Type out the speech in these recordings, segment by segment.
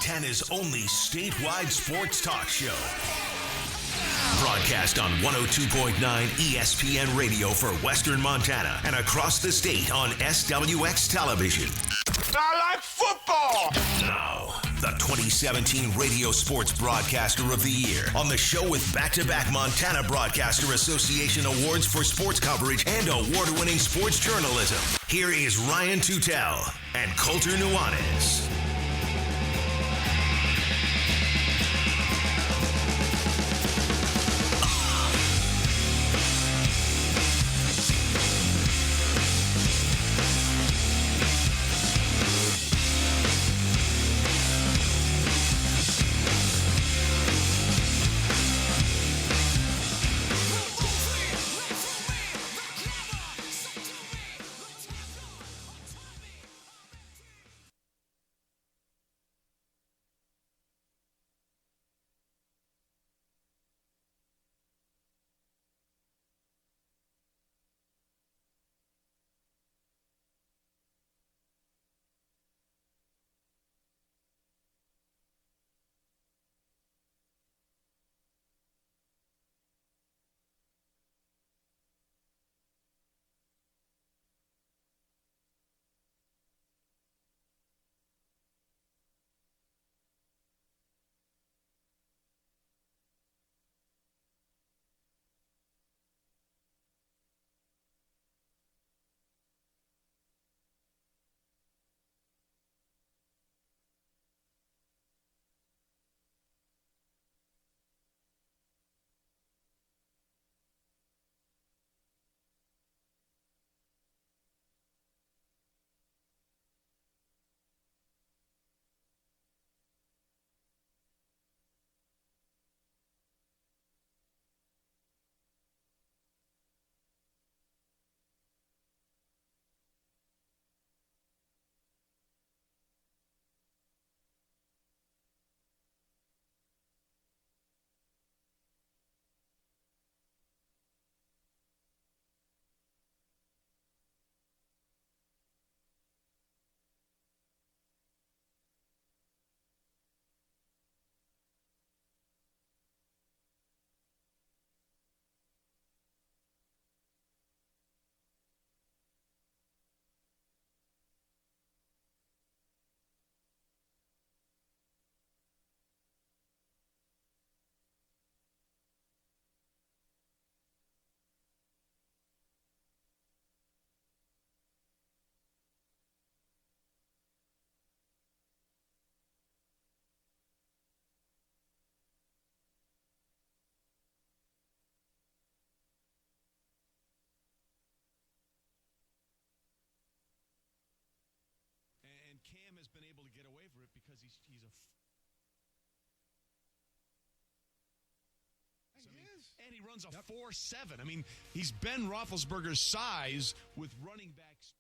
Montana's only statewide sports talk show. Broadcast on 102.9 ESPN Radio for Western Montana and across the state on SWX Television. I like football! Now, the 2017 Radio Sports Broadcaster of the Year on the show with back-to-back Montana Broadcaster Association awards for sports coverage and award-winning sports journalism. Here is Ryan Tutel and Colter Nuanez. And Cam has been able to get away with it because he's a. And he runs a 4.7. I mean, he's Ben Roethlisberger's size with running backs.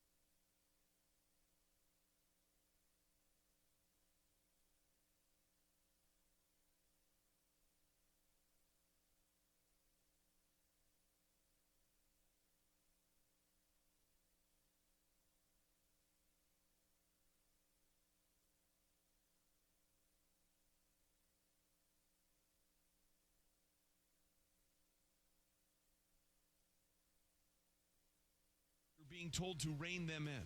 Being told to rein them in.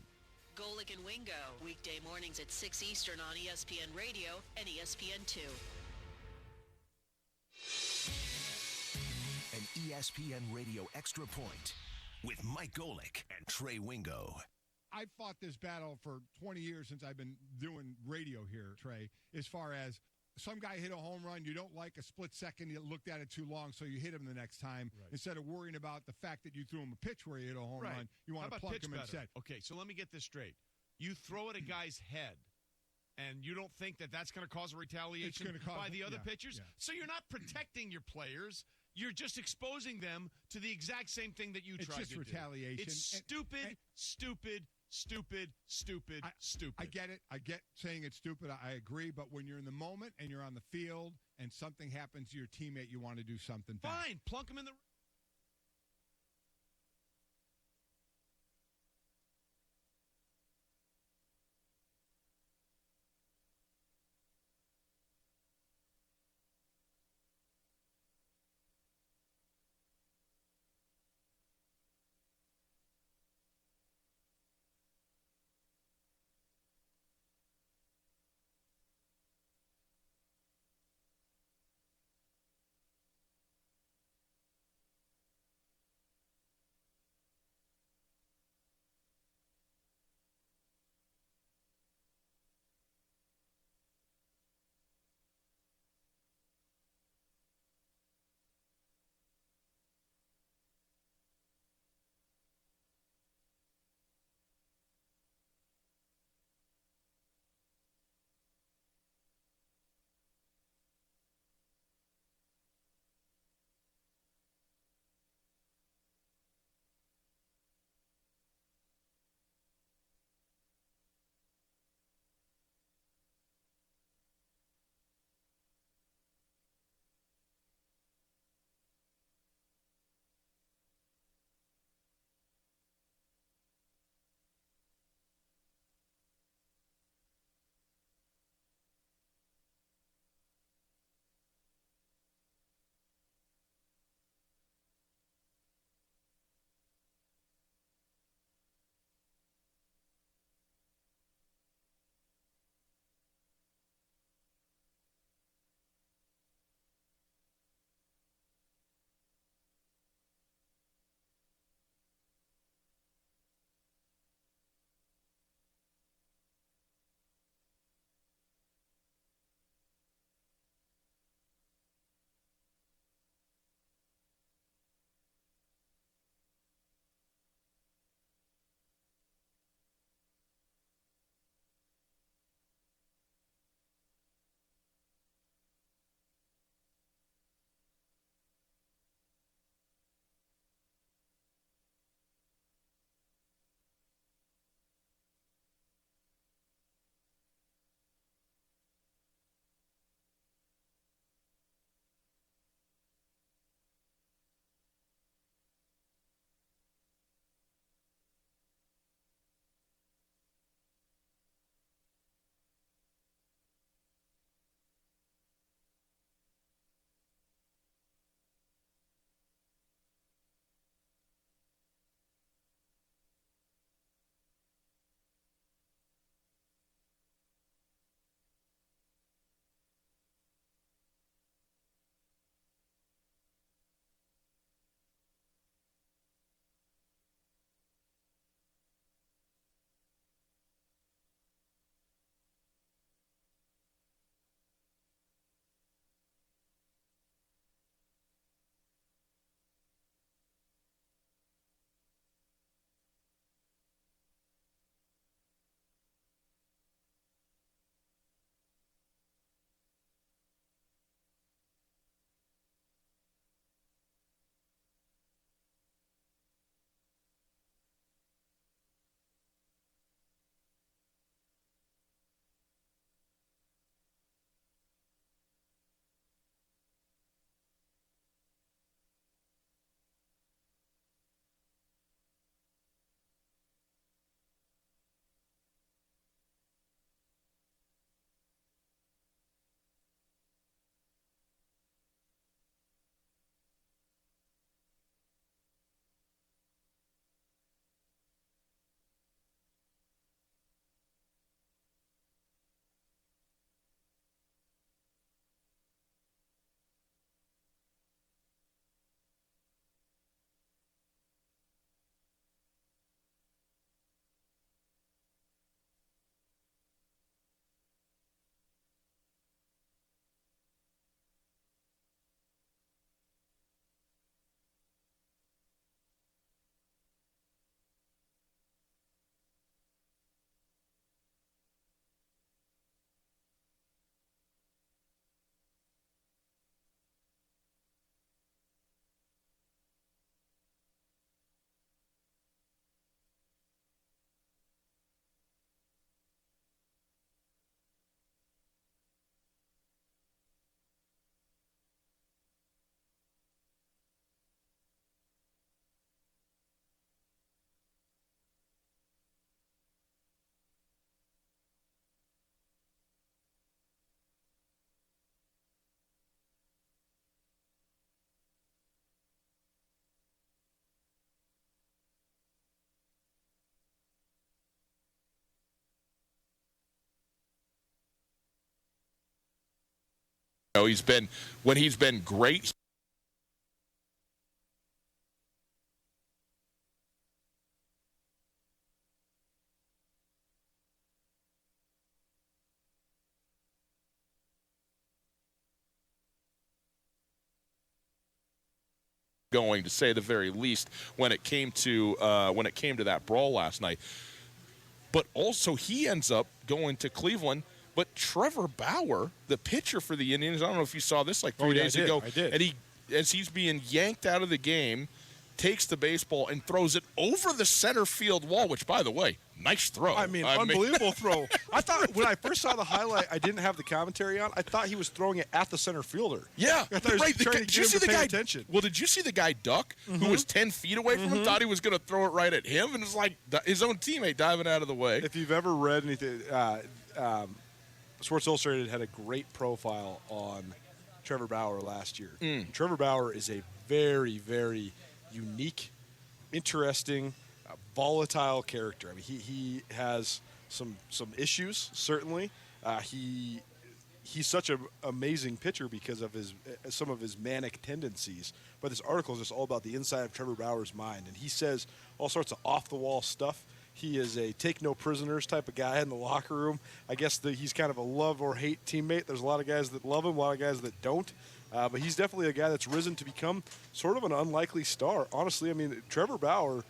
Golic and Wingo, weekday mornings at 6 Eastern on ESPN Radio and ESPN2. An ESPN Radio Extra Point with Mike Golic and Trey Wingo. I fought this battle for 20 years since I've been doing radio here, Trey, as far as some guy hit a home run, you don't like a split second, you looked at it too long, so you hit him the next time. Right. Instead of worrying about the fact that you threw him a pitch where he hit a home run, you want to plug him instead. Okay, so let me get this straight. You throw at a guy's head, and you don't think that that's going to cause a retaliation by the other pitchers? Yeah. So you're not protecting your players. You're just exposing them to the exact same thing that you tried to do. It's just retaliation. It's stupid, stupid. I get it. I get saying it's stupid. I agree. But when you're in the moment and you're on the field and something happens to your teammate, you want to do something back. Fine. Plunk him in the... he's been great. Going to say the very least when it came to that brawl last night. But also he ends up going to Cleveland. But Trevor Bauer, the pitcher for the Indians, I don't know if you saw this like 3 days ago. I did. And as he's being yanked out of the game, takes the baseball and throws it over the center field wall, which, by the way, nice throw. I mean, unbelievable throw. I thought when I first saw the highlight, I didn't have the commentary on. I thought he was throwing it at the center fielder. Yeah, I thought he was trying to get him to pay attention. Well, did you see the guy duck who was 10 feet away from him, thought he was going to throw it right at him, and it's like his own teammate diving out of the way. If you've ever read anything, Sports Illustrated had a great profile on Trevor Bauer last year. Trevor Bauer is a very, very unique, interesting, volatile character. I mean, he has some issues, certainly. He's such an amazing pitcher because of some of his manic tendencies. But this article is just all about the inside of Trevor Bauer's mind, and he says all sorts of off-the-wall stuff. He is a take-no-prisoners type of guy in the locker room. I guess he's kind of a love or hate teammate. There's a lot of guys that love him, a lot of guys that don't. But he's definitely a guy that's risen to become sort of an unlikely star. Honestly, I mean, Trevor Bauer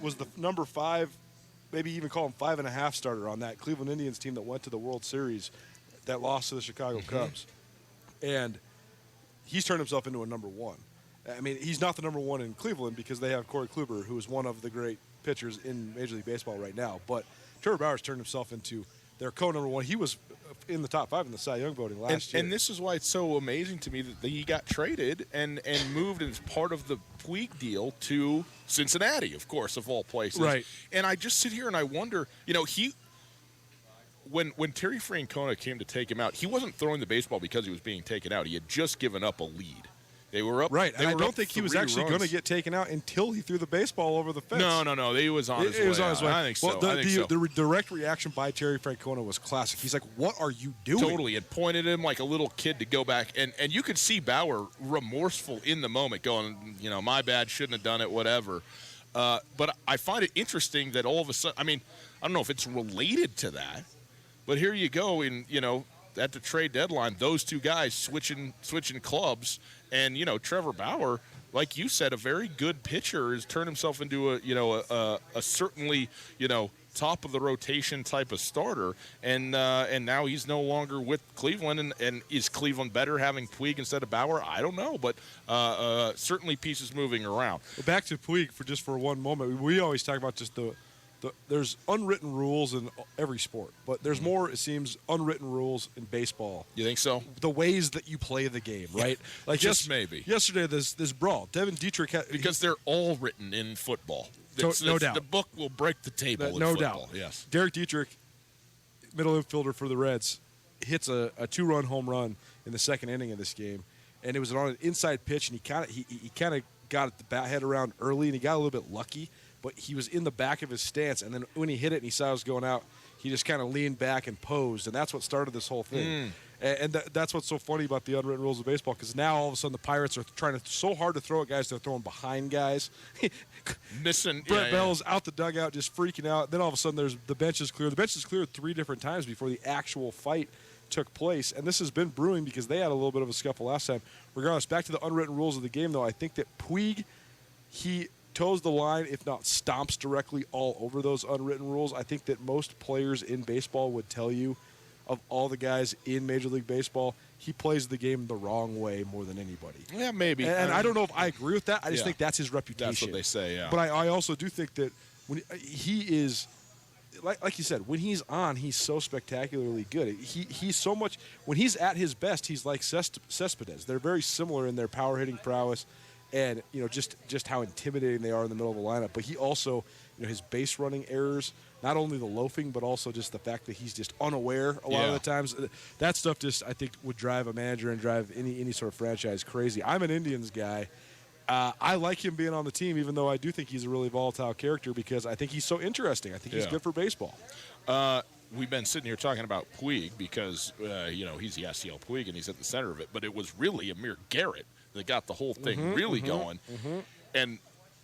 was the number 5, maybe even call him 5.5 starter on that Cleveland Indians team that went to the World Series that lost to the Chicago Cubs. And he's turned himself into a number 1. I mean, he's not the number 1 in Cleveland because they have Corey Kluber, who is one of the great pitchers in Major League Baseball right now. But Trevor Bauer's turned himself into their co-number 1. He was in the top 5 in the Cy Young voting last year. And this is why it's so amazing to me that he got traded and moved as part of the Puig deal to Cincinnati, of course, of all places. Right. And I just sit here and I wonder, when Terry Francona came to take him out, he wasn't throwing the baseball because he was being taken out. He had just given up a lead. They were up. Right, and I don't think he was actually going to get taken out until he threw the baseball over the fence. No. He was on his way. It was on his way. I think so. The direct reaction by Terry Francona was classic. He's like, "What are you doing?" Totally, and pointed at him like a little kid to go back. And you could see Bauer remorseful in the moment, going, my bad, shouldn't have done it, whatever. But I find it interesting that all of a sudden, I mean, I don't know if it's related to that, but here you go at the trade deadline, those two guys switching clubs. And, Trevor Bauer, like you said, a very good pitcher, has turned himself into a certainly, top of the rotation type of starter. And now he's no longer with Cleveland. And is Cleveland better having Puig instead of Bauer? I don't know. But certainly pieces moving around. Back to Puig for one moment. We always talk about just there's unwritten rules in every sport, but there's more, it seems, unwritten rules in baseball. You think so? The ways that you play the game, right? Like just maybe. Yesterday, this brawl. Devin Dietrich because they're all written in football. No doubt. The book will break the table in no football. Doubt. Yes. Derek Dietrich, middle infielder for the Reds, hits a 2-run home run in the second inning of this game, and it was on an inside pitch, and he kind of got the bat head around early, and he got a little bit lucky. But he was in the back of his stance, and then when he hit it and he saw it was going out, he just kind of leaned back and posed, and that's what started this whole thing. And that's what's so funny about the unwritten rules of baseball, because now all of a sudden the Pirates are trying so hard to throw at guys, they're throwing behind guys. Missing. Brett Bell's out the dugout just freaking out. Then all of a sudden there's the bench is clear. The bench is cleared 3 different times before the actual fight took place, and this has been brewing because they had a little bit of a scuffle last time. Regardless, back to the unwritten rules of the game, though, I think that Puig, he toes the line, if not stomps directly all over those unwritten rules. I think that most players in baseball would tell you, of all the guys in Major League Baseball, he plays the game the wrong way more than anybody. Yeah, maybe. And I don't know if I agree with that. I just think that's his reputation. That's what they say, yeah. But I also do think that when he is, like you said, when he's on, he's so spectacularly good. He's so much, when he's at his best, he's like Cespedes. They're very similar in their power hitting prowess. And, just how intimidating they are in the middle of the lineup. But he also, his base running errors, not only the loafing, but also just the fact that he's just unaware a lot of the times. That stuff just, I think, would drive a manager and drive any sort of franchise crazy. I'm an Indians guy. I like him being on the team, even though I do think he's a really volatile character because I think he's so interesting. I think he's good for baseball. we've been sitting here talking about Puig because, he's the Yasiel Puig and he's at the center of it. But it was really Amir Garrett that got the whole thing really going. Mm-hmm. And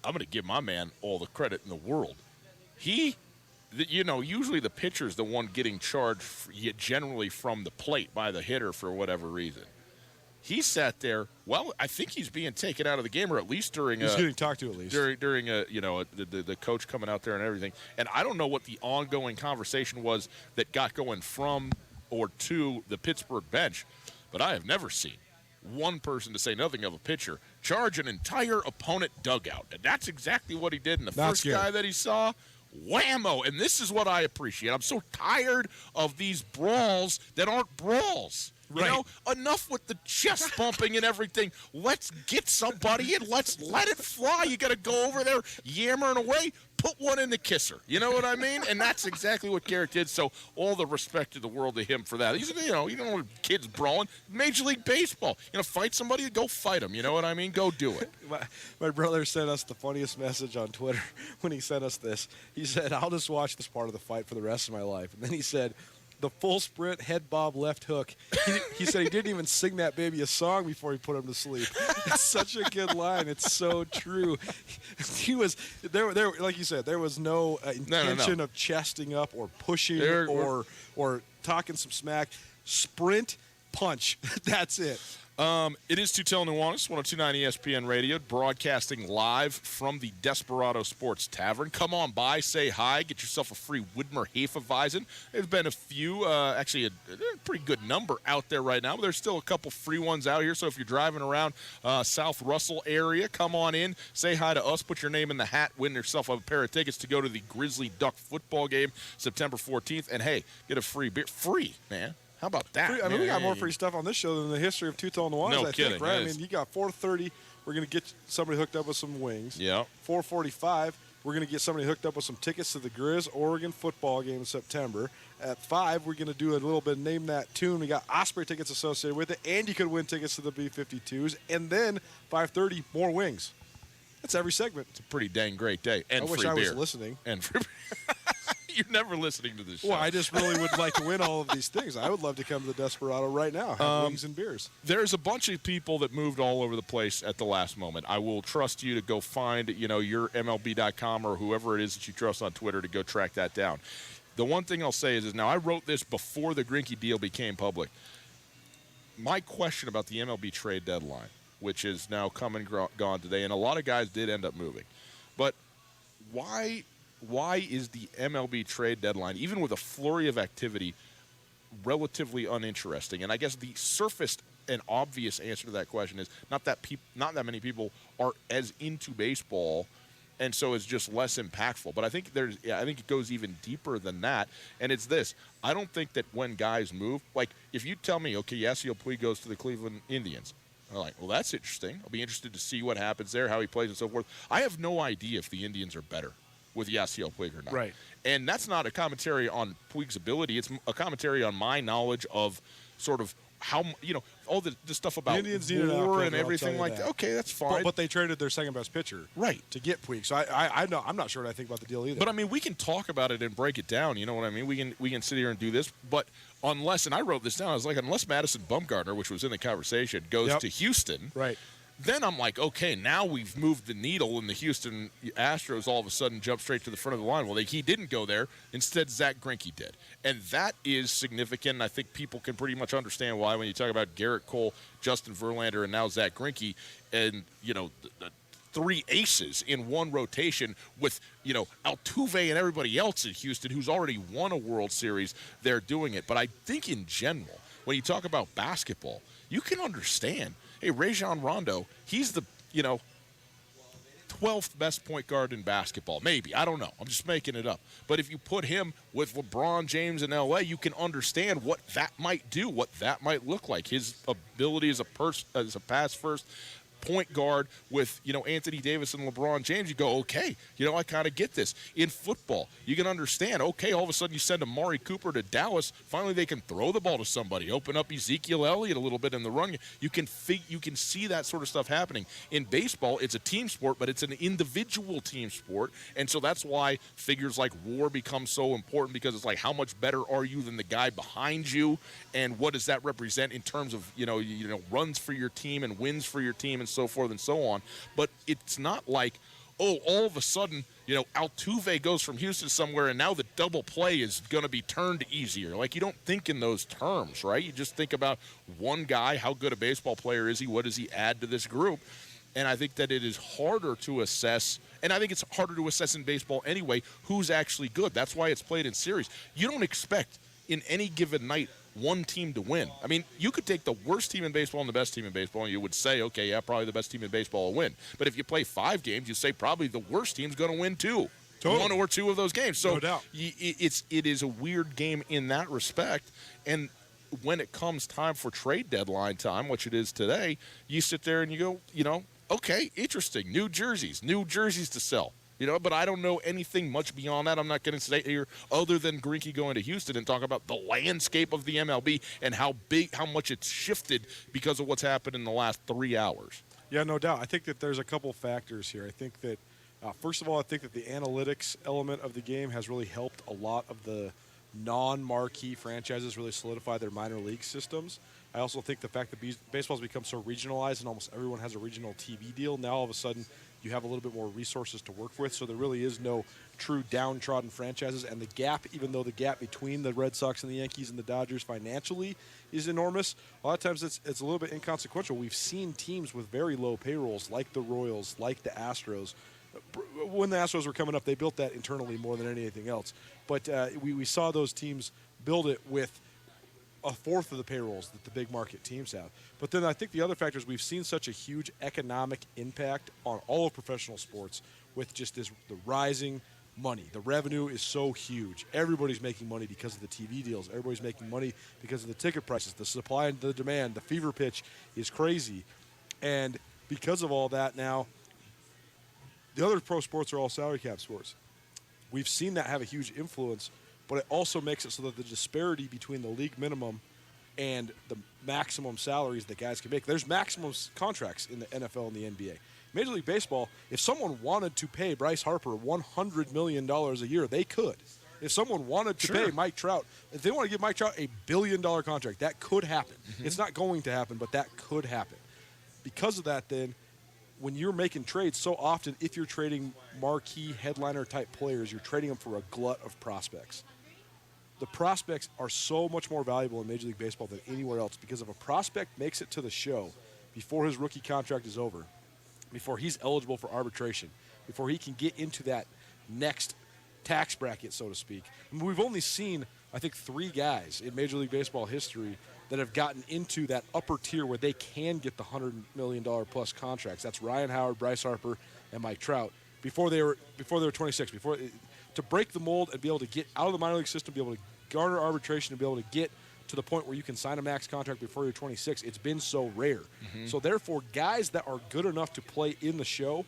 I'm going to give my man all the credit in the world. Usually the pitcher's the one getting charged generally from the plate by the hitter for whatever reason. He sat there. Well, I think he's being taken out of the game, or at least during he's getting talked to at least during the coach coming out there and everything. And I don't know what the ongoing conversation was that got going from or to the Pittsburgh bench, but I have never seen one person, to say nothing of a pitcher, charge an entire opponent dugout. And that's exactly what he did. And the first guy that he saw, whammo. And this is what I appreciate. I'm so tired of these brawls that aren't brawls. You know, enough with the chest bumping and everything. Let's get somebody in. Let's let it fly. You got to go over there yammering away. Put one in the kisser. You know what I mean? And that's exactly what Garrett did. So all the respect to the world to him for that. He's, you don't want kids brawling. Major League Baseball. Fight somebody, go fight them. You know what I mean? Go do it. My brother sent us the funniest message on Twitter when he sent us this. He said, "I'll just watch this part of the fight for the rest of my life." And then he said, "The full sprint, head bob, left hook." He said he didn't even sing that baby a song before he put him to sleep. It's such a good line. It's so true. He was there. Like you said, there was no intention of chesting up or pushing or talking some smack. Sprint, punch. That's it. It is Tutel Nuanez, 102.9 ESPN Radio, broadcasting live from the Desperado Sports Tavern. Come on by, say hi, get yourself a free Widmer Hefeweizen. There's been a few, actually a pretty good number out there right now, but there's still a couple free ones out here. So if you're driving around South Russell area, come on in, say hi to us, put your name in the hat, win yourself a pair of tickets to go to the Grizzly Duck football game September 14th. And, hey, get a free beer. Free, man. How about that? We got more free stuff on this show than the history of Tutel Nuanez. No kidding, think, right? I mean, you got 4:30. We're going to get somebody hooked up with some wings. Yeah. 4:45. We're going to get somebody hooked up with some tickets to the Grizz Oregon football game in September. At 5, we're going to do a little bit of Name That Tune. We got Osprey tickets associated with it, and you could win tickets to the B-52s. And then 5:30, more wings. That's every segment. It's a pretty dang great day. And I wish I was listening. And free You're never listening to this show. Well, I just really would like to win all of these things. I would love to come to the Desperado right now, have wings and beers. There's a bunch of people that moved all over the place at the last moment. I will trust you to go find, your MLB.com or whoever it is that you trust on Twitter to go track that down. The one thing I'll say is now I wrote this before the Greinke deal became public. My question about the MLB trade deadline, which is now come and gone today, and a lot of guys did end up moving. But why is the MLB trade deadline, even with a flurry of activity, relatively uninteresting? And I guess the surfaced and obvious answer to that question is not that many people are as into baseball, and so it's just less impactful. But I think I think it goes even deeper than that. And it's this: I don't think that when guys move, like if you tell me, okay, Yasiel Puig goes to the Cleveland Indians, I'm like, well, that's interesting. I'll be interested to see what happens there, how he plays, and so forth. I have no idea if the Indians are better with Yasiel Puig or not. Right. And that's not a commentary on Puig's ability. It's a commentary on my knowledge of sort of how, all the stuff about war and everything like that. Okay, that's fine. But they traded their second-best pitcher to get Puig. So I'm not sure what I think about the deal either. But, I mean, we can talk about it and break it down. You know what I mean? We can sit here and do this. But unless, and I wrote this down, I was like, unless Madison Bumgarner, which was in the conversation, goes to Houston. Right. Then I'm like, okay, now we've moved the needle, and the Houston Astros all of a sudden jump straight to the front of the line. Well, he didn't go there. Instead, Zach Greinke did. And that is significant, and I think people can pretty much understand why when you talk about Garrett Cole, Justin Verlander, and now Zach Greinke, and, the three aces in one rotation with, Altuve and everybody else in Houston who's already won a World Series, they're doing it. But I think in general, when you talk about basketball, you can understand – hey, Rajon Rondo, he's the, 12th best point guard in basketball. Maybe. I don't know. I'm just making it up. But if you put him with LeBron James in L.A., you can understand what that might do, what that might look like. His ability as a pass-first point guard with, Anthony Davis and LeBron James, you go, okay, I kind of get this. In football, you can understand, okay, all of a sudden you send Amari Cooper to Dallas, finally they can throw the ball to somebody, open up Ezekiel Elliott a little bit in the run. You can see that sort of stuff happening. In baseball, it's a team sport, but it's an individual team sport, and so that's why figures like WAR become so important, because it's like, how much better are you than the guy behind you, and what does that represent in terms of, runs for your team and wins for your team and so forth and so on. But it's not like, all of a sudden, Altuve goes from Houston somewhere and now the double play is going to be turned easier. Like, you don't think in those terms, right? You just think about one guy, how good a baseball player is he, what does he add to this group? And I think that it is harder to assess, and I think it's harder to assess in baseball anyway, who's actually good. That's why it's played in series. You don't expect in any given night one team to win. I mean, you could take the worst team in baseball and the best team in baseball, and you would say, okay, yeah, probably the best team in baseball will win. But if you play 5 games, you say probably the worst team's going to win 2. Totally. 1 or 2 of those games. So no doubt. It is a weird game in that respect. And when it comes time for trade deadline time, which it is today, you sit there and you go, okay, interesting. New jerseys to sell. But I don't know anything much beyond that. I'm not going to say here other than Greinke going to Houston and talk about the landscape of the MLB and how much it's shifted because of what's happened in the last 3 hours. Yeah, no doubt. I think that there's a couple factors here. I think that, first of all, I think that the analytics element of the game has really helped a lot of the non-marquee franchises really solidify their minor league systems. I also think the fact that baseball's become so regionalized and almost everyone has a regional TV deal, now all of a sudden you have a little bit more resources to work with, so there really is no true downtrodden franchises. And the gap, even though the gap between the Red Sox and the Yankees and the Dodgers financially is enormous, a lot of times it's a little bit inconsequential. We've seen teams with very low payrolls, like the Royals, like the Astros. When the Astros were coming up, they built that internally more than anything else. But we saw those teams build it with a fourth of the payrolls that the big market teams have. But then I think the other factor is we've seen such a huge economic impact on all of professional sports with just the rising money. The revenue is so huge. Everybody's making money because of the TV deals. Everybody's making money because of the ticket prices. The supply and the demand, the fever pitch is crazy. And because of all that now, the other pro sports are all salary cap sports. We've seen that have a huge influence, but it also makes it so that the disparity between the league minimum and the maximum salaries that guys can make. There's maximum contracts in the NFL and the NBA. Major League Baseball, if someone wanted to pay Bryce Harper $100 million a year, they could. If someone wanted to pay Mike Trout, if they want to give Mike Trout $1 billion contract, that could happen. Mm-hmm. It's not going to happen, but that could happen. Because of that, then, when you're making trades, so often if you're trading marquee headliner-type players, you're trading them for a glut of prospects. The prospects are so much more valuable in Major League Baseball than anywhere else, because if a prospect makes it to the show before his rookie contract is over, before he's eligible for arbitration, before he can get into that next tax bracket, so to speak. I mean, we've only seen, I think, 3 guys in Major League Baseball history that have gotten into that upper tier where they can get the $100 million plus contracts. That's Ryan Howard, Bryce Harper, and Mike Trout before they were 26. To break the mold and be able to get out of the minor league system, be able to garner arbitration, and be able to get to the point where you can sign a max contract before you're 26, it's been so rare. Mm-hmm. So therefore, guys that are good enough to play in the show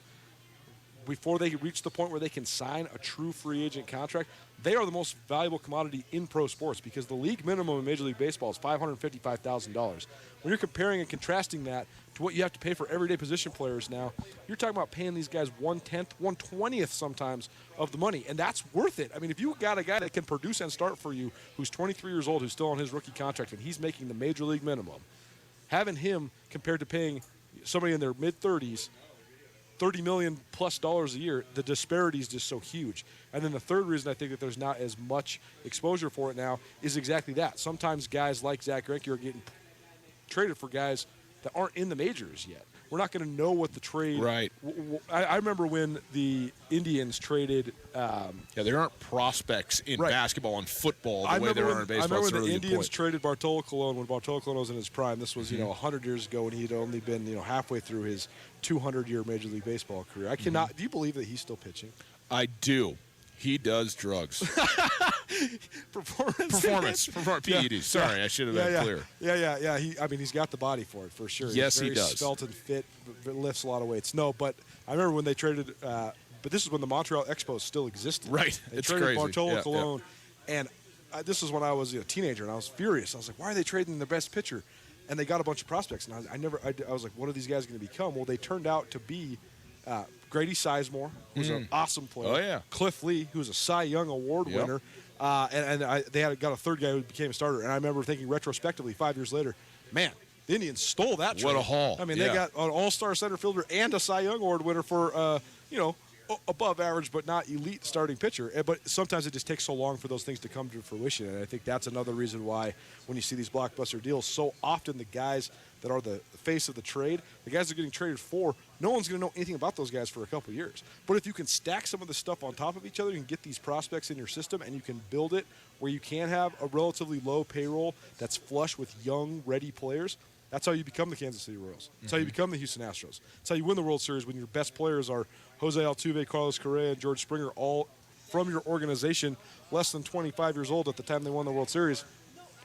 before they reach the point where they can sign a true free agent contract, they are the most valuable commodity in pro sports, because the league minimum in Major League Baseball is $555,000. When you're comparing and contrasting that to what you have to pay for everyday position players now, you're talking about paying these guys 1/10, 1/20th sometimes of the money, and that's worth it. I mean, if you got a guy that can produce and start for you who's 23 years old, who's still on his rookie contract, and he's making the Major League minimum, having him compared to paying somebody in their mid-30s $30 million plus a year, the disparity is just so huge. And then the third reason I think that there's not as much exposure for it now is exactly that. Sometimes guys like Zach Greinke are getting traded for guys that aren't in the majors yet. We're not going to know what the trade. Right. I remember when the Indians traded. There aren't prospects in basketball and football the way there are in baseball. I remember when the Indians traded Bartolo Colon when Bartolo Colon was in his prime. This was 100 years ago, and he'd only been halfway through his 200-year Major League Baseball career. I cannot. Do you believe that he's still pitching? I do. He does drugs. Performance. PEDs. Sorry, I should have been clear. Yeah. He's got the body for it, for sure. Yes, he does. Very svelte and fit, lifts a lot of weights. No, but I remember when they traded. But this is when the Montreal Expos still existed. Right. They It's traded crazy. Bartolo Colon, and this was when I was a teenager, and I was furious. I was like, why are they trading their best pitcher? And they got a bunch of prospects, and I was like, what are these guys going to become? Well, they turned out to be Grady Sizemore, who's an awesome player. Oh, yeah. Cliff Lee, who's a Cy Young Award winner. They got a third guy who became a starter. And I remember thinking retrospectively 5 years later, man, the Indians stole that trade. What a haul. I mean, Yeah. they got an all-star center fielder and a Cy Young Award winner for, above average but not elite starting pitcher. But sometimes it just takes so long for those things to come to fruition. And I think that's another reason why when you see these blockbuster deals, so often the guys that are the face of the trade, the guys that are getting traded for, no one's going to know anything about those guys for a couple years. But if you can stack some of the stuff on top of each other, you can get these prospects in your system and you can build it where you can have a relatively low payroll that's flush with young, ready players. That's how you become the Kansas City Royals. That's how you become the Houston Astros. That's how you win the World Series when your best players are Jose Altuve, Carlos Correa, and George Springer, all from your organization, less than 25 years old at the time they won the World Series.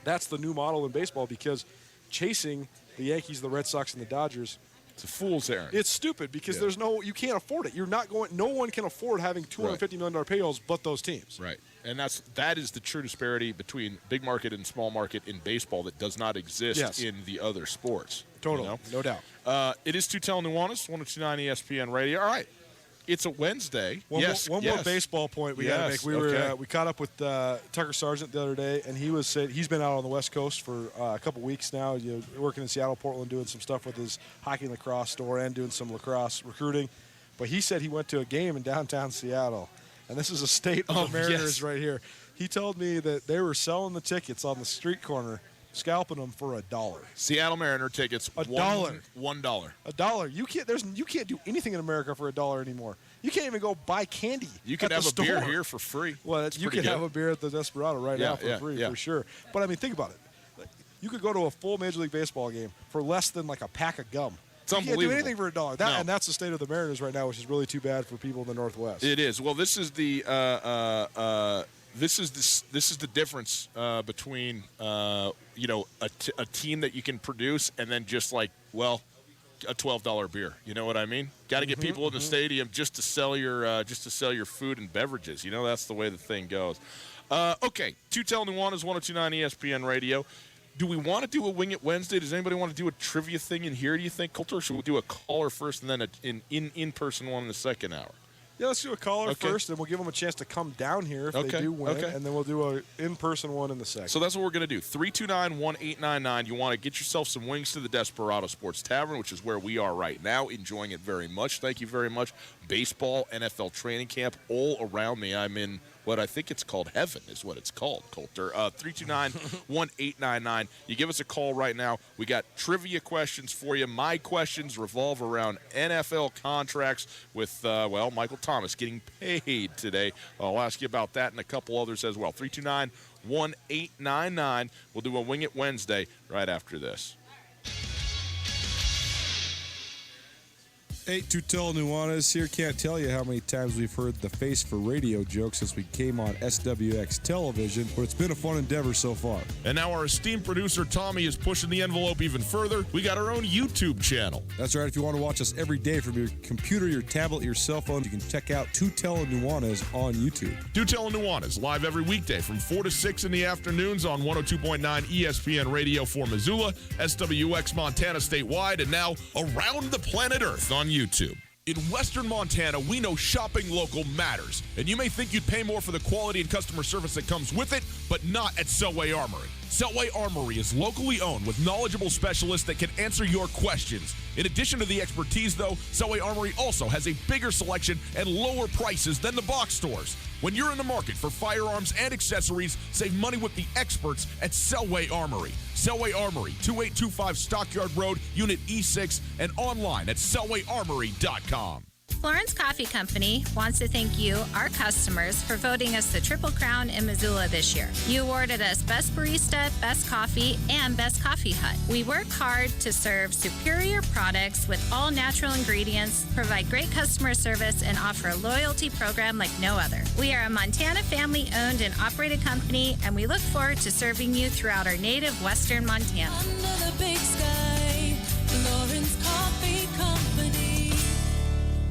That's the new model in baseball because chasing the Yankees, the Red Sox, and the Dodgers, It's a fool's errand. it's stupid because you can't afford it. No one can afford having $250 million payrolls but those teams. Right. And that is the true disparity between big market and small market in baseball that does not exist in the other sports. Totally. No doubt. It is Tutel Nuanez, 102.9 ESPN Radio. All right. It's a Wednesday. One more baseball point we got to make. We caught up with Tucker Sargent the other day, and he's been out on the West Coast for a couple weeks now. Working in Seattle, Portland, doing some stuff with his hockey and lacrosse store, and doing some lacrosse recruiting. But he said he went to a game in downtown Seattle, and this is a state of the Mariners right here. He told me that they were selling the tickets on the street corner, scalping them for $1. Seattle Mariner tickets, $1. $1. You can't do anything in America for $1 anymore. You can't even go buy candy. You can at have the a beer store here for free. Well, you can have a beer at the Desperado now for free for sure. But I mean, think about it. You could go to a full Major League Baseball game for less than like a pack of gum. It's you unbelievable. can't do anything for $1. And that's the state of the Mariners right now, which is really too bad for people in the Northwest. It is. Well, this is the this is the difference between a team that you can produce and then just like a $12 beer. You know what I mean? Got to get people in the stadium just to sell your food and beverages. You know, that's the way the thing goes. Okay, Tutel Nuanez, 102.9 ESPN Radio. Do we want to do a Wing It Wednesday? Does anybody want to do a trivia thing in here, do you think, Coulter? Or should we do a caller first and then an in-person one in the second hour? Yeah, let's do a caller first, and we'll give them a chance to come down here if they do win, and then we'll do an in-person one in the second. So that's what we're going to do. 329-1899. You want to get yourself some wings to the Desperado Sports Tavern, which is where we are right now, enjoying it very much. Thank you very much. Baseball, NFL training camp all around me. I'm in what I think it's called heaven is what it's called, Coulter. 329-1899. You give us a call right now. We got trivia questions for you. My questions revolve around NFL contracts with, Michael Thomas getting paid today. I'll ask you about that and a couple others as well. 329-1899. We'll do a Wing It Wednesday right after this. Hey, Tutel Nuanez here. Can't tell you how many times we've heard the face for radio joke since we came on SWX television, but it's been a fun endeavor so far. And now our esteemed producer, Tommy, is pushing the envelope even further. We got our own YouTube channel. That's right. If you want to watch us every day from your computer, your tablet, your cell phone, you can check out Tutel Nuanez on YouTube. Tutel Nuanez, live every weekday from 4 to 6 in the afternoons on 102.9 ESPN Radio for Missoula, SWX Montana statewide, and now around the planet Earth on YouTube. In Western Montana, we know shopping local matters, and you may think you'd pay more for the quality and customer service that comes with it, but not at Selway Armory. Selway Armory is locally owned with knowledgeable specialists that can answer your questions. In addition to the expertise, though, Selway Armory also has a bigger selection and lower prices than the box stores. When you're in the market for firearms and accessories, save money with the experts at Selway Armory. Selway Armory, 2825 Stockyard Road, Unit E6, and online at selwayarmory.com. Florence Coffee Company wants to thank you, our customers, for voting us the Triple Crown in Missoula this year. You awarded us Best Barista, Best Coffee, and Best Coffee Hut. We work hard to serve superior products with all natural ingredients, provide great customer service, and offer a loyalty program like no other. We are a Montana family-owned and operated company, and we look forward to serving you throughout our native Western Montana. Under the big sky, Florence Coffee Company.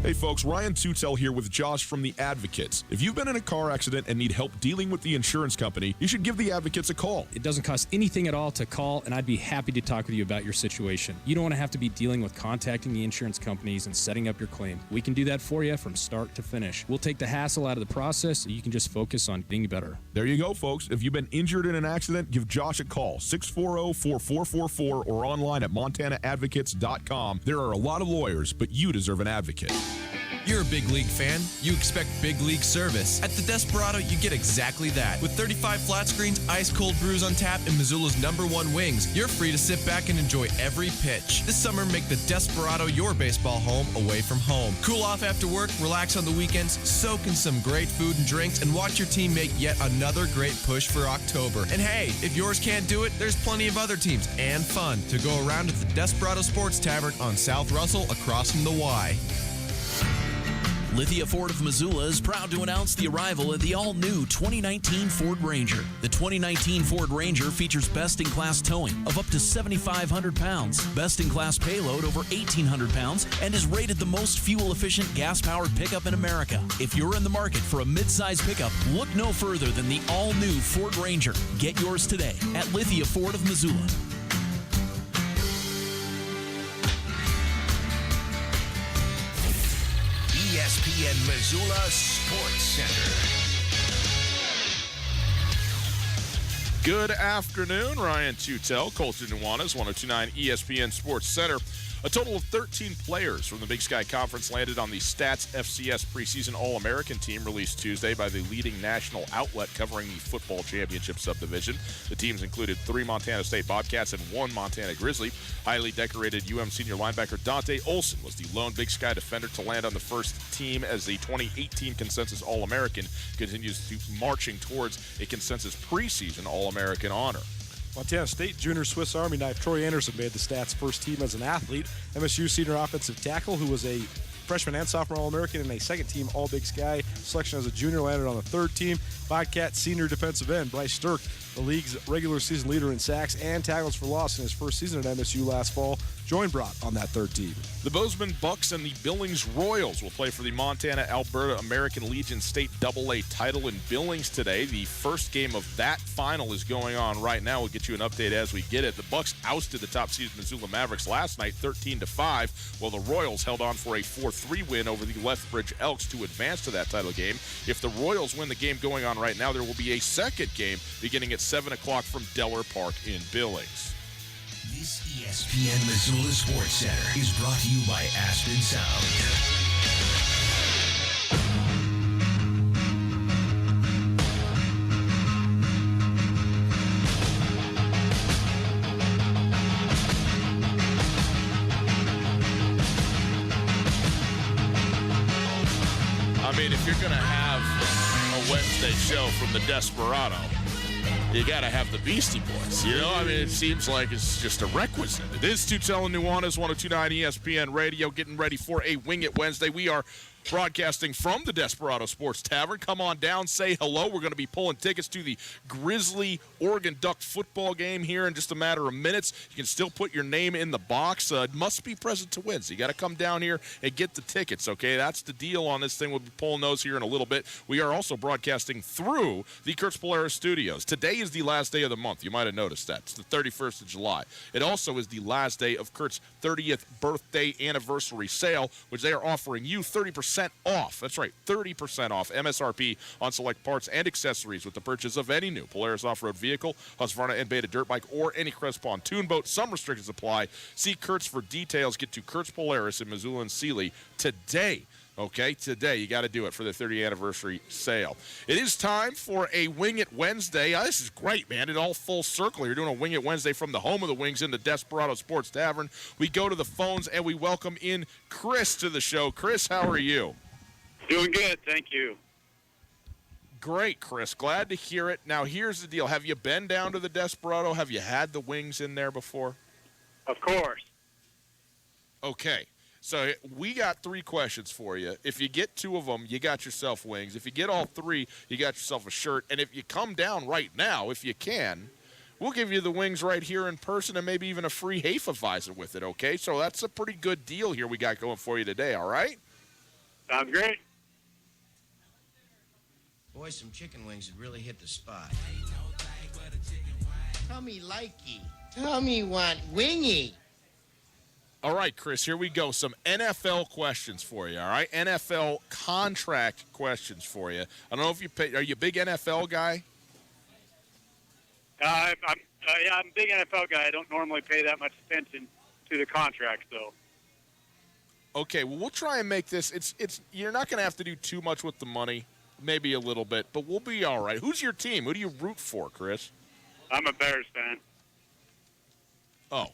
Hey folks, Ryan Tutel here with Josh from The Advocates. If you've been in a car accident and need help dealing with the insurance company, you should give The Advocates a call. It doesn't cost anything at all to call, and I'd be happy to talk with you about your situation. You don't want to have to be dealing with contacting the insurance companies and setting up your claim. We can do that for you from start to finish. We'll take the hassle out of the process so you can just focus on getting better. There you go, folks. If you've been injured in an accident, give Josh a call, 640-4444, or online at montanaadvocates.com. There are a lot of lawyers, but you deserve an advocate. You're a big league fan. You expect big league service. At the Desperado, you get exactly that. With 35 flat screens, ice-cold brews on tap, and Missoula's #1 wings, you're free to sit back and enjoy every pitch. This summer, make the Desperado your baseball home away from home. Cool off after work, relax on the weekends, soak in some great food and drinks, and watch your team make yet another great push for October. And hey, if yours can't do it, there's plenty of other teams and fun to go around at the Desperado Sports Tavern on South Russell across from the Y. Lithia Ford of Missoula is proud to announce the arrival of the all-new 2019 Ford Ranger. The 2019 Ford Ranger features best-in-class towing of up to 7,500 pounds, best-in-class payload over 1,800 pounds, and is rated the most fuel-efficient gas-powered pickup in America. If you're in the market for a mid-size pickup, look no further than the all-new Ford Ranger. Get yours today at Lithia Ford of Missoula. ESPN Missoula Sports Center. Good afternoon, Ryan Tutel, Colton Nuanez, 102.9 ESPN Sports Center. A total of 13 players from the Big Sky Conference landed on the Stats FCS preseason All-American team released Tuesday by the leading national outlet covering the football championship subdivision. The teams included 3 Montana State Bobcats and 1 Montana Grizzly. Highly decorated UM senior linebacker Dante Olson was the lone Big Sky defender to land on the first team as the 2018 Consensus All-American continues to marching towards a Consensus preseason All-American honor. Montana State junior Swiss Army knife Troy Anderson made the Stats first team as an athlete. MSU senior offensive tackle, who was a freshman and sophomore All-American and a second-team All-Big Sky selection as a junior, landed on the third team. Bobcat senior defensive end Bryce Stirk, the league's regular season leader in sacks and tackles for loss in his first season at MSU last fall, joined Brott on that third team. The Bozeman Bucks and the Billings Royals will play for the Montana-Alberta American Legion State AA title in Billings today. The first game of that final is going on right now. We'll get you an update as we get it. The Bucks ousted the top-seeded Missoula Mavericks last night, 13-5, while the Royals held on for a 4-3 win over the Lethbridge Elks to advance to that title game. If the Royals win the game going on right now, there will be a second game beginning at 7 o'clock from Delaware Park in Billings. This ESPN Missoula Sports Center is brought to you by Aspen Sound. I mean, if you're going to have a Wednesday show from the Desperado, you got to have the Beastie Boys. You know, I mean, it seems like it's just a requisite. It is Tutel and Nuanez, 102.9 ESPN Radio, getting ready for a Wing It Wednesday. We are broadcasting from the Desperado Sports Tavern. Come on down, say hello. We're going to be pulling tickets to the Grizzly Oregon Duck football game here in just a matter of minutes. You can still put your name in the box. It must be present to win, so you got to come down here and get the tickets, okay? That's the deal on this thing. We'll be pulling those here in a little bit. We are also broadcasting through the Kurtz Polaris Studios. Today is the last day of the month. You might have noticed that. It's the 31st of July. It also is the last day of Kurt's 30th birthday anniversary sale, which they are offering you 30% off. That's right, 30% off MSRP on select parts and accessories with the purchase of any new Polaris off-road vehicle, Husqvarna and Beta dirt bike, or any Crest pontoon boat. Some restrictions apply. See Kurtz for details. Get to Kurtz Polaris in Missoula and Sealy today. Okay, today you got to do it for the 30th anniversary sale. It is time for a Wing It Wednesday. This is great, man. It all full circle. You're doing a Wing It Wednesday from the home of the Wings in the Desperado Sports Tavern. We go to the phones and we welcome in Chris to the show. Chris, how are you? Doing good, thank you. Great, Chris. Glad to hear it. Now, here's the deal. Have you been down to the Desperado? Have you had the wings in there before? Of course. Okay. So we got 3 questions for you. If you get 2 of them, you got yourself wings. If you get all 3, you got yourself a shirt. And if you come down right now, if you can, we'll give you the wings right here in person and maybe even a free Hefeweizen with it, okay? So that's a pretty good deal here we got going for you today, all right? Sounds great. Boy, some chicken wings would really hit the spot. Tummy likey. Tummy want wingy. All right, Chris, here we go. Some NFL questions for you, all right? NFL contract questions for you. I don't know if are you a big NFL guy? I'm a big NFL guy. I don't normally pay that much attention to the contract, though. Okay, well, we'll try and make this. It's you're not going to have to do too much with the money, maybe a little bit, but we'll be all right. Who's your team? Who do you root for, Chris? I'm a Bears fan. Oh,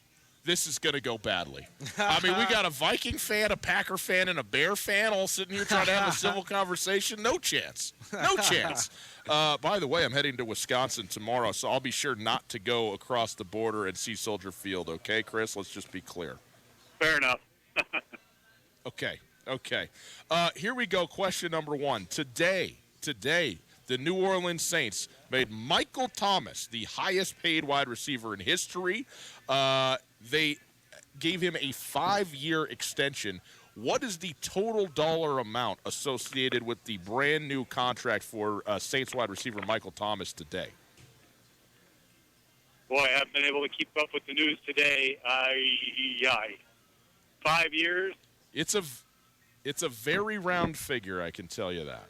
this is going to go badly. I mean, we got a Viking fan, a Packer fan, and a Bear fan all sitting here trying to have a civil conversation. No chance. No chance. By the way, I'm heading to Wisconsin tomorrow, so I'll be sure not to go across the border and see Soldier Field, okay, Chris? Let's just be clear. Fair enough. Okay. Here we go. Question number 1. Today, the New Orleans Saints made Michael Thomas the highest-paid wide receiver in history. They gave him a 5-year extension. What is the total dollar amount associated with the brand-new contract for Saints wide receiver Michael Thomas today? Boy, I haven't been able to keep up with the news today. 5 years? It's a very round figure, I can tell you that.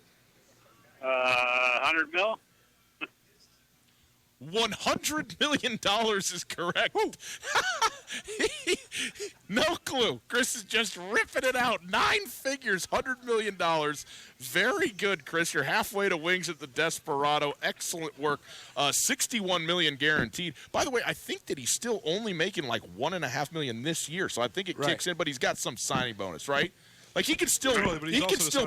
100 mil? $100 million is correct. No clue. Chris is just ripping it out. 9 figures, $100 million. Very good, Chris. You're halfway to wings at the Desperado. Excellent work. $61 million guaranteed. By the way, I think that he's still only making like $1.5 million this year, so I think it kicks in, but he's got some signing bonus, right? Like he could still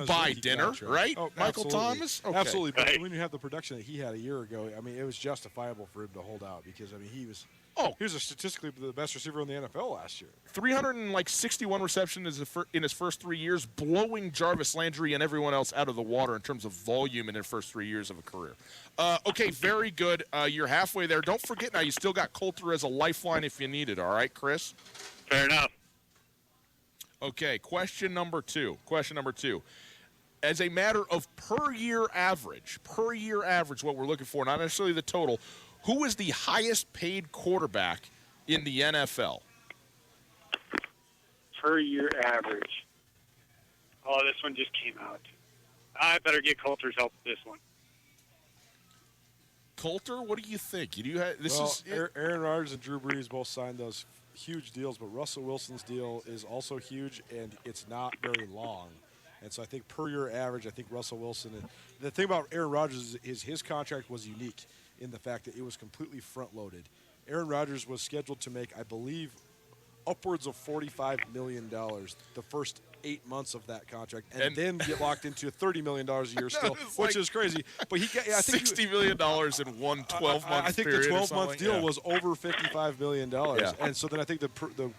buy dinner, right? Oh, Michael absolutely. Thomas? Okay. Absolutely. But when you have the production that he had a year ago, I mean, it was justifiable for him to hold out because, I mean, he was a statistically the best receiver in the NFL last year. 361 receptions in his first 3 years, blowing Jarvis Landry and everyone else out of the water in terms of volume in their first 3 years of a career. Okay, very good. You're halfway there. Don't forget now, you still got Coulter as a lifeline if you need it, all right, Chris? Fair enough. Okay, question number two. As a matter of per year average, what we're looking for, not necessarily the total, who is the highest paid quarterback in the NFL? Per year average. Oh, this one just came out. I better get Coulter's help with this one. Coulter, what do you think? Aaron Rodgers and Drew Brees both signed those huge deals, but Russell Wilson's deal is also huge, and it's not very long. And so I think per year average, I think Russell Wilson. And the thing about Aaron Rodgers is his contract was unique in the fact that it was completely front-loaded. Aaron Rodgers was scheduled to make, I believe, upwards of $45 million the first 8 months of that contract, and then get locked into $30 million a year still, which is crazy. But I think $60 million in one 12-month I think period. The 12-month deal was over $55 million. Yeah. And so then I think the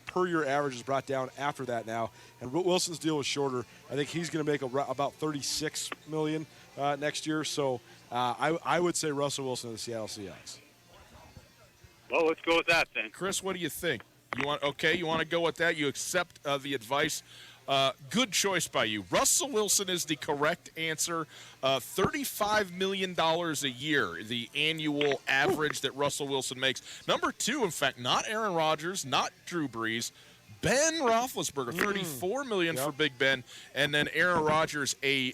per year average is brought down after that now. And Wilson's deal was shorter. I think he's going to make about $36 million next year. So I would say Russell Wilson of the Seattle Seahawks. Well, let's go with that then. Chris, what do you think? You want to go with that? You accept the advice? Good choice by you. Russell Wilson is the correct answer. $35 million a year, the annual average that Russell Wilson makes. Number 2, in fact, not Aaron Rodgers, not Drew Brees, Ben Roethlisberger, $34 million for Big Ben, and then Aaron Rodgers a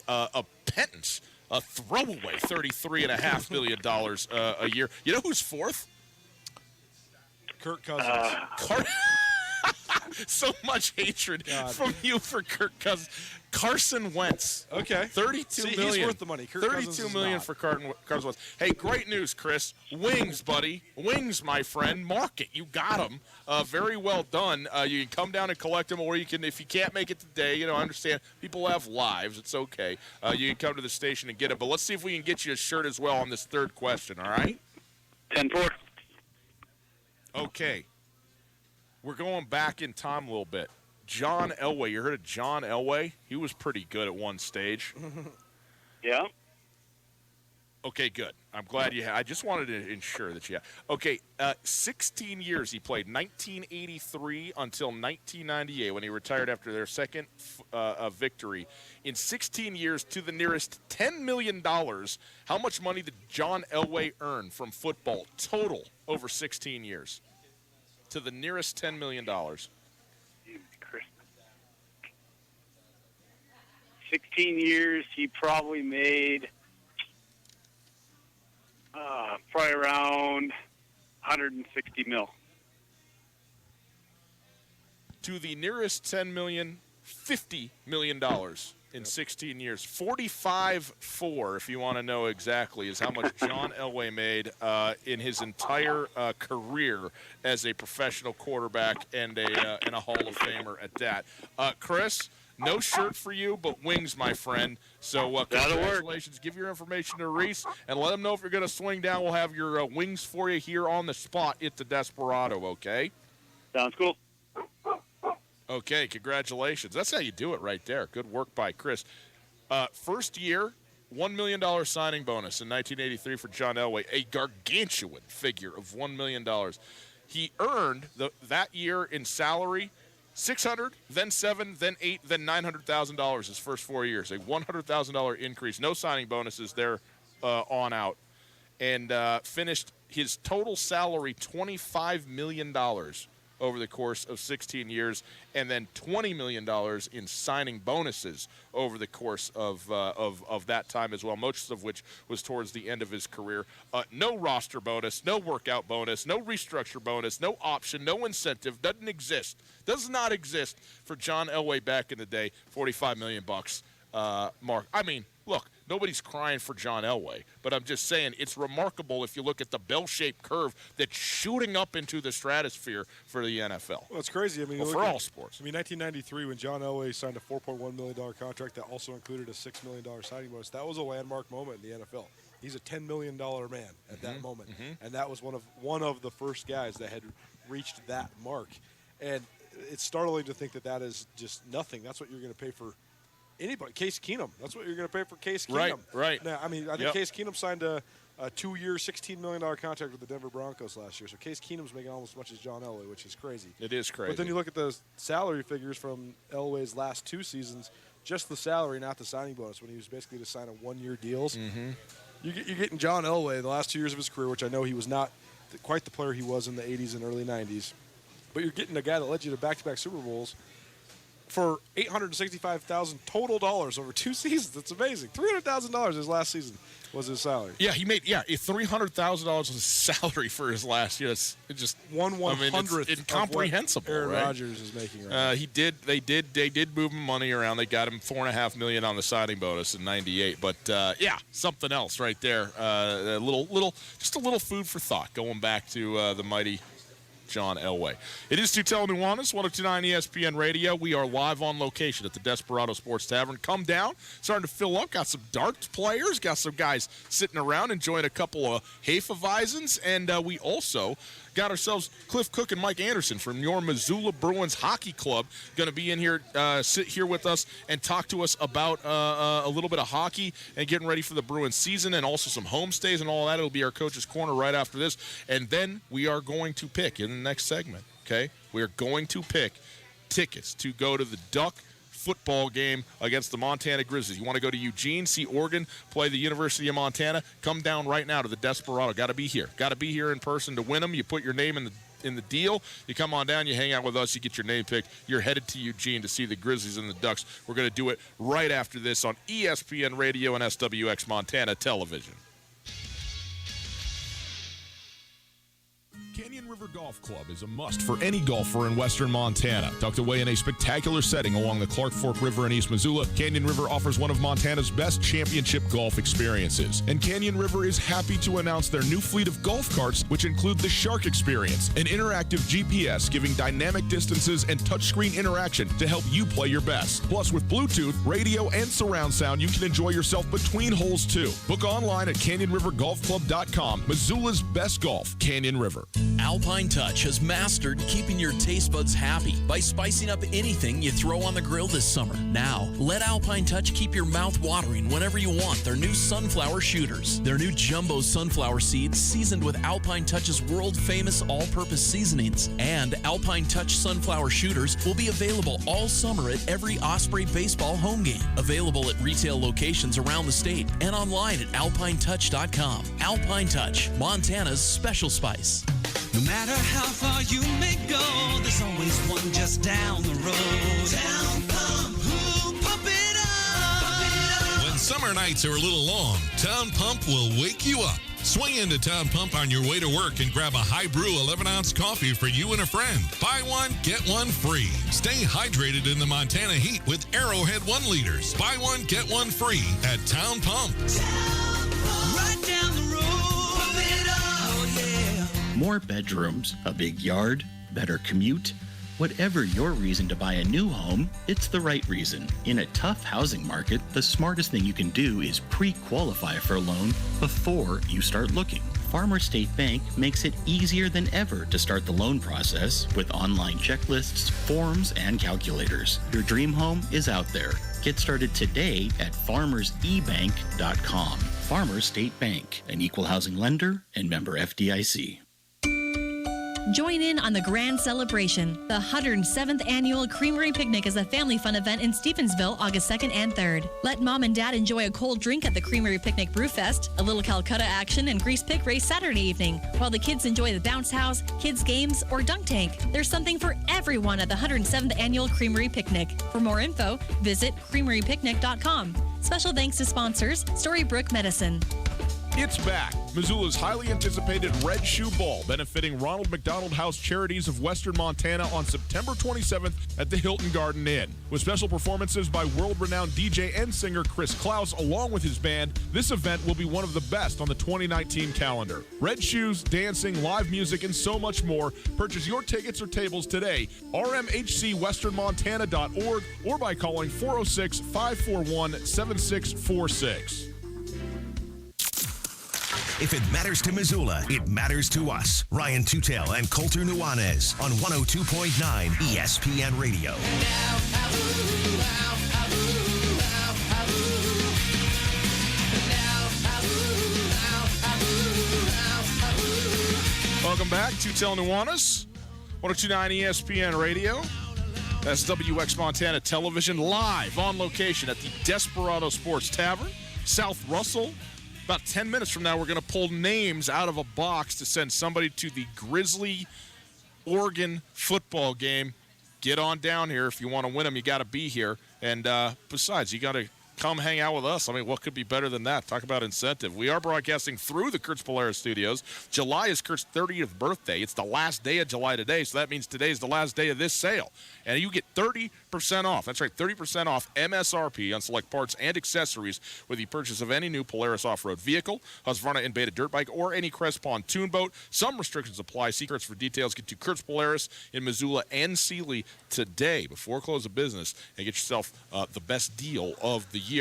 pittance, a throwaway $33.5 million a year. You know who's 4th? Kirk Cousins. So much hatred from you for Kirk Cousins. Carson Wentz. Okay. $32 million. He's worth the money. $32 million for Carson Wentz. Hey, great news, Chris. Wings, buddy. Wings, my friend. Mark it. You got them. Very well done. You can come down and collect them, or you can, if you can't make it today, I understand people have lives. It's okay. You can come to the station and get them. But let's see if we can get you a shirt as well on this third question, all right? 10-4. Okay. We're going back in time a little bit. John Elway. You heard of John Elway? He was pretty good at one stage. Yeah. Okay, good. I'm glad you had. I just wanted to ensure that you had. Okay, 16 years he played, 1983 until 1998 when he retired after their second victory. In 16 years, to the nearest $10 million, how much money did John Elway earn from football total over 16 years? To the nearest $10 million. 16 years, he probably made probably around 160 mil. To the nearest 10 million, $50 million in 16 years. 45.4, if you want to know exactly, is how much John Elway made in his entire career as a professional quarterback and a Hall of Famer at that. Chris, no shirt for you, but wings, my friend. So congratulations. Give your information to Reese and let him know if you're going to swing down. We'll have your wings for you here on the spot at the Desperado, okay? Sounds cool. Okay, congratulations. That's how you do it right there. Good work by Chris. First year, $1 million signing bonus in 1983 for John Elway, a gargantuan figure of $1 million. He earned that year in salary $600, then $700, then $800, then $900,000 his first 4 years. A $100,000 increase. No signing bonuses there on out. And finished his total salary $25 million over the course of 16 years, and then $20 million in signing bonuses over the course of that time as well, most of which was towards the end of his career. No roster bonus, no workout bonus, no restructure bonus, no option, no incentive, doesn't exist. Does not exist for John Elway back in the day, $45 million bucks. Mark, I mean, look, nobody's crying for John Elway, but I'm just saying it's remarkable if you look at the bell-shaped curve that's shooting up into the stratosphere for the NFL. Well, it's crazy. I mean, for all sports. I mean, 1993, when John Elway signed a $4.1 million contract that also included a $6 million signing bonus, that was a landmark moment in the NFL. He's a $10 million man at that moment, and that was one of the first guys that had reached that mark. And it's startling to think that is just nothing. That's what you're going to pay for anybody. Case Keenum. That's what you're going to pay for Case Keenum. Right. Now, I mean, I think Case Keenum signed a 2-year, $16 million contract with the Denver Broncos last year. So Case Keenum's making almost as much as John Elway, which is crazy. It is crazy. But then you look at the salary figures from Elway's last 2 seasons, just the salary, not the signing bonus, when he was basically just signing 1-year deals. You're getting John Elway the last 2 years of his career, which I know he was not quite the player he was in the 80s and early 90s. But you're getting a guy that led you to back-to-back Super Bowls for $865,000 total dollars over 2 seasons. It's amazing. $300,000 his last season was his salary. Yeah, he made $300,000 was his salary for his last year. It's just 1/100th. It's incomprehensible. Aaron right? Rodgers is making right. They did move him money around. They got him $4.5 million on the signing bonus in '98. But something else right there. Just a little food for thought going back to the mighty John Elway. It is Tutel Nuanez, 102.9 ESPN Radio. We are live on location at the Desperado Sports Tavern. Come down, starting to fill up. Got some darts players, got some guys sitting around enjoying a couple of Hefeweizens, and we also got ourselves Cliff Cook and Mike Anderson from your Missoula Bruins Hockey Club going to be in here, sit here with us and talk to us about a little bit of hockey and getting ready for the Bruins season and also some homestays and all that. It'll be our Coach's Corner right after this. And then we are going to pick in the next segment, okay? We are going to pick tickets to go to the Duck football game against the Montana Grizzlies. You want to go to Eugene, see Oregon play the University of Montana? Come down right now to the Desperado. Got to be here. Got to be here in person to win them. You put your name in the deal. You come on down. You hang out with us. You get your name picked. You're headed to Eugene to see the Grizzlies and the Ducks. We're going to do it right after this on ESPN Radio and SWX Montana Television. Canyon River Golf Club is a must for any golfer in western Montana. Tucked away in a spectacular setting along the Clark Fork River in East Missoula, Canyon River offers one of Montana's best championship golf experiences. And Canyon River is happy to announce their new fleet of golf carts, which include the Shark Experience, an interactive GPS giving dynamic distances and touchscreen interaction to help you play your best. Plus, with Bluetooth, radio, and surround sound, you can enjoy yourself between holes, too. Book online at CanyonRiverGolfClub.com. Missoula's best golf, Canyon River. Al Alpine Touch has mastered keeping your taste buds happy by spicing up anything you throw on the grill this summer. Now, let Alpine Touch keep your mouth watering whenever you want their new sunflower shooters. Their new jumbo sunflower seeds seasoned with Alpine Touch's world-famous all-purpose seasonings. And Alpine Touch sunflower shooters will be available all summer at every Osprey baseball home game. Available at retail locations around the state and online at alpinetouch.com. Alpine Touch, Montana's special spice. No matter how far you may go, there's always one just down the road. Town Pump, who pump it up. Pump it up. When summer nights are a little long, Town Pump will wake you up. Swing into Town Pump on your way to work and grab a high brew 11-ounce coffee for you and a friend. Buy one, get one free. Stay hydrated in the Montana heat with Arrowhead 1 liters. Buy one, get one free at Town Pump. Right down the road. Pump it up. Oh, yeah. More bedrooms, a big yard, better commute. Whatever your reason to buy a new home, it's the right reason. In a tough housing market, the smartest thing you can do is pre-qualify for a loan before you start looking. Farmers State Bank makes it easier than ever to start the loan process with online checklists, forms, and calculators. Your dream home is out there. Get started today at farmersebank.com. Farmers State Bank, an equal housing lender and member FDIC. Join in on the grand celebration. The 107th Annual Creamery Picnic is a family fun event in Stevensville, August 2nd and 3rd. Let mom and dad enjoy a cold drink at the Creamery Picnic Brew Fest, a little Calcutta action, and grease pig race Saturday evening, while the kids enjoy the bounce house, kids games, or dunk tank. There's something for everyone at the 107th Annual Creamery Picnic. For more info, visit creamerypicnic.com. Special thanks to sponsors, Storybrooke Medicine. It's back. Missoula's highly anticipated Red Shoe Ball, benefiting Ronald McDonald House Charities of Western Montana on September 27th at the Hilton Garden Inn. With special performances by world-renowned DJ and singer Chris Klaus along with his band, this event will be one of the best on the 2019 calendar. Red shoes, dancing, live music, and so much more. Purchase your tickets or tables today. rmhcwesternmontana.org or by calling 406-541-7646. If it matters to Missoula, it matters to us. Ryan Tutel and Colter Nuanez on 102.9 ESPN Radio. Welcome back, Tutel Nuanez, 102.9 ESPN Radio. That's WX Montana Television, live on location at the Desperado Sports Tavern, South Russell. About 10 minutes from now, we're going to pull names out of a box to send somebody to the Grizzly-Oregon football game. Get on down here. If you want to win them, you got to be here. And besides, you got to come hang out with us. I mean, what could be better than that? Talk about incentive. We are broadcasting through the Kurtz Polaris studios. July is Kurt's 30th birthday. It's the last day of July today, so that means today is the last day of this sale. And you get 30% off. That's right, 30% off MSRP on select parts and accessories with the purchase of any new Polaris off-road vehicle, Husqvarna and Beta dirt bike, or any Crest pontoon boat. Some restrictions apply. See Kurtz for details. Get to Kurtz Polaris in Missoula and Sealy today before close of business and get yourself the best deal of the year.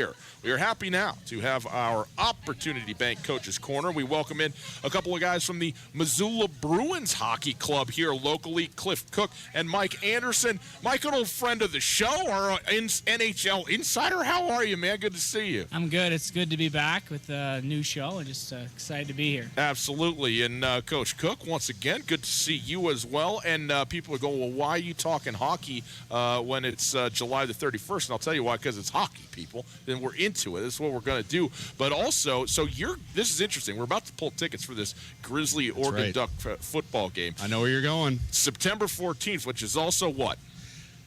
We are happy now to have our Opportunity Bank Coaches Corner. We welcome in a couple of guys from the Missoula Bruins Hockey Club here locally, Cliff Cook and Mike Anderson. Mike, an old friend of the show, our NHL insider. How are you, man? Good to see you. I'm good. It's good to be back with a new show and just excited to be here. Absolutely. And Coach Cook, once again, good to see you as well. And people are going, well, why are you talking hockey when it's July the 31st? And I'll tell you why, because it's hockey, people. Then we're into it. This is what we're going to do. But also, this is interesting. We're about to pull tickets for this Grizzly-Oregon Duck football game. I know where you're going. September 14th, which is also what?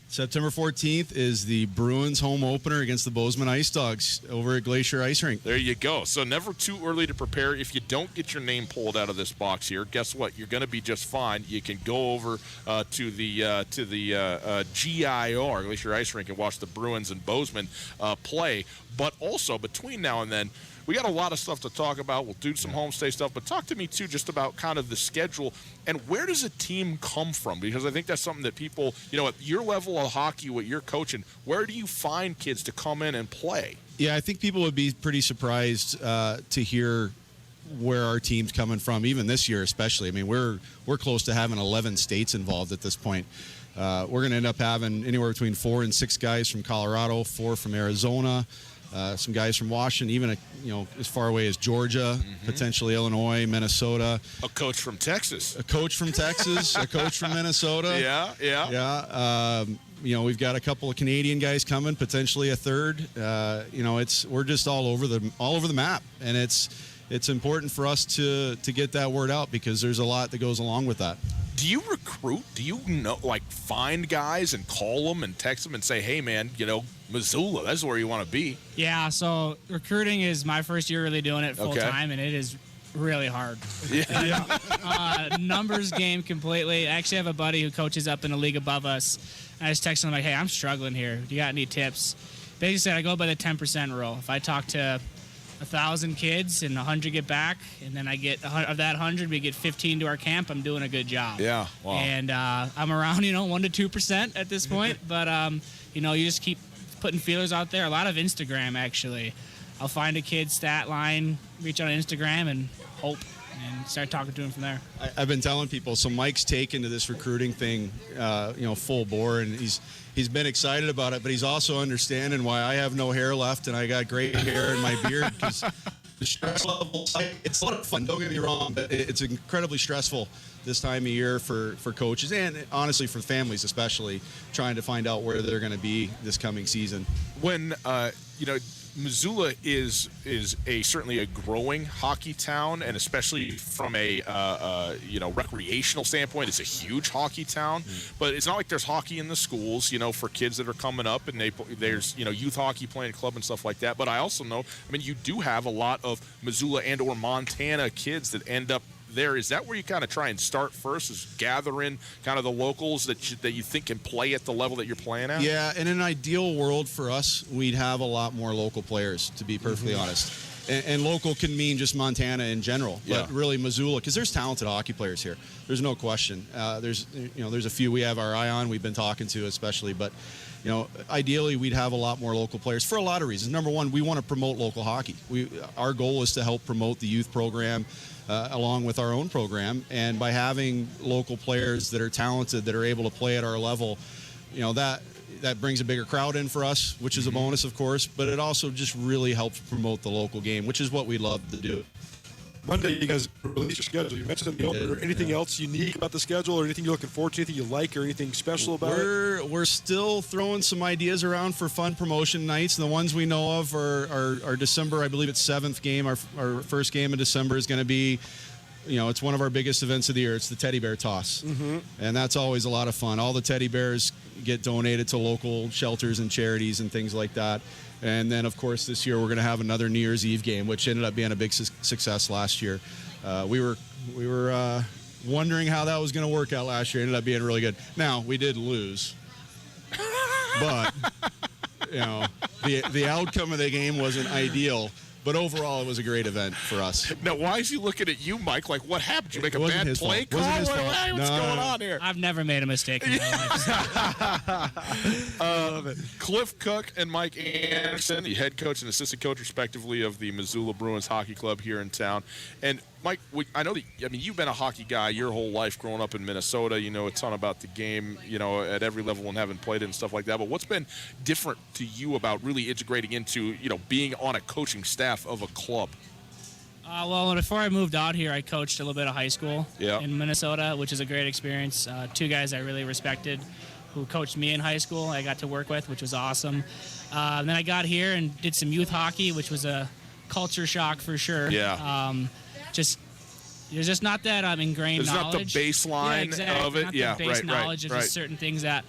September 14th is the Bruins home opener against the Bozeman Ice Dogs over at Glacier Ice Rink. There you go. So never too early to prepare. If you don't get your name pulled out of this box here, guess what? You're going to be just fine. You can go over to the GIR, Glacier Ice Rink, and watch the Bruins and Bozeman play. But also, between now and then, we got a lot of stuff to talk about. We'll do some homestay stuff, but talk to me, too, just about kind of the schedule and where does a team come from? Because I think that's something that people, at your level of hockey, what you're coaching, where do you find kids to come in and play? Yeah, I think people would be pretty surprised to hear where our team's coming from, even this year especially. I mean, we're close to having 11 states involved at this point. We're going to end up having anywhere between 4 and 6 guys from Colorado, 4 from Arizona, some guys from Washington, even as far away as Georgia, potentially Illinois, Minnesota. A coach from Texas. A coach from Texas. A coach from Minnesota. Yeah. We've got a couple of Canadian guys coming, potentially a third. We're just all over the map, and it's important for us to get that word out because there's a lot that goes along with that. Do you recruit? Do you find guys and call them and text them and say, hey, man, Missoula, that's where you want to be? Yeah, so recruiting is my first year really doing it full time, and it is really hard. Yeah. Numbers game completely. I actually have a buddy who coaches up in a league above us. And I just texted him like, hey, I'm struggling here. Do you got any tips? Basically said I go by the 10% rule. If I talk to 1,000 kids and 100 get back, and then I get of that 100, we get 15 to our camp, I'm doing a good job. Yeah. Wow. And I'm around 1 to 2% at this point, but you just keep putting feelers out there. A lot of Instagram actually. I'll find a kid's stat line, reach out on Instagram, and hope and start talking to him from there. I've been telling people, so Mike's taken to this recruiting thing, full bore, and he's been excited about it, but he's also understanding why I have no hair left and I got great hair in my beard because the stress level, it's a lot of fun, don't get me wrong, but it's incredibly stressful this time of year for coaches and honestly for families especially, trying to find out where they're going to be this coming season. When, Missoula is certainly a growing hockey town, and especially from a recreational standpoint, it's a huge hockey town. But it's not like there's hockey in the schools, for kids that are coming up, and there's youth hockey playing club and stuff like that. But I also know, you do have a lot of Missoula and or Montana kids that end up there. Is that where you kind of try and start first, is gather in kind of the locals that you think can play at the level that you're playing at? Yeah, in an ideal world for us, we'd have a lot more local players, to be perfectly honest. And local can mean just Montana in general, but really Missoula, because there's talented hockey players here. There's no question. There's a few we have our eye on, we've been talking to especially, but ideally we'd have a lot more local players for a lot of reasons. Number one, we want to promote local hockey. Our goal is to help promote the youth program along with our own program, and by having local players that are talented, that are able to play at our level, that brings a bigger crowd in for us, which is a bonus, of course, but it also just really helps promote the local game, which is what we love to do. Monday, you guys release your schedule. You mentioned the opener. Anything else unique about the schedule, or anything you're looking forward to, anything you like, or anything special about it? We're still throwing some ideas around for fun promotion nights. The ones we know of are December, I believe it's 7th game. Our first game in December is going to be, it's one of our biggest events of the year. It's the teddy bear toss. And that's always a lot of fun. All the teddy bears get donated to local shelters and charities and things like that. And then, of course, this year we're going to have another New Year's Eve game, which ended up being a big success last year. We were wondering how that was going to work out last year. It ended up being really good. Now, we did lose, but the outcome of the game wasn't ideal. But overall, it was a great event for us. Now, why is he looking at you, Mike? Like, what happened? Did you make a bad play call? What's going on here? I've never made a mistake in my life. Cliff Cook and Mike Anderson, the head coach and assistant coach, respectively, of the Missoula Bruins Hockey Club here in town. And, Mike, I know that, you've been a hockey guy your whole life growing up in Minnesota. You know a ton about the game, at every level and having played it and stuff like that. But what's been different to you about really integrating into, being on a coaching staff of a club? Well, before I moved out here, I coached a little bit of high school Yeah. in Minnesota, which is a great experience. Two guys I really respected who coached me in high school I got to work with, which was awesome. Then I got here and did some youth hockey, which was a culture shock for sure. Yeah. There's just not that ingrained There's knowledge. Not the baseline of it. Not the base knowledge of just certain things that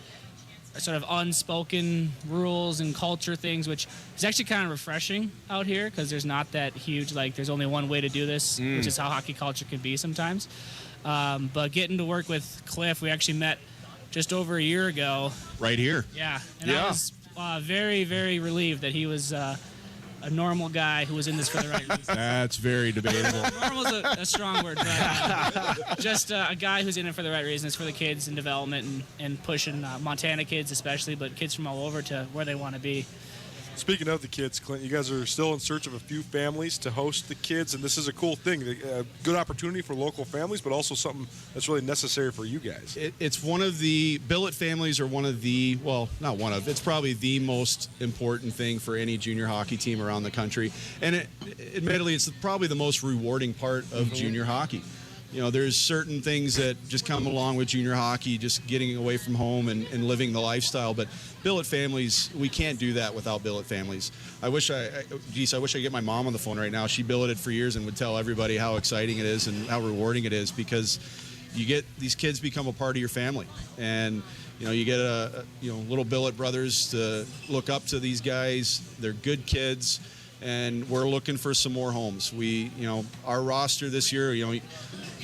are sort of unspoken rules and culture things, which is actually kind of refreshing out here because there's not that huge, there's only one way to do this, which is how hockey culture can be sometimes. But getting to work with Cliff, we actually met just over a year ago. Right here. Yeah. And I was very, very relieved that he was a normal guy who was in this for the right reasons. That's very debatable. Normal is a strong word, but just a guy who's in it for the right reasons, for the kids and development and pushing Montana kids especially, but kids from all over to where they want to be. Speaking of the kids, Clint, you guys are still in search of a few families to host the kids, and this is a cool thing. A good opportunity for local families, but also something that's really necessary for you guys. It's one of the billet families are one of the, well, not one of, it's probably the most important thing for any junior hockey team around the country. And admittedly, it's probably the most rewarding part of junior hockey. You know, there's certain things that just come along with junior hockey, just getting away from home and living the lifestyle. But billet families, we can't do that without billet families. I wish I could get my mom on the phone right now. She billeted for years and would tell everybody how exciting it is and how rewarding it is, because you get these kids become a part of your family. And, you know, you get little billet brothers to look up to these guys. They're good kids. And we're looking for some more homes. Our roster this year,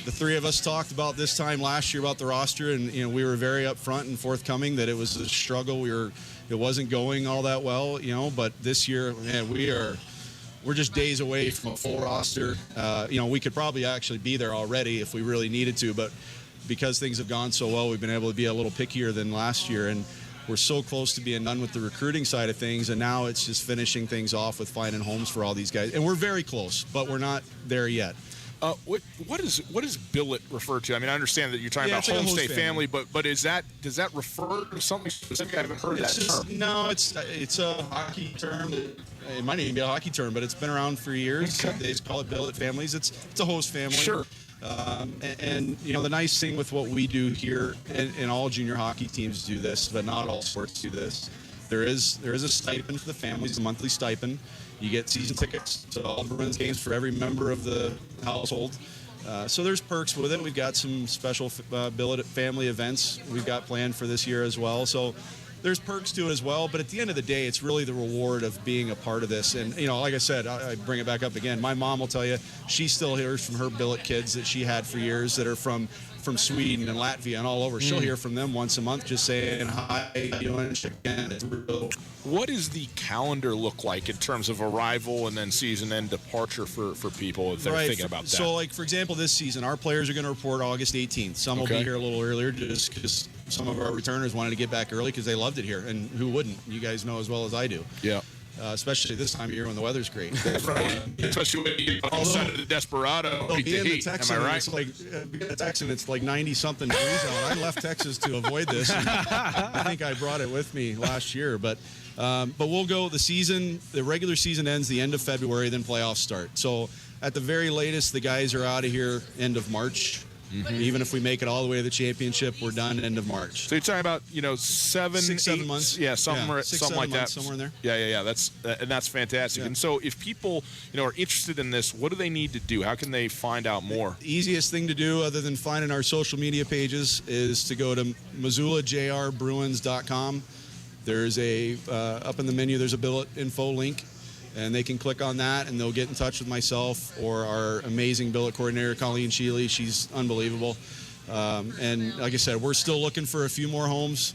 the three of us talked about this time last year about the roster, and we were very upfront and forthcoming that it was a struggle. It wasn't going all that well, but this year, man, we're just days away from a full roster. We could probably actually be there already if we really needed to, but because things have gone so well, we've been able to be a little pickier than last year, and we're so close to being done with the recruiting side of things, and now it's just finishing things off with finding homes for all these guys. And we're very close, but we're not there yet. What does billet refer to? I mean, I understand that you're talking about homestay family, but does that refer to something specific? I haven't heard that term. No, it's a hockey term. It might even be a hockey term, but it's been around for years. Okay. They just call it billet families. It's a host family. Sure. And the nice thing with what we do here, and all junior hockey teams do this, but not all sports do this. There is a stipend for the families, a monthly stipend. You get season tickets to all the Bruins games for every member of the household. So there's perks with it. We've got some special billet family events we've got planned for this year as well. So there's perks to it as well. But at the end of the day, it's really the reward of being a part of this. And, like I said, I bring it back up again. My mom will tell you she still hears from her billet kids that she had for years that are from Sweden and Latvia and all over. She'll hear from them once a month just saying, hi, how you doing? It's real. What does the calendar look like in terms of arrival and then season end departure for people if they're thinking about that? So, like, for example, this season, our players are going to report August 18th. Some will be here a little earlier just because some of our returners wanted to get back early because they loved it here. And who wouldn't? You guys know as well as I do. Yeah. Especially this time of year when the weather's great. That's right. Especially when you get outside of the Desperado. Am I right? It's like, Texan, it's like 90-something degrees out. I left Texas to avoid this. I think I brought it with me last year. But we'll go, the regular season ends the end of February, then playoffs start. So at the very latest, the guys are out of here end of March. Mm-hmm. Even if we make it all the way to the championship, we're done end of March. So you're talking about 7 months, something like that, somewhere in there. Yeah. That's fantastic. Yeah. And so if people are interested in this, what do they need to do? How can they find out more? The easiest thing to do, other than finding our social media pages, is to go to MissoulaJRBruins.com. There's up in the menu. There's a billet info link. And they can click on that, and they'll get in touch with myself or our amazing billet coordinator, Colleen Sheely. She's unbelievable. And like I said, we're still looking for a few more homes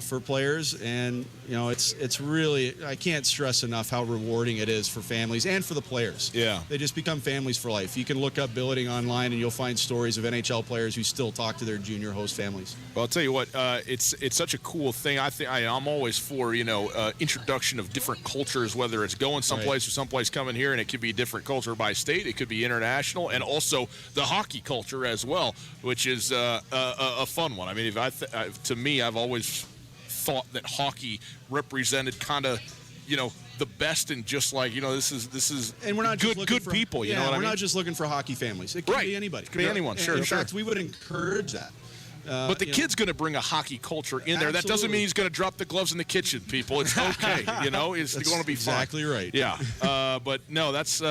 for players. And, it's really, I can't stress enough how rewarding it is for families and for the players. Yeah. They just become families for life. You can look up billeting online, and you'll find stories of NHL players who still talk to their junior host families. Well, I'll tell you what, it's such a cool thing. I'm always for, introduction of different cultures, whether it's going someplace or someplace coming here, and it could be a different culture by state. It could be international, and also the hockey culture as well, which is a fun one. I mean, to me, I've always thought that hockey represented kind of, the best, and just like, this is and we're not good people. We're not just looking for hockey families. It could be anybody. It could be anyone. Sure. In fact, we would encourage that. But the kid's going to bring a hocky culture in there. That doesn't mean he's going to drop the gloves in the kitchen, people. It's okay. It's going to be fun. Exactly right. Yeah. But no, that's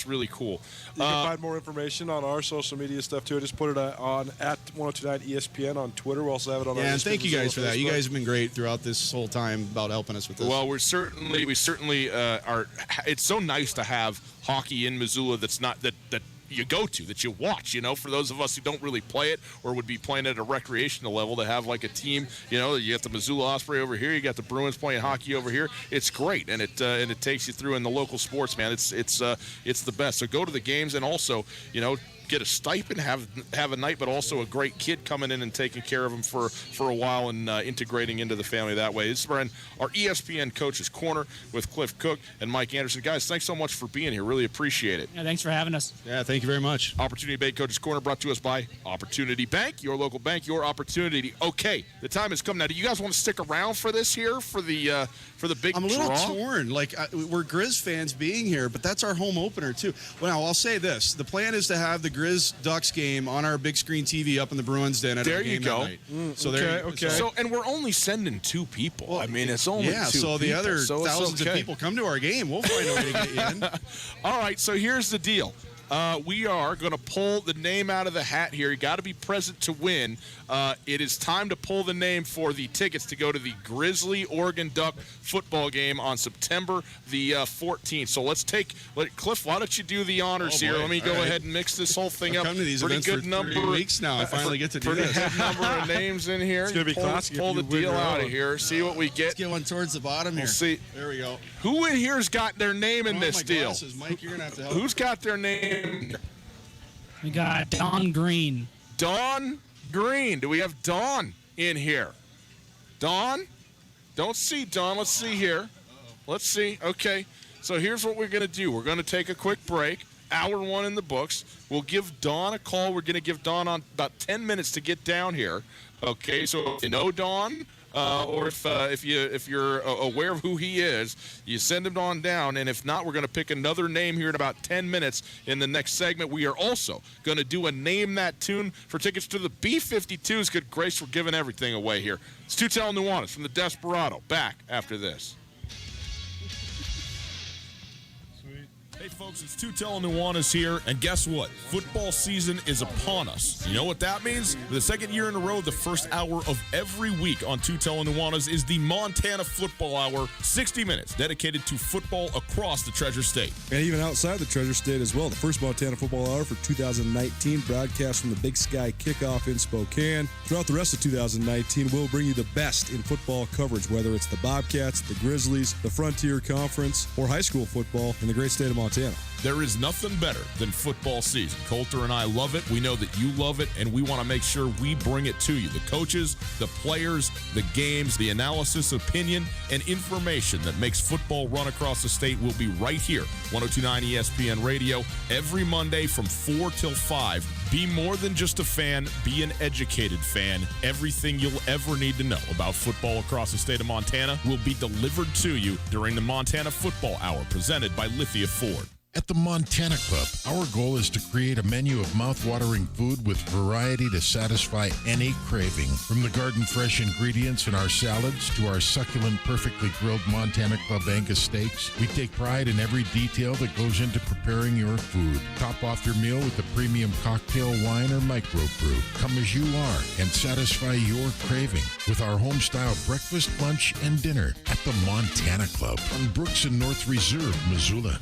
really cool. You can find more information on our social media stuff too. I just put it on at 1029 ESPN on Twitter. We also have it on. And thank you guys for that. You guys have been great throughout this whole time about helping us with this. Well, we certainly are. It's so nice to have hockey in Missoula. That's not that you go to, that you watch, for those of us who don't really play it or would be playing at a recreational level, to have like a team, you got the Missoula Osprey over here, you got the Bruins playing hockey over here. It's great, and it takes you through in the local sports, man. It's the best. So go to the games, and also, get a stipend, have a night, but also a great kid coming in and taking care of him for a while and integrating into the family that way. This is our ESPN Coach's Corner with Cliff Cook and Mike Anderson. Guys, thanks so much for being here. Really appreciate it. Yeah, thanks for having us. Yeah, thank you very much. Opportunity Bank Coach's Corner brought to us by Opportunity Bank, your local bank, your opportunity. Okay, the time has come now. Do you guys want to stick around for this here, for the big I'm a little draw? torn. We're Grizz fans being here, but that's our home opener, too. Well, now, I'll say this. The plan is to have the Grizz-Ducks game on our big screen TV up in the Bruins Den at our game that night. So okay. So, and we're only sending 2 people. Well, I mean, it's only 2 people. So the other thousands of people come to our game. We'll find a way to get you in. All right, so here's the deal. We are going to pull the name out of the hat here. You got to be present to win. It is time to pull the name for the tickets to go to the Grizzly-Oregon Duck football game on September the 14th. So Cliff, why don't you do the honors here? Let me go ahead and mix this whole thing up. I've come to these events for 3 weeks now. I finally get to do this. Pretty good number of names in here. It's going to be classic. Pull the deal out of here. See what we get. Let's get one towards the bottom here. We'll see. There we go. Who in here's got their name in this deal? Glasses. Mike, you're going to have to help. Who's got their name? We got Don Green. Don Green. Do we have Don in here? Don? Don't see Don. Let's see here. Let's see. Okay. So here's what we're going to do. We're going to take a quick break. Hour 1 in the books. We'll give Don a call. We're going to give Don on about 10 minutes to get down here. Okay. So if you know Don, or if you're aware of who he is, you send him on down. And if not, we're going to pick another name here in about 10 minutes in the next segment. We are also going to do a Name That Tune for tickets to the B-52s. Good grace, we're giving everything away here. It's Tutel Nuanez from the Desperado. Back after this. Hey folks, it's Tutel Nuanez here, and guess what? Football season is upon us. You know what that means? For the second year in a row, the first hour of every week on Tutel Nuanez is the Montana Football Hour, 60 minutes dedicated to football across the Treasure State. And even outside the Treasure State as well. The first Montana Football Hour for 2019 broadcast from the Big Sky Kickoff in Spokane. Throughout the rest of 2019, we'll bring you the best in football coverage, whether it's the Bobcats, the Grizzlies, the Frontier Conference, or high school football in the great state of Montana. There is nothing better than football season. Coulter and I love it. We know that you love it, and we want to make sure we bring it to you. The coaches, the players, the games, the analysis, opinion, and information that makes football run across the state will be right here, 102.9 ESPN Radio, every Monday from 4 till 5. Be more than just a fan. Be an educated fan. Everything you'll ever need to know about football across the state of Montana will be delivered to you during the Montana Football Hour presented by Lithia Ford. At the Montana Club, our goal is to create a menu of mouth-watering food with variety to satisfy any craving. From the garden-fresh ingredients in our salads to our succulent, perfectly grilled Montana Club Angus steaks, we take pride in every detail that goes into preparing your food. Top off your meal with a premium cocktail, wine, or microbrew. Come as you are and satisfy your craving with our home-style breakfast, lunch, and dinner at the Montana Club on Brooks and North Reserve, Missoula.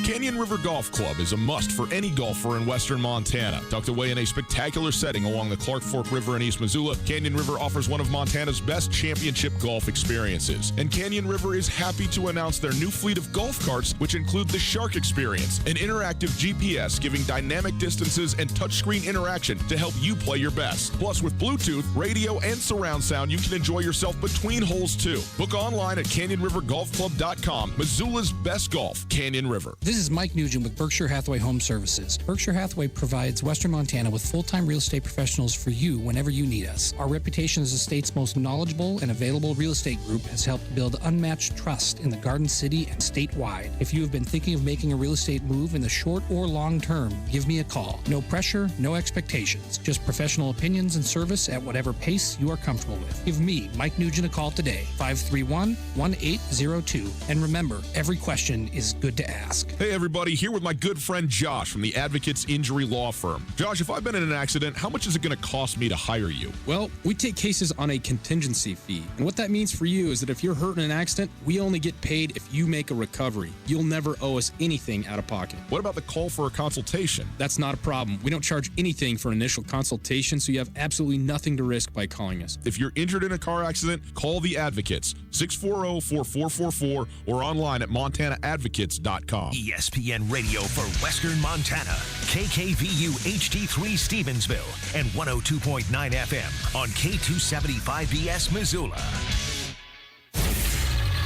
Canyon River Golf Club is a must for any golfer in western Montana. Tucked away in a spectacular setting along the Clark Fork River in East Missoula, Canyon River offers one of Montana's best championship golf experiences. And Canyon River is happy to announce their new fleet of golf carts, which include the Shark Experience, an interactive GPS giving dynamic distances and touchscreen interaction to help you play your best. Plus, with Bluetooth, radio, and surround sound, you can enjoy yourself between holes too. Book online at CanyonRiverGolfClub.com. Missoula's best golf, Canyon River. This is Mike Nugent with Berkshire Hathaway Home Services. Berkshire Hathaway provides Western Montana with full-time real estate professionals for you whenever you need us. Our reputation as the state's most knowledgeable and available real estate group has helped build unmatched trust in the Garden City and statewide. If you have been thinking of making a real estate move in the short or long term, give me a call. No pressure, no expectations. Just professional opinions and service at whatever pace you are comfortable with. Give me, Mike Nugent, a call today, 531-1802. And remember, every question is good to ask. Hey everybody, here with my good friend Josh from the Advocates Injury Law Firm. Josh, if I've been in an accident, how much is it going to cost me to hire you? Well, we take cases on a contingency fee. And what that means for you is that if you're hurt in an accident, we only get paid if you make a recovery. You'll never owe us anything out of pocket. What about the call for a consultation? That's not a problem. We don't charge anything for an initial consultation, so you have absolutely nothing to risk by calling us. If you're injured in a car accident, call the Advocates, 640-4444, or online at montanaadvocates.com. ESPN Radio for Western Montana, KKVU HD3 Stevensville, and 102.9 FM on K275BS Missoula.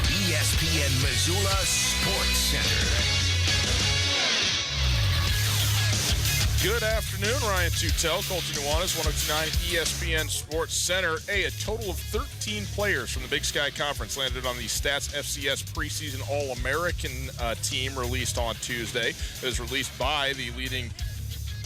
ESPN Missoula Sports Center. Good afternoon, Ryan Tutel, Colter Nuanez, 102.9 ESPN Sports Center. A total of 13 players from the Big Sky Conference landed on the Stats FCS preseason All-American team released on Tuesday. It was released by the leading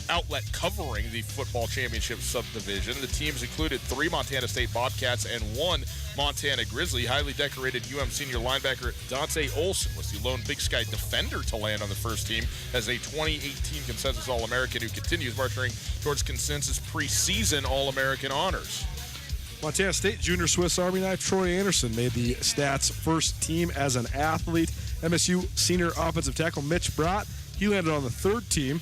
outlet covering the football championship subdivision. The teams included 3 Montana State Bobcats and 1 Montana Grizzly. Highly decorated senior linebacker Dante Olson was the lone Big Sky defender to land on the first team as a 2018 Consensus All-American who continues marching towards Consensus preseason All-American honors. Montana State junior Swiss Army knife Troy Anderson made the Stats first team as an athlete. MSU senior offensive tackle Mitch Brott, he landed on the third team.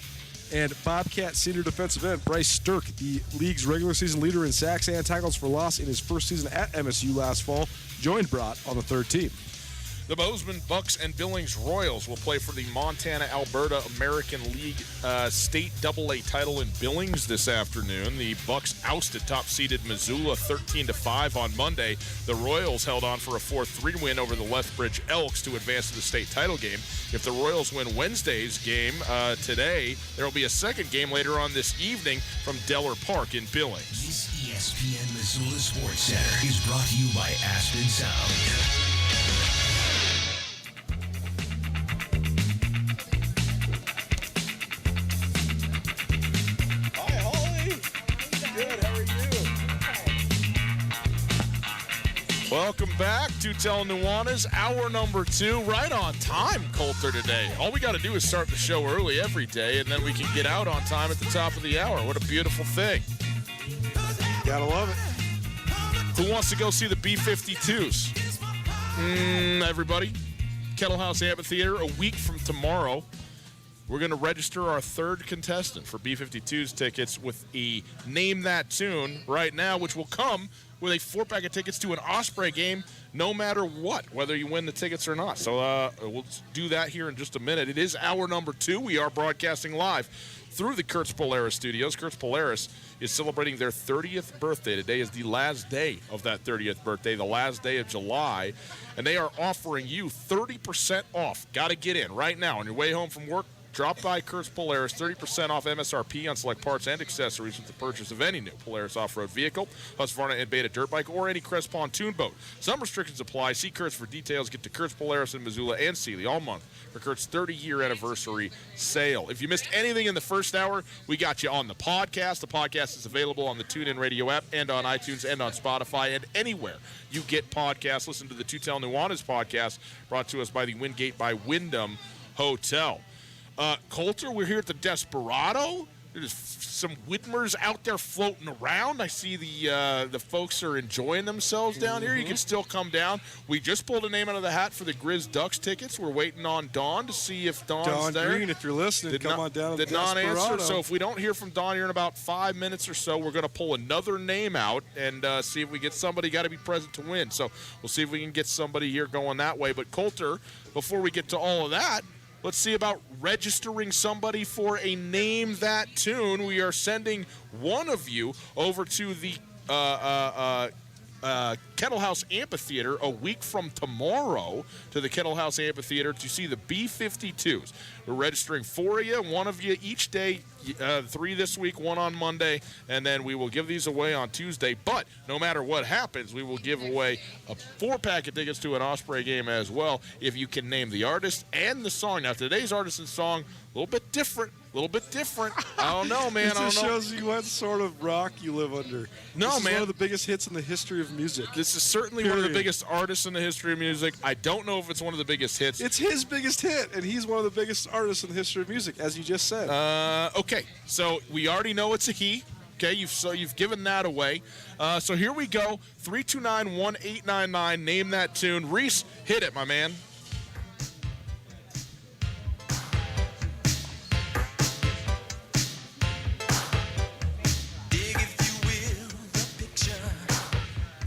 And Bobcat senior defensive end Bryce Stirk, the league's regular season leader in sacks and tackles for loss in his first season at MSU last fall, joined Brott on the third team. The Bozeman Bucks and Billings Royals will play for the Montana-Alberta American League State AA title in Billings this afternoon. The Bucks ousted top-seeded Missoula 13-5 on Monday. The Royals held on for a 4-3 win over the Lethbridge Elks to advance to the state title game. If the Royals win Wednesday's game today, there will be a second game later on this evening from Deller Park in Billings. This ESPN Missoula Sports Center is brought to you by Aspen Sound. Welcome back to Tutel Nuanez, hour number 2, right on time, Colter, today. All we got to do is start the show early every day, and then we can get out on time at the top of the hour. What a beautiful thing. Gotta love it. Who wants to go see the B-52s? Everybody. Kettle House Amphitheater, a week from tomorrow. We're going to register our third contestant for B-52s tickets with a Name That Tune right now, which will come with a 4-pack of tickets to an Osprey game, no matter what, whether you win the tickets or not. So we'll do that here in just a minute. It is hour number 2. We are broadcasting live through the Kurtz Polaris studios. Kurtz Polaris is celebrating their 30th birthday. Today is the last day of that 30th birthday, the last day of July, and they are offering you 30% off. Got to get in right now on your way home from work. Drop by Kurtz Polaris, 30% off MSRP on select parts and accessories with the purchase of any new Polaris off-road vehicle, Husqvarna and Beta dirt bike, or any Crest pontoon boat. Some restrictions apply. See Kurtz for details. Get to Kurtz Polaris in Missoula and Sealy all month for Kurt's 30-year anniversary sale. If you missed anything in the first hour, we got you on the podcast. The podcast is available on the TuneIn Radio app and on iTunes and on Spotify and anywhere you get podcasts. Listen to the Tutel Nuanez podcast brought to us by the Wingate by Wyndham Hotel. Colter, we're here at the Desperado. There's some Whitmers out there floating around. I see the folks are enjoying themselves down here. You can still come down. We just pulled a name out of the hat for the Grizz Ducks tickets. We're waiting on Dawn to see if Dawn's there. Dawn Green, if you're listening, come on down to the Desperado. Did not answer. So if we don't hear from Dawn here in about 5 minutes or so, we're going to pull another name out and see if we get somebody. Got to be present to win. So we'll see if we can get somebody here going that way. But Colter, before we get to all of that, let's see about registering somebody for a Name That Tune. We are sending one of you over to the Kettle House Amphitheater a week from tomorrow to the Kettle House Amphitheater to see the B-52s. We're registering 4 of you, 1 of you each day, 3 this week, 1 on Monday, and then we will give these away on Tuesday. But no matter what happens, we will give away a 4-pack of tickets to an Osprey game as well if you can name the artist and the song. Now, today's artist and song, a little bit different. I don't know, man. It just shows you what sort of rock you live under. No, this is man. One of the biggest hits in the history of music. This is certainly one of the biggest artists in the history of music. I don't know if it's one of the biggest hits. It's his biggest hit, and he's one of the biggest artists in the history of music, as you just said. Okay, so we already know it's a he. Okay, you've given that away. So here we go. 329-1899. Name that tune. Reese, hit it, my man.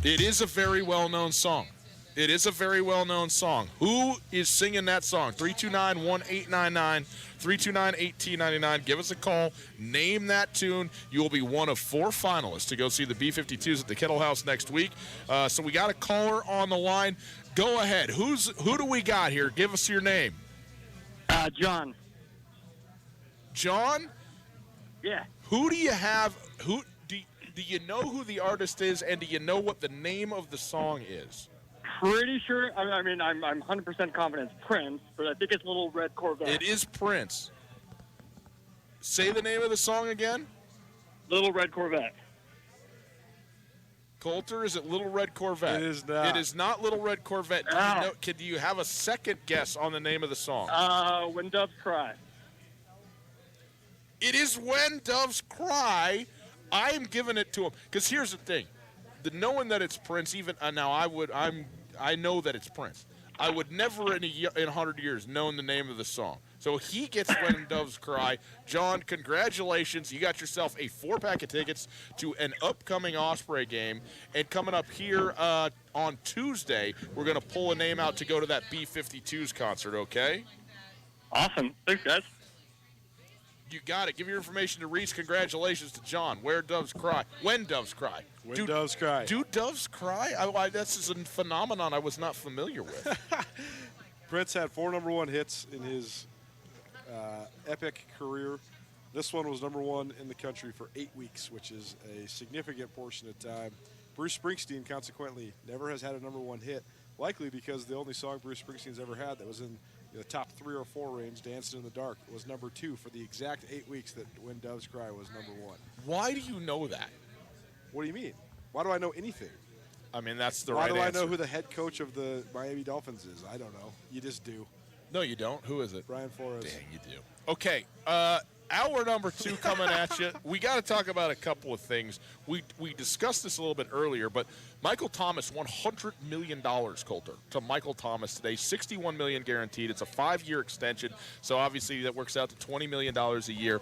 It is a very well-known song. It is a very well-known song. Who is singing that song? 329-1899, 329-1899. Give us a call. Name that tune. You will be one of 4 finalists to go see the B-52s at the Kettle House next week. So we got a caller on the line. Go ahead. Who do we got here? Give us your name. John. John? Yeah. Who do you have? Do you know who the artist is, and do you know what the name of the song is? Pretty sure. I mean, I'm 100% confident it's Prince, but I think it's Little Red Corvette. It is Prince. Say the name of the song again. Little Red Corvette. Coulter, is it Little Red Corvette? It is not. It is not Little Red Corvette. Do you have a second guess on the name of the song? When Doves Cry. It is When Doves Cry. I am giving it to him because here's the thing: knowing that it's Prince. Even now, I know that it's Prince. I would never in 100 years known the name of the song. So he gets When Doves Cry. John, congratulations. You got yourself a 4-pack of tickets to an upcoming Osprey game. And coming up here on Tuesday, we're going to pull a name out to go to that B-52s concert, okay? Awesome. Thanks, guys. You got it. Give your information to Reese. Congratulations to John. Where Doves Cry. When Doves Cry. When Doves Cry. Do doves cry? This is a phenomenon I was not familiar with. Prince had 4 number 1 hits in his epic career. This one was number 1 in the country for 8 weeks, which is a significant portion of time. Bruce Springsteen, consequently, never has had a number 1 hit, likely because the only song Bruce Springsteen's ever had that was in the top 3 or 4 range, Dancing in the Dark, was number 2 for the exact 8 weeks that When Doves Cry was number 1. Why do you know that? What do you mean? Why do I know anything? I mean, that's the right answer. Why do I know who the head coach of the Miami Dolphins is? I don't know. You just do. No, you don't. Who is it? Brian Flores. Dang, you do. Okay, hour number 2 coming at you. We got to talk about a couple of things. We discussed this a little bit earlier, but Michael Thomas, $100 million, Coulter, to Michael Thomas today. $61 million guaranteed. It's a 5-year extension, so obviously that works out to $20 million a year.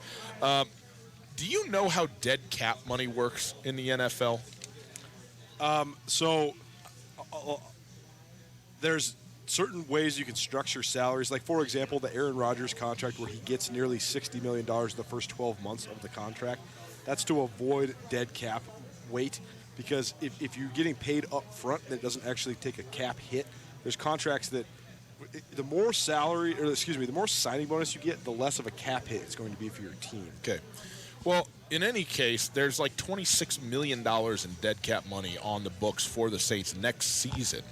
Do you know how dead cap money works in the NFL? There's certain ways you can structure salaries. Like, for example, the Aaron Rodgers contract where he gets nearly $60 million the first 12 months of the contract. That's to avoid dead cap weight, because if you're getting paid up front, that doesn't actually take a cap hit. There's contracts that the more signing bonus you get, the less of a cap hit it's going to be for your team. Okay. Well, in any case, there's like $26 million in dead cap money on the books for the Saints next season.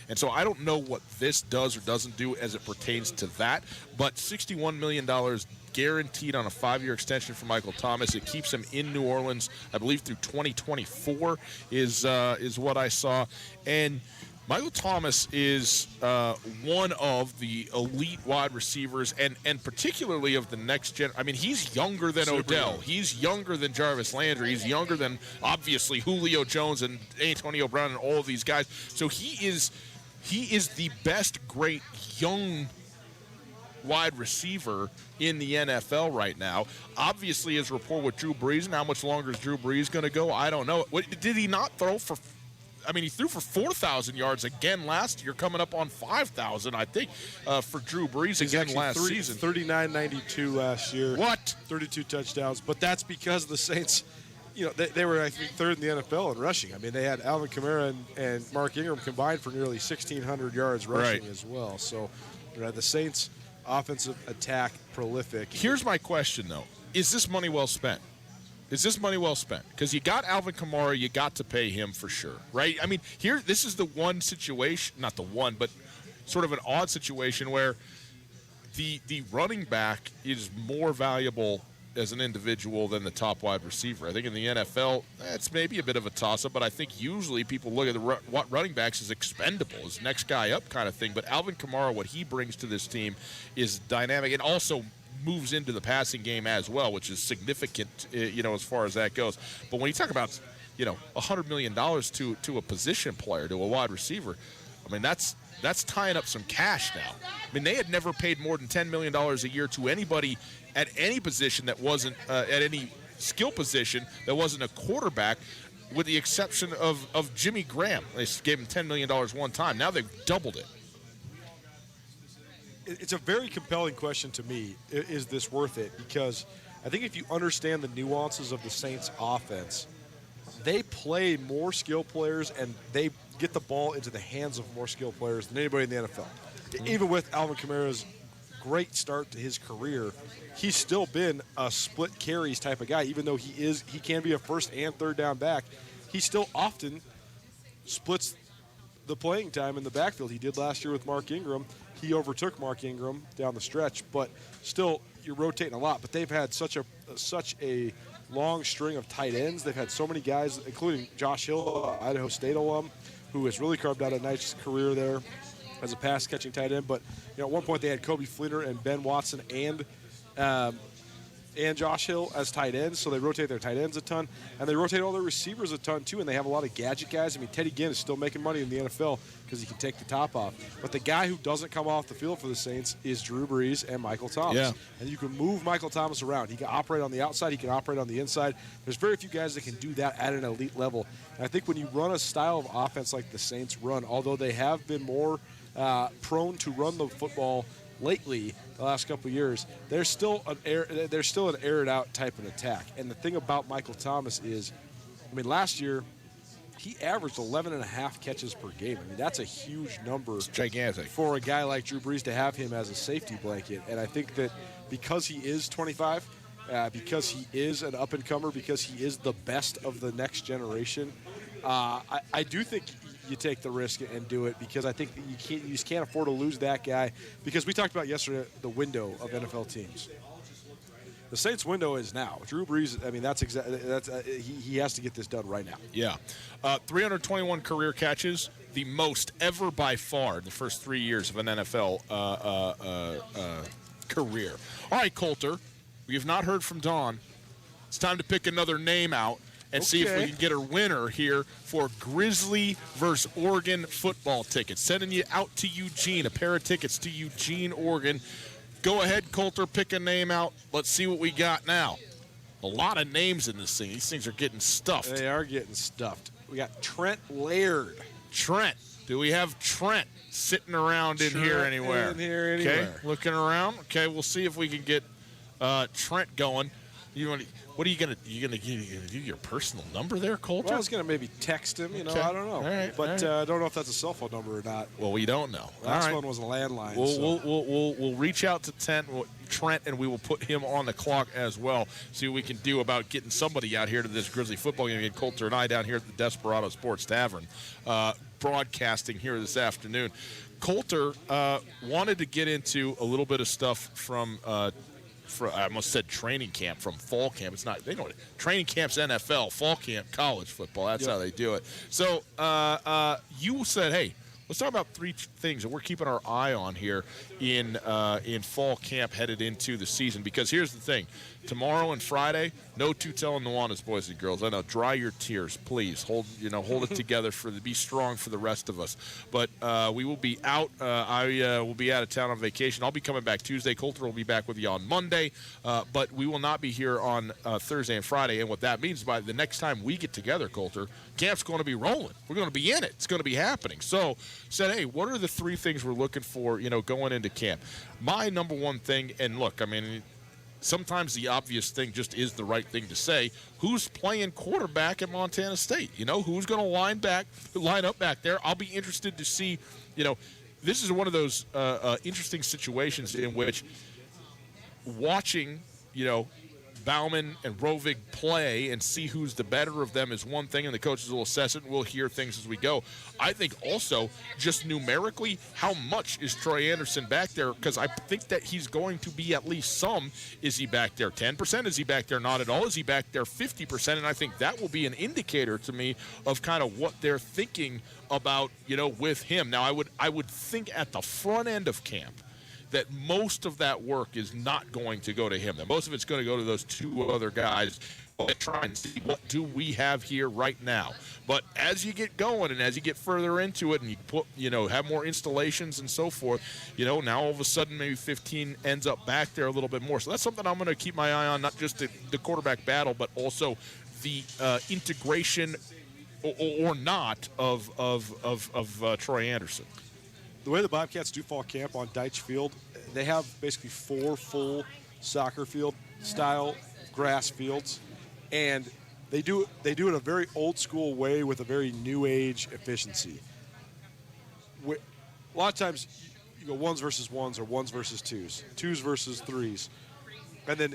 And so I don't know what this does or doesn't do as it pertains to that, but $61 million guaranteed on a 5-year extension for Michael Thomas. It keeps him in New Orleans, I believe, through 2024 is what I saw. And Michael Thomas is one of the elite wide receivers, and particularly of the next gen. I mean, he's younger than Odell. He's younger than Jarvis Landry. He's younger than, obviously, Julio Jones and Antonio Brown and all of these guys. So he is the best great young wide receiver in the NFL right now. Obviously, his rapport with Drew Brees, and how much longer is Drew Brees going to go, I don't know. Did he not throw for – I mean, he threw for 4,000 yards again last year, coming up on 5,000, I think, for Drew Brees again last season. 39.92 last year. What? 32 touchdowns. But that's because the Saints, they were, I think, 3rd in the NFL in rushing. I mean, they had Alvin Kamara and Mark Ingram combined for nearly 1,600 yards rushing as well. So, the Saints' offensive attack prolific. Here's my question, though. Is this money well spent? Is this money well spent? Because you got Alvin Kamara, you got to pay him for sure, right? I mean, this is the one situation, not the one, but sort of an odd situation where the running back is more valuable as an individual than the top wide receiver. I think in the NFL, it's maybe a bit of a toss-up, but I think usually people look at what running backs as expendable, as next guy up kind of thing. But Alvin Kamara, what he brings to this team is dynamic, and also moves into the passing game as well, which is significant, as far as that goes. But when you talk about, $100 million to a position player, to a wide receiver, I mean, that's tying up some cash now. I mean, they had never paid more than $10 million a year to anybody at any position that wasn't at any skill position that wasn't a quarterback. with the exception of Jimmy Graham. They gave him $10 million one time. Now they've doubled it. It's a very compelling question to me. Is this worth it? Because I think if you understand the nuances of the Saints offense, they play more skilled players and they get the ball into the hands of more skilled players than anybody in the NFL. Even with Alvin Kamara's great start to his career, he's still been a split carries type of guy. Even though he can be a first and third down back, he still often splits the playing time in the backfield. He did last year with Mark Ingram. He overtook Mark Ingram down the stretch, but still you're rotating a lot. But they've had such a long string of tight ends. They've had so many guys, including Josh Hill, Idaho State alum, who has really carved out a nice career there as a pass-catching tight end. But at one point they had Kobe Fleener and Ben Watson and Josh Hill as tight ends, so they rotate their tight ends a ton, and they rotate all their receivers a ton too, and they have a lot of gadget guys. I mean, Teddy Ginn is still making money in the NFL because he can take the top off. But the guy who doesn't come off the field for the Saints is Drew Brees and Michael Thomas. Yeah. And you can move Michael Thomas around. He can operate on the outside. He can operate on the inside. There's very few guys that can do that at an elite level. And I think when you run a style of offense like the Saints run, although they have been more prone to run the football lately, the last couple of years, there's still an air it out type of attack. And the thing about Michael Thomas is, I mean, last year he averaged 11.5 catches per game. I mean, that's a huge number. It's gigantic for a guy like Drew Brees to have him as a safety blanket. And I think that because he is 25, because he is an up and comer, because he is the best of the next generation, I do think you take the risk and do it, because I think you just can't afford to lose that guy. Because we talked about yesterday the window of NFL teams. The Saints' window is now. Drew Brees, I mean, he has to get this done right now. Yeah. 321 career catches, the most ever by far in the first 3 years of an NFL career. All right, Coulter, we have not heard from Dawn. It's time to pick another name out and see if we can get a winner here for Grizzly versus Oregon football tickets. Sending you out to Eugene, a pair of tickets to Eugene, Oregon. Go ahead, Coulter, pick a name out. Let's see what we got now. A lot of names in this thing. These things are getting stuffed. They are getting stuffed. We got Trent Laird. Trent. Do we have Trent sitting around in here anywhere? In here anywhere. Okay, looking around. Okay, we'll see if we can get Trent going. What are you gonna do? Your personal number there, Coulter? Well, I was gonna maybe text him. I don't know. All right, but I don't know if that's a cell phone number or not. Well, we don't know. Last one was a landline. We'll reach out to Trent, and we will put him on the clock as well. See what we can do about getting somebody out here to this Grizzly football game. And Coulter and I down here at the Desperado Sports Tavern, broadcasting here this afternoon. Coulter wanted to get into a little bit of stuff from. I almost said training camp from fall camp. It's not. They don't. Training camp's NFL. Fall camp, college football. That's how they do it. So you said, hey, let's talk about three things that we're keeping our eye on here in fall camp headed into the season. Because here's the thing: tomorrow and Friday, no telling Nuanez boys and girls. I know, dry your tears, please. Hold it together be strong for the rest of us. But we will be out. I will be out of town on vacation. I'll be coming back Tuesday. Coulter will be back with you on Monday. But we will not be here on Thursday and Friday. And what that means, by the next time we get together, Coulter, camp's going to be rolling. We're going to be in it. It's going to be happening. So said, hey, what are the three things we're looking for, going into camp? My number one thing, and look, I mean, sometimes the obvious thing just is the right thing to say. Who's playing quarterback at Montana State? Who's going to line up back there? I'll be interested to see, this is one of those interesting situations in which watching, Bauman and Rovig play and see who's the better of them is one thing, and the coaches will assess it, and we'll hear things as we go. I think also, just numerically, how much is Troy Anderson back there? Because I think that he's going to be at least some. Is he back there 10%? Is he back there not at all? Is he back there 50%? And I think that will be an indicator to me of kind of what they're thinking about, with him. Now, I would think at the front end of camp that most of that work is not going to go to him. That most of it's going to go to those two other guys. Try and see what do we have here right now. But as you get going and as you get further into it and you put, have more installations and so forth, now all of a sudden maybe 15 ends up back there a little bit more. So that's something I'm going to keep my eye on, not just the quarterback battle, but also the integration or not of Troy Anderson. The way the Bobcats do fall camp on Deitch Field, they have basically 4 full soccer field style grass fields, and they do it a very old school way with a very new age efficiency. A lot of times you go 1s versus 1s or 1s versus 2s, 2s versus 3s, and then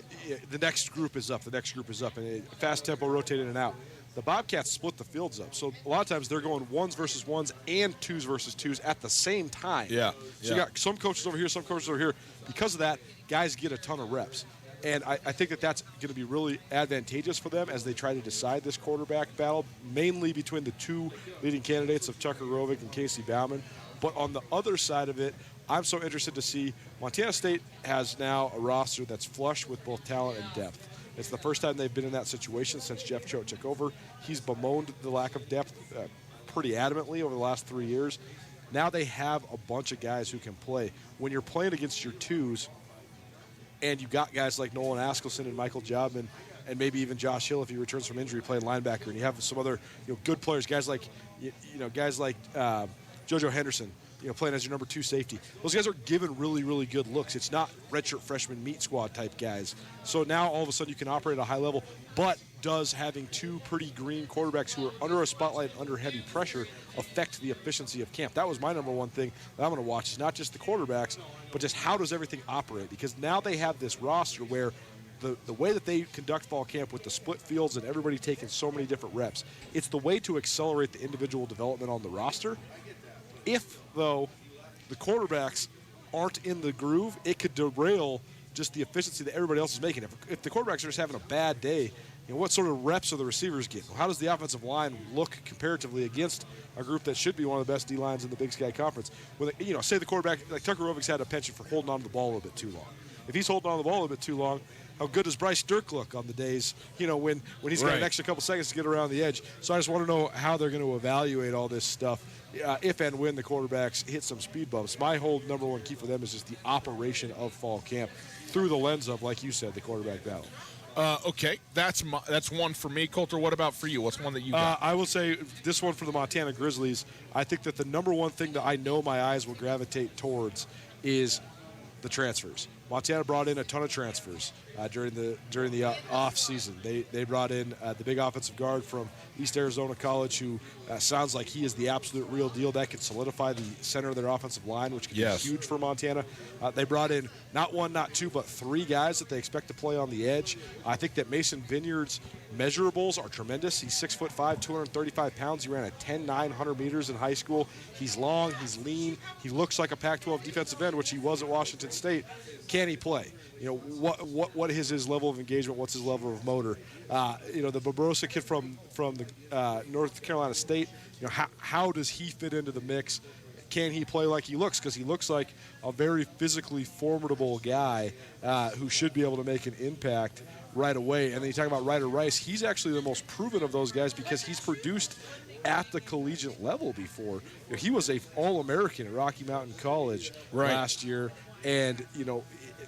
the next group is up, and fast tempo rotate in and out. The Bobcats split the fields up, so a lot of times they're going 1s versus 1s and 2s versus 2s at the same time. Yeah. So you got some coaches over here, some coaches over here. Because of that, guys get a ton of reps. And I think that's going to be really advantageous for them as they try to decide this quarterback battle, mainly between the 2 leading candidates of Tucker Rovig and Casey Bauman. But on the other side of it, I'm so interested to see Montana State has now a roster that's flush with both talent and depth. It's the first time they've been in that situation since Jeff Choate took over. He's bemoaned the lack of depth pretty adamantly over the last 3 years. Now they have a bunch of guys who can play. When you're playing against your 2s, and you've got guys like Nolan Askelson and Michael Jobman, and maybe even Josh Hill if he returns from injury playing linebacker, and you have some other good players, guys like JoJo Henderson, playing as your number 2 safety. Those guys are given really, really good looks. It's not redshirt freshman meat squad type guys. So now all of a sudden you can operate at a high level, but does having 2 pretty green quarterbacks who are under a spotlight, under heavy pressure, affect the efficiency of camp? That was my number one thing that I'm going to watch. Is not just the quarterbacks, but just how does everything operate? Because now they have this roster where the way that they conduct fall camp with the split fields and everybody taking so many different reps, it's the way to accelerate the individual development on the roster. If, though, the quarterbacks aren't in the groove, it could derail just the efficiency that everybody else is making. If the quarterbacks are just having a bad day, what sort of reps are the receivers getting? How does the offensive line look comparatively against a group that should be one of the best D-lines in the Big Sky Conference? When say the quarterback, like Tucker Rovig's had a penchant for holding on to the ball a little bit too long. If he's holding on to the ball a little bit too long, how good does Bryce Dirk look on the days, when he's got an extra couple seconds to get around the edge? So I just want to know how they're going to evaluate all this stuff if and when the quarterbacks hit some speed bumps. My whole number one key for them is just the operation of fall camp through the lens of, like you said, the quarterback battle. Okay, that's one for me. Coulter, what about for you? What's one that you got? I will say this one for the Montana Grizzlies. I think that the number one thing that I know my eyes will gravitate towards is the transfers. Montana brought in a ton of transfers during the off season. They brought in the big offensive guard from East Arizona College, who sounds like he is the absolute real deal. That could solidify the center of their offensive line, which could be huge for Montana. They brought in not 1, not 2, but 3 guys that they expect to play on the edge. I think that Mason Vineyard's measurables are tremendous. He's 6'5", 235 pounds. He ran a 10.900 meters in high school. He's long, he's lean. He looks like a Pac-12 defensive end, which he was at Washington State. Can he play? What is his level of engagement? What's his level of motor? The Barbosa kid from the North Carolina State. How does he fit into the mix? Can he play like he looks? Because he looks like a very physically formidable guy who should be able to make an impact right away. And then you talk about Ryder Rice. He's actually the most proven of those guys because he's produced at the collegiate level before. He was an All-American at Rocky Mountain College last year. And,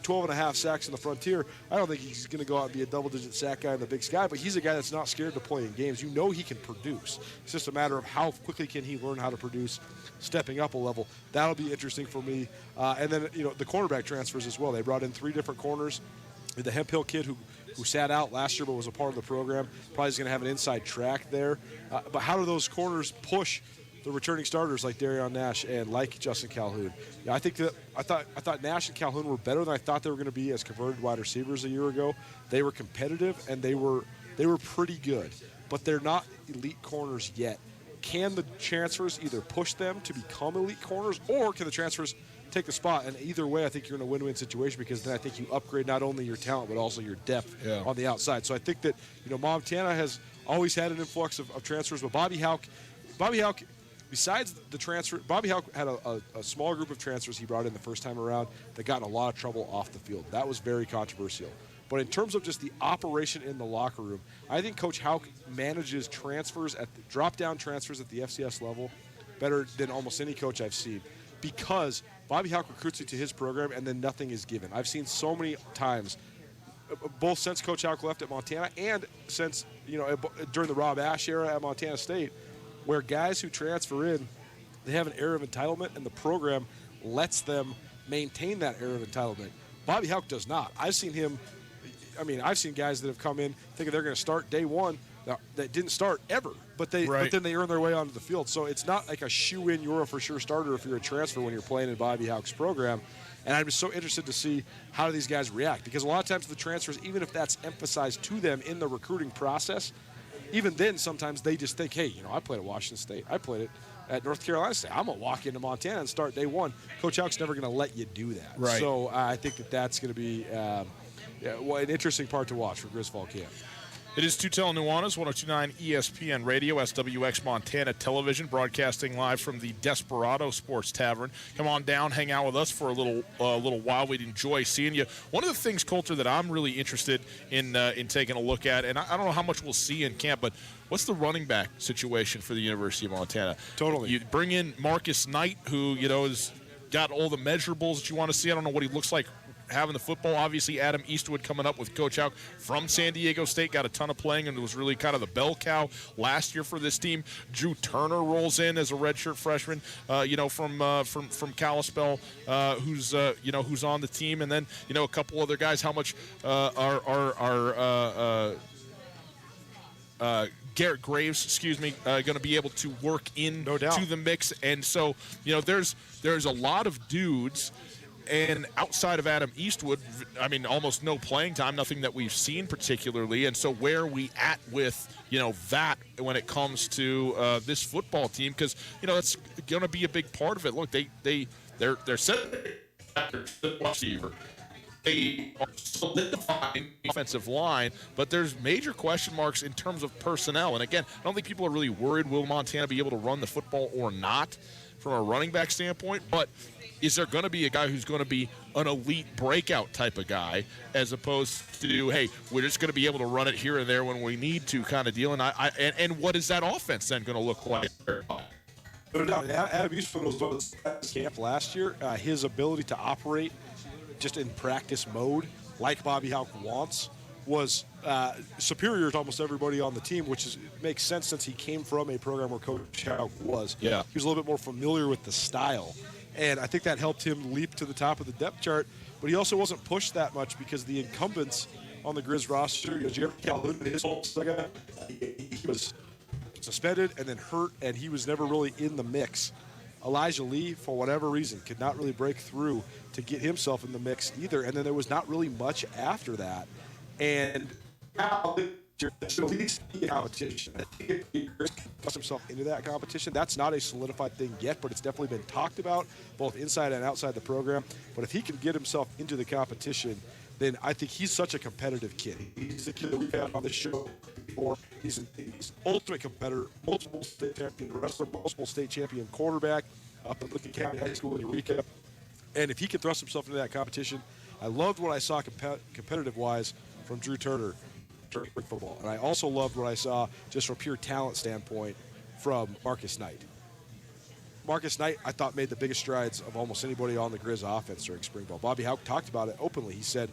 12.5 sacks in the Frontier. I don't think he's going to go out and be a double-digit sack guy in the Big Sky, but he's a guy that's not scared to play in games. He can produce. It's just a matter of how quickly can he learn how to produce, stepping up a level. That'll be interesting for me. And then, the cornerback transfers as well. They brought in 3 different corners. The Hemphill kid who sat out last year but was a part of the program probably is going to have an inside track there. But how do those corners push the returning starters like Darion Nash and like Justin Calhoun? I thought Nash and Calhoun were better than I thought they were going to be as converted wide receivers a year ago. They were competitive and they were pretty good, but they're not elite corners yet. Can the transfers either push them to become elite corners, or can the transfers take the spot? And either way, I think you're in a win-win situation, because then I think you upgrade not only your talent but also your depth on the outside. So I think that Montana has always had an influx of transfers, but Bobby Hauck, besides the transfer, Bobby Hauck had a small group of transfers he brought in the first time around that got in a lot of trouble off the field. That was very controversial. But in terms of just the operation in the locker room, I think Coach Hauck manages transfers drop-down transfers at the FCS level better than almost any coach I've seen, because Bobby Hauck recruits you to his program and then nothing is given. I've seen so many times, both since Coach Hauck left at Montana and since, during the Rob Ashe era at Montana State, where guys who transfer in, they have an air of entitlement, and the program lets them maintain that air of entitlement. Bobby Hauck does not. I've seen guys that have come in thinking they're going to start day one that didn't start ever, but then they earn their way onto the field. So it's not like a shoe-in, you're a for-sure starter if you're a transfer when you're playing in Bobby Hauck's program. And I'm just so interested to see how do these guys react, because a lot of times the transfers, even if that's emphasized to them in the recruiting process, even then sometimes they just think, hey, I played at Washington State. I played it at North Carolina State. I'm going to walk into Montana and start day one. Coach Hauck's never going to let you do that. Right. So I think that's going to be an interesting part to watch for Griswold camp. It is Tutel Nuanez, 102.9 ESPN Radio, SWX Montana Television, broadcasting live from the Desperado Sports Tavern. Come on down, hang out with us for a little while. We'd enjoy seeing you. One of the things, Colter, that I'm really interested in taking a look at, and I don't know how much we'll see in camp, but what's the running back situation for the University of Montana? Totally. You bring in Marcus Knight, who has got all the measurables that you want to see. I don't know what he looks like having the football. Obviously, Adam Eastwood coming up with Coach Hauck from San Diego State, got a ton of playing and was really kind of the bell cow last year for this team. Drew Turner rolls in as a redshirt freshman, from Kalispell, who's on the team, and then a couple other guys. How much Garrett Graves, going to be able to work in to the mix, and so there's a lot of dudes. And outside of Adam Eastwood, almost no playing time, nothing that we've seen particularly. And so where are we at with, that when it comes to this football team? Because, that's going to be a big part of it. Look, they're set at their receiver. They are solidifying the offensive line, but there's major question marks in terms of personnel. And again, I don't think people are really worried, will Montana be able to run the football or not from a running back standpoint, but is there going to be a guy who's going to be an elite breakout type of guy as opposed to, hey, we're just going to be able to run it here and there when we need to kind of deal? And what is that offense then going to look like? No doubt. Adam Eastwood was at camp last year. His ability to operate just in practice mode, like Bobby Hauck wants, was superior to almost everybody on the team, which makes sense since he came from a program where Coach Hauck was. Yeah. He was a little bit more familiar with the style. And I think that helped him leap to the top of the depth chart. But he also wasn't pushed that much because the incumbents on the Grizz roster, Jeremy Calhoun, his whole second, he was suspended and then hurt, and he was never really in the mix. Elijah Lee, for whatever reason, could not really break through to get himself in the mix either. And then there was not really much after that. And now at least the competition. I think if he puts himself into that competition, that's not a solidified thing yet, but it's definitely been talked about both inside and outside the program. But if he can get himself into the competition, then I think he's such a competitive kid. He's the kid that we've had on the show before. He's an ultimate competitor, multiple state champion wrestler, multiple state champion quarterback up at Lincoln County High School in Eureka. And if he can thrust himself into that competition, I loved what I saw competitive-wise from Drew Turner during football. And I also loved what I saw just from a pure talent standpoint from Marcus Knight. Marcus Knight, I thought, made the biggest strides of almost anybody on the Grizz offense during spring ball. Bobby Hauck talked about it openly. He said,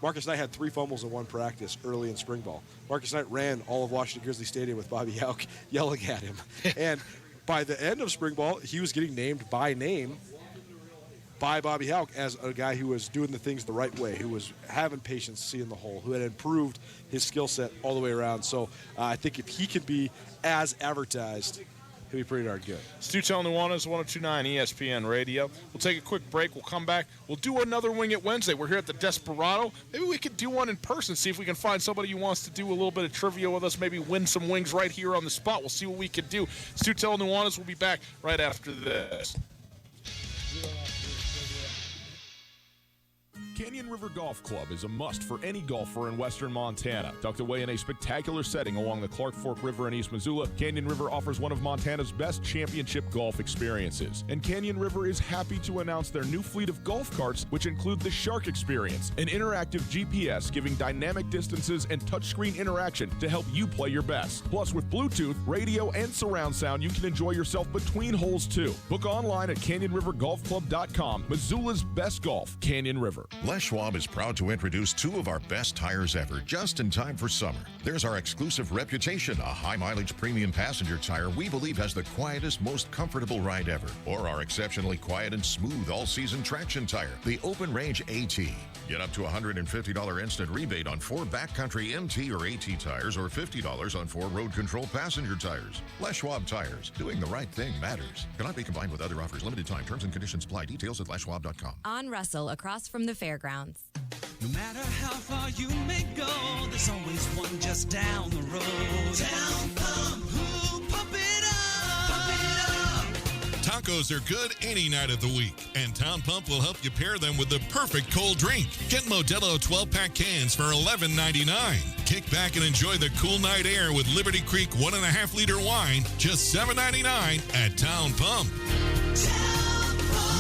Marcus Knight had 3 fumbles in one practice early in spring ball. Marcus Knight ran all of Washington Grizzly Stadium with Bobby Hauck yelling at him. And by the end of spring ball, he was getting named by name by Bobby Hauck as a guy who was doing the things the right way, who was having patience, seeing the hole, who had improved his skill set all the way around. So I think if he can be as advertised, he'll be pretty darn good. Stu Nuanez, 102.9 ESPN Radio. We'll take a quick break. We'll come back. We'll do another Wing It Wednesday. We're here at the Desperado. Maybe we could do one in person, see if we can find somebody who wants to do a little bit of trivia with us, maybe win some wings right here on the spot. We'll see what we can do. Stu Nuanez will be back right after this. Canyon River Golf Club is a must for any golfer in western Montana. Tucked away in a spectacular setting along the Clark Fork River in East Missoula, Canyon River offers one of Montana's best championship golf experiences. And Canyon River is happy to announce their new fleet of golf carts, which include the Shark Experience, an interactive GPS giving dynamic distances and touchscreen interaction to help you play your best. Plus, with Bluetooth, radio, and surround sound, you can enjoy yourself between holes too. Book online at CanyonRiverGolfClub.com. Missoula's best golf, Canyon River. Les Schwab is proud to introduce two of our best tires ever, just in time for summer. There's our exclusive Reputation, a high-mileage premium passenger tire we believe has the quietest, most comfortable ride ever. Or our exceptionally quiet and smooth all-season traction tire, the Open Range AT. Get up to $150 instant rebate on 4 backcountry MT or AT tires, or $50 on 4 road control passenger tires. Les Schwab Tires. Doing the right thing matters. Cannot be combined with other offers. Limited time. Terms and conditions apply. Details at leschwab.com. On Russell, across from the fairgrounds. No matter how far you may go, there's always one just down the road. Town Pump. Ooh, pump it up. Pump it up. Tacos are good any night of the week, and Town Pump will help you pair them with the perfect cold drink. Get Modelo 12-pack cans for $11.99. Kick back and enjoy the cool night air with Liberty Creek 1.5-liter wine, just $7.99 at Town Pump.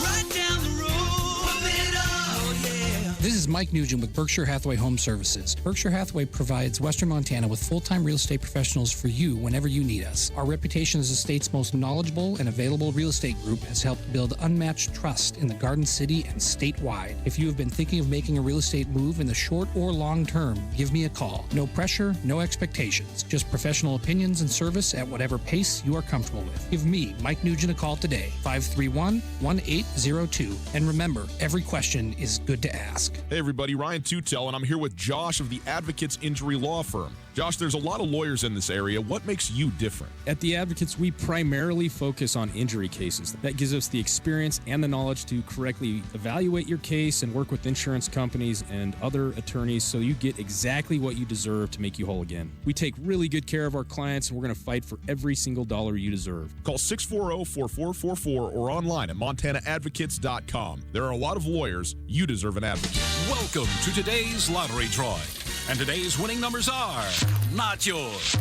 Right down the road. Pump it up. Oh, yeah. This is Mike Nugent with Berkshire Hathaway Home Services. Berkshire Hathaway provides Western Montana with full-time real estate professionals for you whenever you need us. Our reputation as the state's most knowledgeable and available real estate group has helped build unmatched trust in the Garden City and statewide. If you have been thinking of making a real estate move in the short or long term, give me a call. No pressure, no expectations. Just professional opinions and service at whatever pace you are comfortable with. Give me, Mike Nugent, a call today, 531-1802. And remember, every question is good to ask. Hey everybody, Ryan Tutel, and I'm here with Josh of the Advocates Injury Law Firm. Josh, there's a lot of lawyers in this area. What makes you different? At the Advocates, we primarily focus on injury cases. That gives us the experience and the knowledge to correctly evaluate your case and work with insurance companies and other attorneys so you get exactly what you deserve to make you whole again. We take really good care of our clients, and we're going to fight for every single dollar you deserve. Call 640-4444 or online at montanaadvocates.com. There are a lot of lawyers. You deserve an advocate. Welcome to today's lottery drawing. And today's winning numbers are not yours,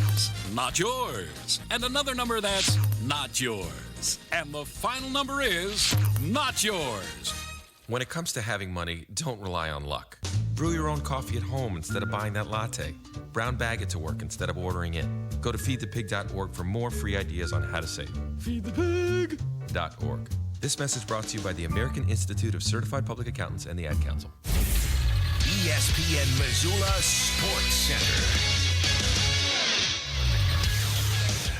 not yours, and another number that's not yours. And the final number is not yours. When it comes to having money, don't rely on luck. Brew your own coffee at home instead of buying that latte. Brown bag it to work instead of ordering it. Go to feedthepig.org for more free ideas on how to save. Feedthepig.org. This message brought to you by the American Institute of Certified Public Accountants and the Ad Council. ESPN Missoula Sports Center.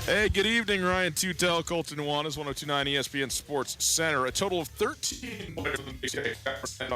Hey, good evening, Ryan Tutel, Colton Nuanez, 102.9 ESPN Sports Center. A total of 13 players on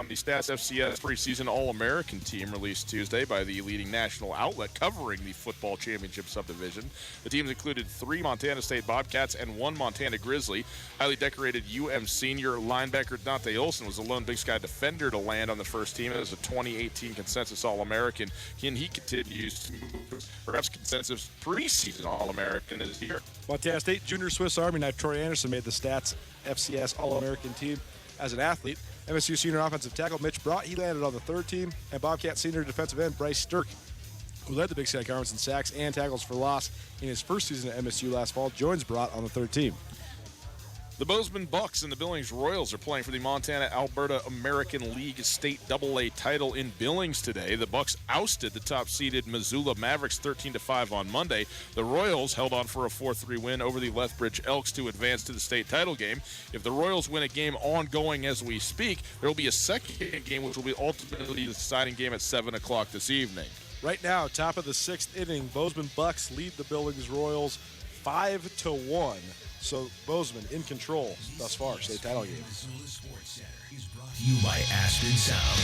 the Stats FCS preseason All-American team released Tuesday by the leading national outlet covering the football championship subdivision. The teams included 3 Montana State Bobcats and 1 Montana Grizzly. Highly decorated UM senior linebacker Dante Olson was the lone Big Sky defender to land on the first team as a 2018 consensus All-American. He continues to move, perhaps consensus preseason All-American is here. Montana State junior Swiss Army knife Troy Anderson made the Stats FCS All-American team as an athlete. MSU senior offensive tackle Mitch Brott, he landed on the 3rd team. And Bobcat senior defensive end Bryce Sturck, who led the Big Sky Conference in sacks and tackles for loss in his first season at MSU last fall, joins Brott on the 3rd team. The Bozeman Bucks and the Billings Royals are playing for the Montana-Alberta American League State AA title in Billings today. The Bucks ousted the top-seeded Missoula Mavericks 13-5 on Monday. The Royals held on for a 4-3 win over the Lethbridge Elks to advance to the state title game. If the Royals win a game ongoing as we speak, there will be a second game which will be ultimately the deciding game at 7 o'clock this evening. Right now, top of the 6th inning, Bozeman Bucks lead the Billings Royals 5-1. So Bozeman in control thus far, state title game. Missoula Sports Center is brought to you by Aspen Sound.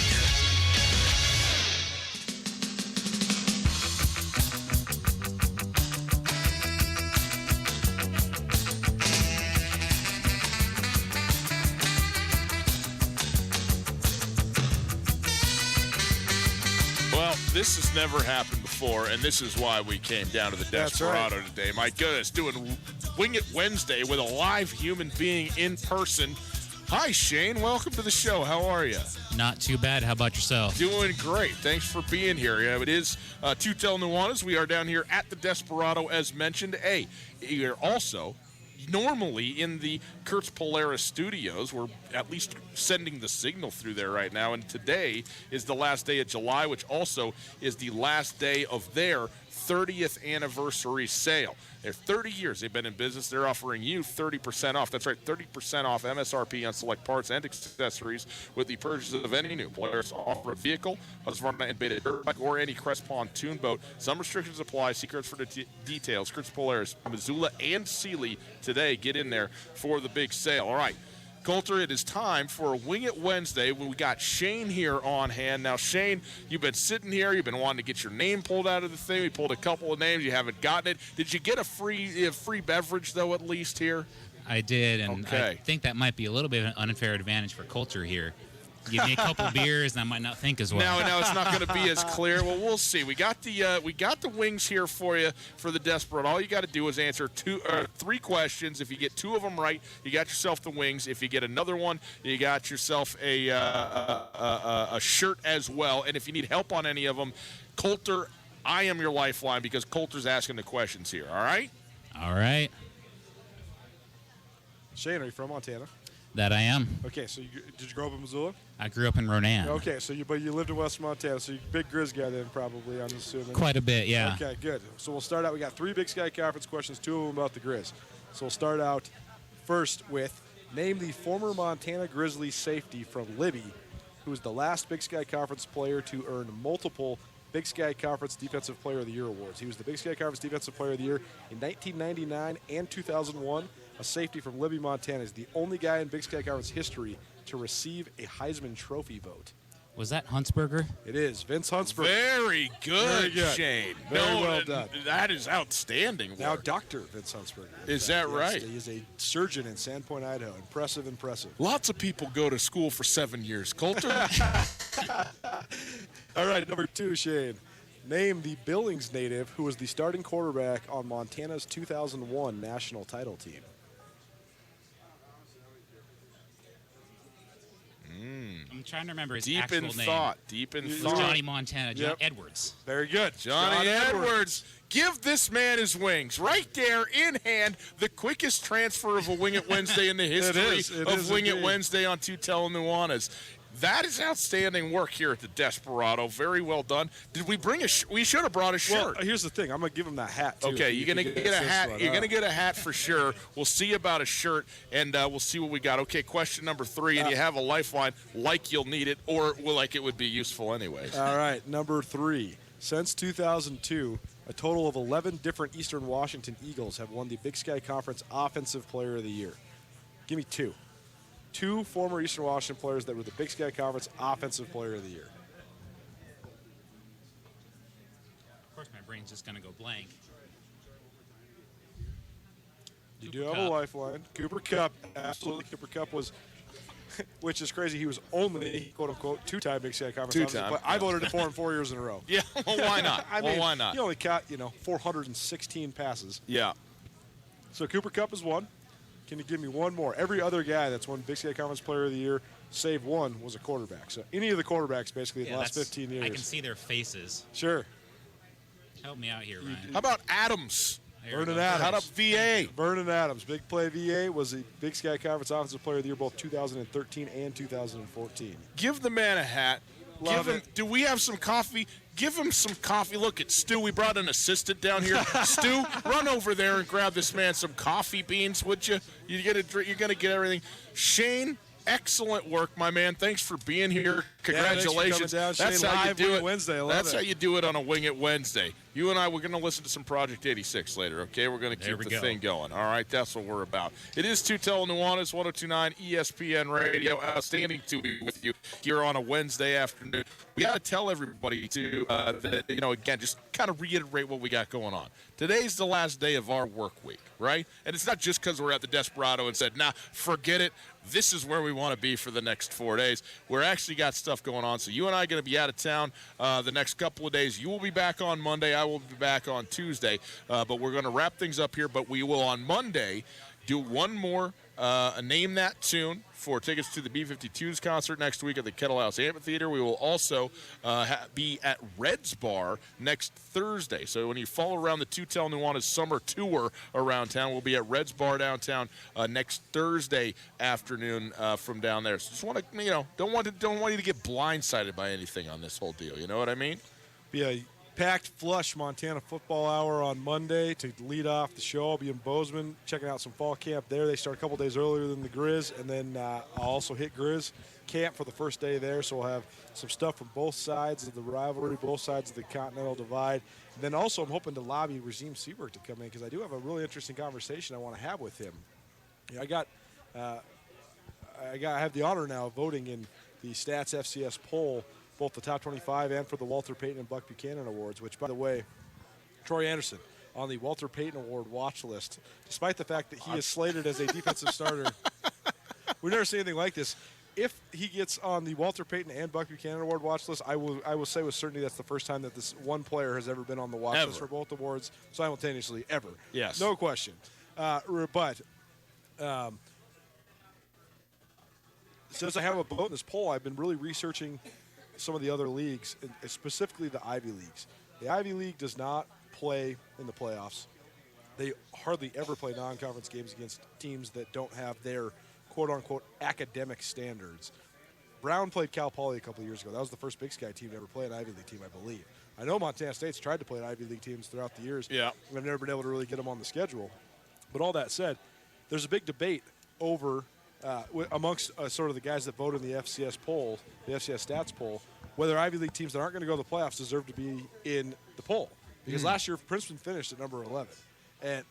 This has never happened before, and this is why we came down to the Desperado today. My goodness, doing Wing It Wednesday with a live human being in person. Hi, Shane. Welcome to the show. How are you? Not too bad. How about yourself? Doing great. Thanks for being here. Yeah, it is Tutel Nuanez. We are down here at the Desperado, as mentioned. Hey, you're also normally in the Kurtz Polaris studios. We're at least sending the signal through there right now, and today is the last day of July, which also is the last day of their 30th anniversary sale. They're 30 years they've been in business. They're offering you 30% off. That's right, 30% off MSRP on select parts and accessories with the purchase of any new Polaris off-road vehicle, Husqvarna and Beta dirt bike, or any Crest pontoon boat. Some restrictions apply. Secrets for the details. Crest Polaris, Missoula, and Sealy today. Get in there for the big sale. All right. Coulter, it is time for Wing It Wednesday. We got Shane here on hand. Now, Shane, you've been sitting here. You've been wanting to get your name pulled out of the thing. We pulled a couple of names. You haven't gotten it. Did you get a free beverage, though, at least here? I did, and I think that might be a little bit of an unfair advantage for Coulter here. Give me a couple beers, and I might not think as well. Now it's not going to be as clear. Well, we'll see. We got the wings here for you for the Desperate. All you got to do is answer 3 questions. If you get 2 of them right, you got yourself the wings. If you get another one, you got yourself a shirt as well. And if you need help on any of them, Coulter, I am your lifeline because Coulter's asking the questions here. All right. All right. Shane, are you from Montana? That I am. Okay, so did you grow up in Missoula? I grew up in Ronan. Okay, so you lived in West Montana, so you're a big Grizz guy then probably, I'm assuming. Quite a bit, yeah. Okay, good. So we'll start out. We got 3 Big Sky Conference questions, 2 of them about the Grizz. So we'll start out first with name the former Montana Grizzlies safety from Libby, who was the last Big Sky Conference player to earn multiple Big Sky Conference Defensive Player of the Year awards. He was the Big Sky Conference Defensive Player of the Year in 1999 and 2001. A safety from Libby, Montana is the only guy in Big Sky Conference history to receive a Heisman Trophy vote. Was that Huntsberger? It is. Vince Huntsberger. Very good, Shane. Very well done. That is outstanding work. Now Dr. Vince Huntsberger. Is that right? He is a surgeon in Sandpoint, Idaho. Impressive. Lots of people go to school for 7 years. Coulter? All right, number 2, Shane. Name the Billings native who was the starting quarterback on Montana's 2001 national title team. I'm trying to remember his Deep actual in name. thought. Deep in It's thought. Johnny Montana. John Edwards. Very good. Johnny Edwards. Give this man his wings. Right there in hand, the quickest transfer of a Wing It Wednesday in the history of Wing It Wednesday on Tutel Nuanez. That is outstanding work here at the Desperado. Very well done. Did we bring we should have brought a shirt. Well, here's the thing. I'm going to give him that hat, too. Okay, you're going to get a hat. You're going to get a hat for sure. We'll see about a shirt, and we'll see what we got. Okay, question number 3, and you have a lifeline like you'll need it or like it would be useful anyways. All right, number 3. Since 2002, a total of 11 different Eastern Washington Eagles have won the Big Sky Conference Offensive Player of the Year. Give me 2. 2 former Eastern Washington players that were the Big Sky Conference Offensive Player of the Year. Of course, my brain's just going to go blank. You do have a lifeline. Cooper Kupp, absolutely. Cooper Kupp was, which is crazy, he was only, quote-unquote, 2-time Big Sky Conference Offensive Player. I voted for him 4 years in a row. Yeah, well, why not? Why not? He only caught, 416 passes. Yeah. So Cooper Kupp is 1. Can you give me one more? Every other guy that's won Big Sky Conference Player of the Year, save one, was a quarterback. So any of the quarterbacks, basically, in the last 15 years. I can see their faces. Sure. Help me out here, Ryan. How about Adams? Vernon Adams. How about VA? Vernon Adams. Big Play VA was the Big Sky Conference Offensive Player of the Year both 2013 and 2014. Give the man a hat. Love it. Do we have some coffee? Give him some coffee. Look at Stu. We brought an assistant down here. Stu, run over there and grab this man some coffee beans, would you? You're gonna get everything. Shane, excellent work, my man. Thanks for being here. Congratulations. Yeah, That's how you do it. Wednesday. That's how you do it on a Wing It Wednesday. You and I, we're going to listen to some Project 86 later, okay? We're going to keep the thing going. All right, that's what we're about. It is Tutel Nuanez, 102.9 ESPN Radio. Outstanding to be with you here on a Wednesday afternoon. We got to tell everybody to, that, again, just kind of reiterate what we got going on. Today's the last day of our work week, right? And it's not just because we're at the Desperado and said, nah, forget it. This is where we want to be for the next 4 days. We're actually got stuff going on. So you and I are going to be out of town the next couple of days. You will be back on Monday. I will be back on Tuesday. But we're going to wrap things up here. But we will on Monday do one more Name That Tune for tickets to the B-52s concert next week at the Kettle House Amphitheater. We will also be at Red's Bar next Thursday. So when you follow around the Tutel Nuanez summer tour around town, we'll be at Red's Bar downtown next Thursday afternoon from down there. So just want to, don't want you to get blindsided by anything on this whole deal. You know what I mean? Yeah. packed flush Montana Football Hour on Monday to lead off the show. I'll be in Bozeman checking out some fall camp there. They start a couple days earlier than the Grizz, and then I'll also hit Grizz camp for the first day there, so we'll have some stuff from both sides of the rivalry, both sides of the Continental Divide. And then also I'm hoping to lobby Regime Seabrook to come in because I do have a really interesting conversation I want to have with him. I have the honor now of voting in the Stats FCS poll, both the top 25 and for the Walter Payton and Buck Buchanan Awards, which, by the way, Troy Anderson on the Walter Payton Award watch list, despite the fact that he is slated as a defensive starter. We've never seen anything like this. If he gets on the Walter Payton and Buck Buchanan Award watch list, I will say with certainty that's the first time that this one player has ever been on the watch list for both awards simultaneously, ever. Yes. No question. Since I have a vote in this poll, I've been really researching some of the other leagues, and specifically the Ivy Leagues. The Ivy League does not play in the playoffs. They hardly ever play non-conference games against teams that don't have their quote-unquote academic standards. Brown played Cal Poly a couple of years ago. That was the first Big Sky team to ever play an Ivy League team, I believe. I know Montana State's tried to play Ivy League teams throughout the years. Yeah. I've never been able to really get them on the schedule. But all that said, there's a big debate over amongst sort of the guys that vote in the FCS poll, the FCS stats poll, whether Ivy League teams that aren't going to go to the playoffs deserve to be in the poll. Because last year, Princeton finished at number 11.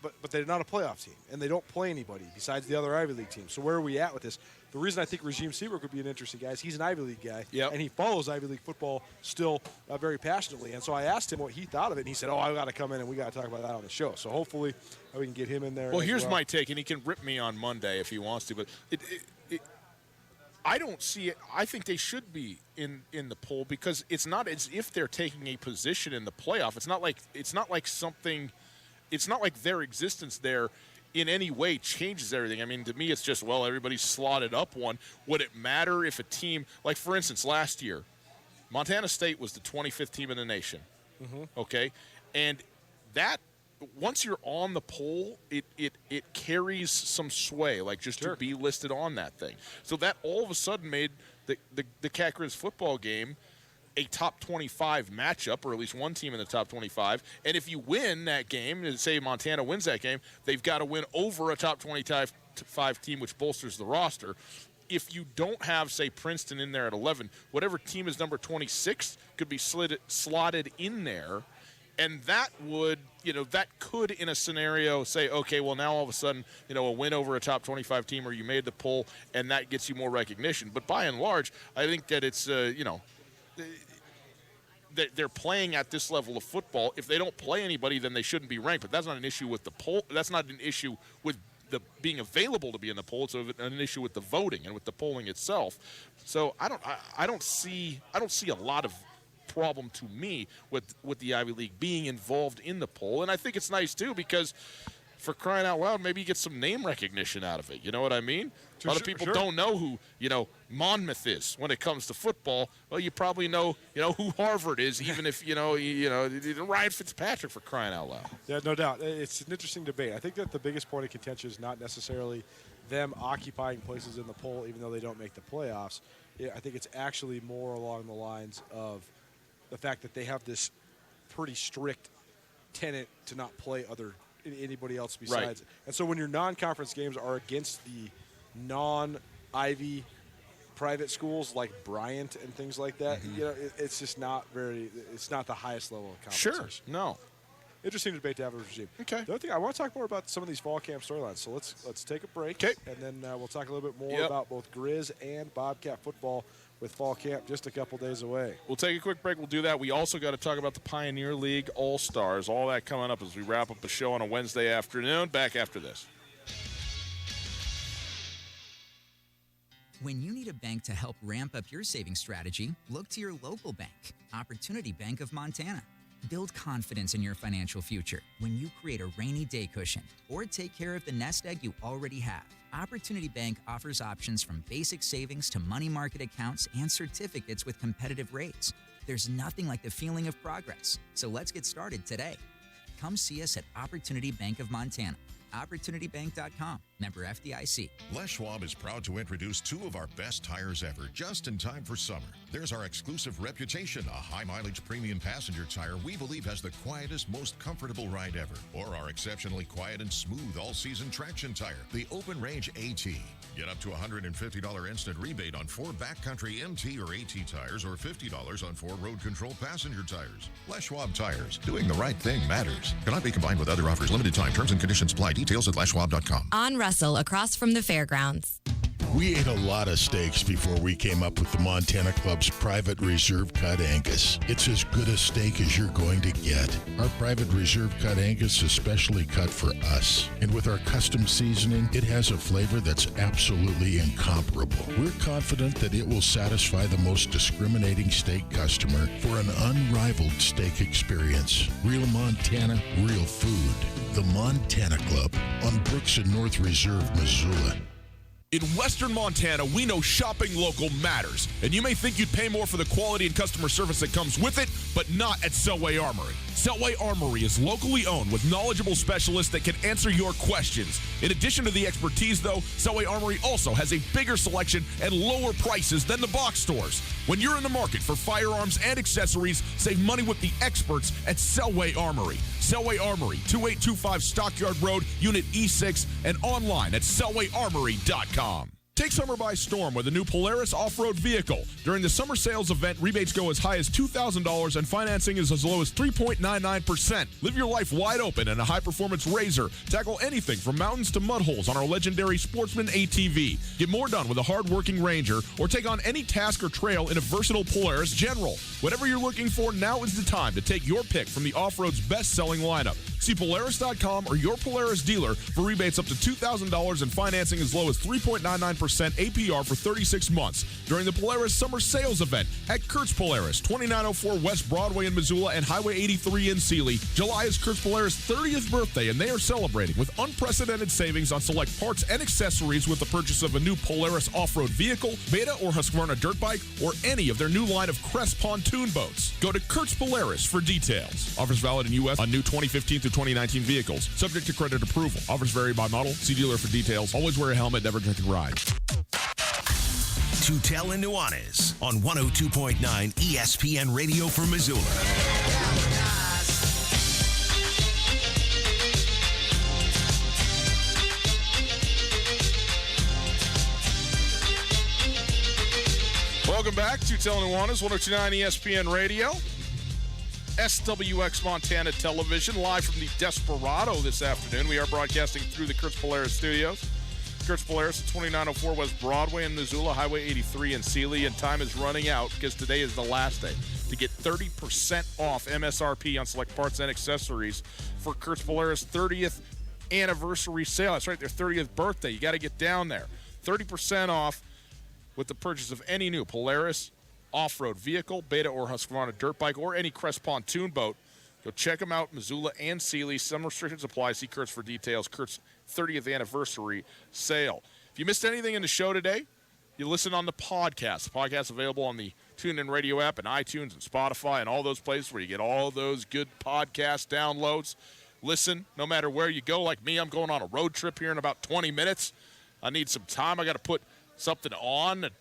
But they're not a playoff team, and they don't play anybody besides the other Ivy League teams. So where are we at with this? The reason I think Regime Seabrook would be an interesting guy is he's an Ivy League guy, and he follows Ivy League football still very passionately. And so I asked him what he thought of it, and he said, I got to come in, and we got to talk about that on the show. So hopefully we can get him in there. Well, here's my take, and he can rip me on Monday if he wants to, but I don't see it. I think they should be in the poll because it's not as if they're taking a position in the playoff. It's not like their existence there in any way changes everything. I mean, to me, it's just, everybody's slotted up one. Would it matter if a team, like for instance, last year, Montana State was the 25th team in the nation, okay? And that, once you're on the poll, it carries some sway, like just to be listed on that thing. So that all of a sudden made the Cat Grizz football game a top 25 matchup, or at least one team in the top 25. And if you win that game, and say Montana wins that game, they've got to win over a top 25 team, which bolsters the roster. If you don't have, say, Princeton in there at 11, whatever team is number 26 could be slotted in there. And that would, that could in a scenario say, okay, well, now all of a sudden, a win over a top 25 team, or you made the poll, and that gets you more recognition. But by and large, I think that it's, they're playing at this level of football. If they don't play anybody, then they shouldn't be ranked. But that's not an issue with the poll. That's not an issue with the being available to be in the poll. It's an issue with the voting and with the polling itself. So I don't see a lot of problem to me with the Ivy League being involved in the poll. And I think it's nice too because, for crying out loud, maybe you get some name recognition out of it. You know what I mean? A lot of people don't know who, Monmouth is when it comes to football. Well, you probably know, who Harvard is, even if, Ryan Fitzpatrick, for crying out loud. Yeah, no doubt. It's an interesting debate. I think that the biggest point of contention is not necessarily them occupying places in the poll, even though they don't make the playoffs. I think it's actually more along the lines of the fact that they have this pretty strict tenet to not play anybody else besides. Right. And so when your non-conference games are against the non-Ivy private schools like Bryant and things like that, it's just not it's not the highest level of competition. Sure, no. Interesting debate to have with Regime. Okay. The other thing, I want to talk more about some of these fall camp storylines. So let's take a break, and then we'll talk a little bit more about both Grizz and Bobcat football with fall camp just a couple days away. We'll take a quick break. We'll do that. We also got to talk about the Pioneer League All-Stars. All that coming up as we wrap up the show on a Wednesday afternoon. Back after this. When you need a bank to help ramp up your savings strategy, look to your local bank, Opportunity Bank of Montana. Build confidence in your financial future when you create a rainy day cushion or take care of the nest egg you already have. Opportunity Bank offers options from basic savings to money market accounts and certificates with competitive rates. There's nothing like the feeling of progress, so let's get started today. Come see us at Opportunity Bank of Montana, opportunitybank.com. Member FDIC. Les Schwab is proud to introduce two of our best tires ever, just in time for summer. There's our exclusive Reputation, a high-mileage premium passenger tire we believe has the quietest, most comfortable ride ever. Or our exceptionally quiet and smooth all-season traction tire, the Open Range AT. Get up to $150 instant rebate on 4 backcountry MT or AT tires, or $50 on 4 road control passenger tires. Les Schwab Tires. Doing the right thing matters. Cannot be combined with other offers. Limited time. Terms and conditions apply. Details at leschwab.com. On Russell, across from the fairgrounds. We ate a lot of steaks before we came up with the Montana Club's Private Reserve Cut Angus. It's as good a steak as you're going to get. Our Private Reserve Cut Angus is specially cut for us. And with our custom seasoning, it has a flavor that's absolutely incomparable. We're confident that it will satisfy the most discriminating steak customer for an unrivaled steak experience. Real Montana, real food. The Montana Club on Brooks and North Reserve, Missoula. In Western Montana, we know shopping local matters, and you may think you'd pay more for the quality and customer service that comes with it, but not at Selway Armory. Selway Armory is locally owned with knowledgeable specialists that can answer your questions. In addition to the expertise, though, Selway Armory also has a bigger selection and lower prices than the box stores. When you're in the market for firearms and accessories, save money with the experts at Selway Armory. Selway Armory, 2825 Stockyard Road, Unit E6, and online at selwayarmory.com. Take summer by storm with a new Polaris off-road vehicle. During the summer sales event, rebates go as high as $2,000 and financing is as low as 3.99%. Live your life wide open in a high-performance RZR. Tackle anything from mountains to mud holes on our legendary Sportsman ATV. Get more done with a hard-working Ranger, or take on any task or trail in a versatile Polaris General. Whatever you're looking for, now is the time to take your pick from the off-road's best-selling lineup. See Polaris.com or your Polaris dealer for rebates up to $2,000 and financing as low as 3.99% APR for 36 months during the Polaris Summer Sales Event at Kurtz Polaris, 2904 West Broadway in Missoula and Highway 83 in Sealy. July is Kurtz Polaris' 30th birthday, and they are celebrating with unprecedented savings on select parts and accessories with the purchase of a new Polaris off-road vehicle, Beta or Husqvarna dirt bike, or any of their new line of Crest pontoon boats. Go to Kurtz Polaris for details. Offers valid in U.S. on new 2015 through 2019 vehicles, subject to credit approval. Offers vary by model. See dealer for details. Always wear a helmet, never drink and ride. Tutel and Nuanez on 102.9 ESPN Radio for Missoula. Welcome back to Tutel and Nuanez, 102.9 ESPN Radio. SWX Montana Television, live from the Desperado this afternoon. We are broadcasting through the Kurtz Polaris studios. Kurtz Polaris at 2904 West Broadway in Missoula, Highway 83 in Sealy, and time is running out because today is the last day to get 30% off MSRP on select parts and accessories for Kurtz Polaris 30th anniversary sale. That's right, their 30th birthday. You got to get down there. 30% off with the purchase of any new Polaris off-road vehicle, Beta or Husqvarna dirt bike, or any Crest pontoon boat. Go check them out, Missoula and Sealy. Some restrictions apply. See Kurtz for details. Kurtz 30th anniversary sale. If you missed anything in the show today, you listen on the podcast. The podcast available on the TuneIn Radio app and iTunes and Spotify and all those places where you get all those good podcast downloads. Listen, no matter where you go. Like me, I'm going on a road trip here in about 20 minutes. I need some time. I got to put something on and,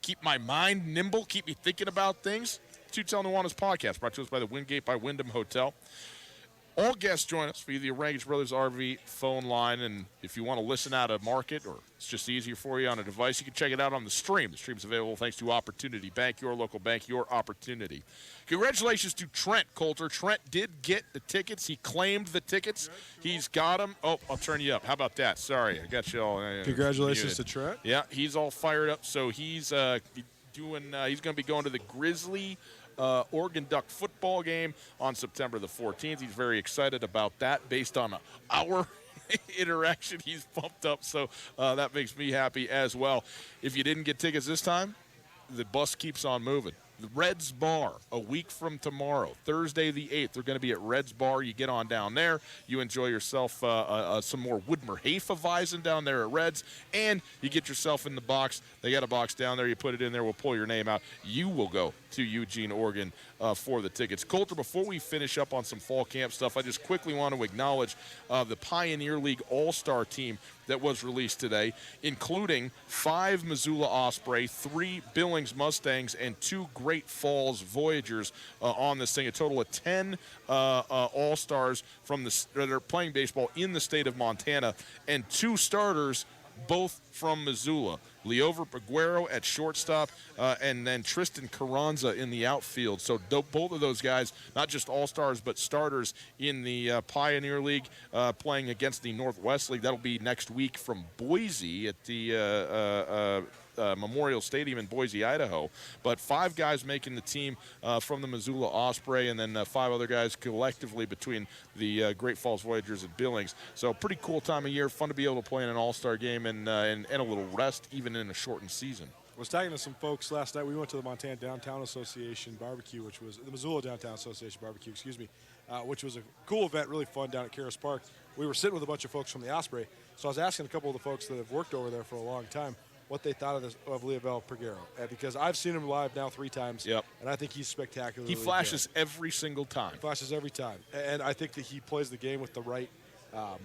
keep my mind nimble, keep me thinking about things. Tutel and Nuanez podcast, brought to us by the Wingate by Wyndham Hotel. All guests join us via the Arangage Brothers RV phone line, and if you want to listen out of market or it's just easier for you on a device, you can check it out on the stream. The stream's available thanks to Opportunity Bank, your local bank, your opportunity. Congratulations to Trent Coulter. Trent did get the tickets. He claimed the tickets. He's got them. Oh, I'll turn you up. How about that? Sorry, I got you all. Congratulations muted. to Trent. Yeah, he's all fired up. So he's going to be going to the Grizzly Oregon Duck football game on September the 14th. He's very excited about that based on our interaction. He's pumped up, so that makes me happy as well. If you didn't get tickets this time, the bus keeps on moving. The Reds Bar, a week from tomorrow, Thursday the 8th. They're going to be at Reds Bar. You get on down there. You enjoy yourself some more Woodmer Hefeweizen down there at Reds, and you get yourself in the box. They got a box down there. You put it in there. We'll pull your name out. You will go to Eugene, Oregon for the tickets. Coulter, before we finish up on some fall camp stuff, I just quickly want to acknowledge the Pioneer League All-Star team that was released today, including 5 Missoula Osprey, 3 Billings Mustangs, and 2 Great Falls Voyagers on this thing. A total of 10 All-Stars that are playing baseball in the state of Montana, and 2 starters, both from Missoula. Leover Peguero at shortstop, and then Tristan Carranza in the outfield. So both of those guys, not just all-stars, but starters in the Pioneer League, playing against the Northwest League. That'll be next week from Boise at the Memorial Stadium in Boise, Idaho. But 5 guys making the team from the Missoula Osprey, and then 5 other guys collectively between the Great Falls Voyagers and Billings. So pretty cool time of year. Fun to be able to play in an all-star game and a little rest, even in a shortened season. I was talking to some folks last night. We went to the Montana Downtown Association barbecue, which was the Missoula Downtown Association barbecue, which was a cool event, really fun down at Karis Park. We were sitting with a bunch of folks from the Osprey, so I was asking a couple of the folks that have worked over there for a long time what they thought of Leovel Peguero, because I've seen him live now 3 times, and I think he's spectacular. He flashes every single time. He flashes every time, and I think that he plays the game with the right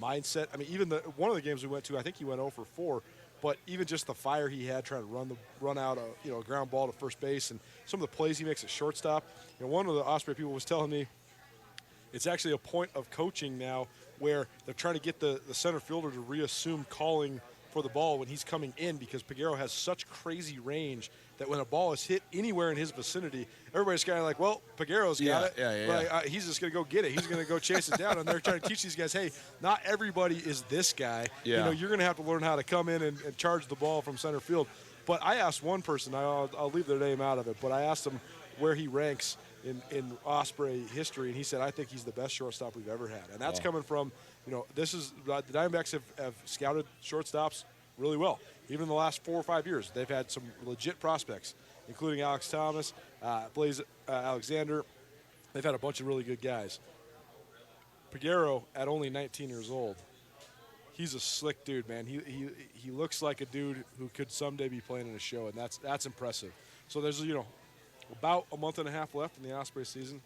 mindset. I mean, even one of the games we went to, I think he went 0 for 4, but even just the fire he had trying to run out a ground ball to first base, and some of the plays he makes at shortstop. One of the Osprey people was telling me it's actually a point of coaching now where they're trying to get the center fielder to reassume calling for the ball when he's coming in, because Peguero has such crazy range that when a ball is hit anywhere in his vicinity, everybody's kind of like, well, Peguero's got it. But he's just going to go get it. He's going to go chase it down. And they're trying to teach these guys, hey, not everybody is this guy. You're going to have to learn how to come in and charge the ball from center field. But I asked one person, I'll leave their name out of it, but I asked him where he ranks in Osprey history, and he said, I think he's the best shortstop we've ever had. And that's coming from, this is the Diamondbacks have scouted shortstops really well. Even in the last 4 or 5 years, they've had some legit prospects, including Alex Thomas, Blaze Alexander. They've had a bunch of really good guys. Peguero, at only 19 years old, he's a slick dude, man. He looks like a dude who could someday be playing in a show, and that's impressive. So there's about a month and a half left in the Osprey season.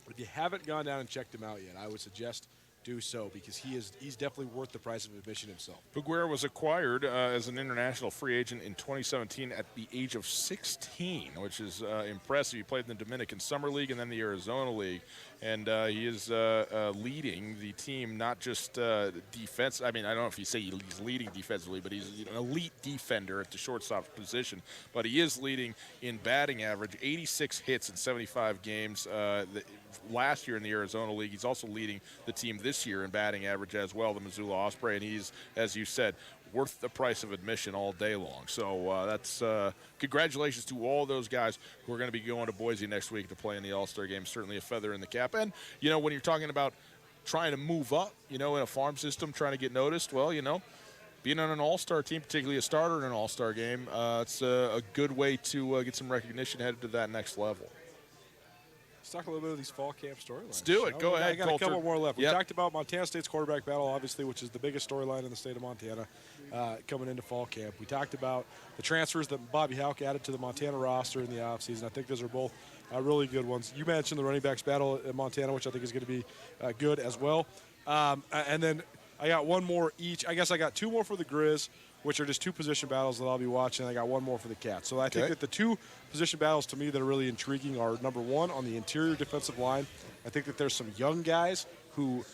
If you haven't gone down and checked him out yet, I would suggest do so, because he's definitely worth the price of admission himself. Peguero was acquired as an international free agent in 2017 at the age of 16, which is impressive. He played in the Dominican Summer League and then the Arizona League, and he is leading the team, not just defense. I mean, I don't know if you say he's leading defensively, but he's an elite defender at the shortstop position. But he is leading in batting average, 86 hits in 75 games. Last year in the Arizona League, he's also leading the team this year in batting average as well, the Missoula Osprey, and he's, as you said, worth the price of admission all day long. So that's congratulations to all those guys who are going to be going to Boise next week to play in the All-Star game. Certainly a feather in the cap. And, when you're talking about trying to move up, in a farm system, trying to get noticed, well, being on an all-star team, particularly a starter in an all-star game, it's a good way to get some recognition headed to that next level. Let's talk a little bit of these fall camp storylines. Let's do it. Go ahead, I got Coulter. a couple more left. We talked about Montana State's quarterback battle, obviously, which is the biggest storyline in the state of Montana coming into fall camp. We talked about the transfers that Bobby Hauck added to the Montana roster in the offseason. I think those are both really good ones. You mentioned the running backs battle in Montana, which I think is going to be good as well. And then I got one more each. I guess I got 2 more for the Grizz, which are just 2 position battles that I'll be watching. I got 1 more for the Cats. So I think that the 2 position battles to me that are really intriguing are, number 1, on the interior defensive line. I think that there's some young guys who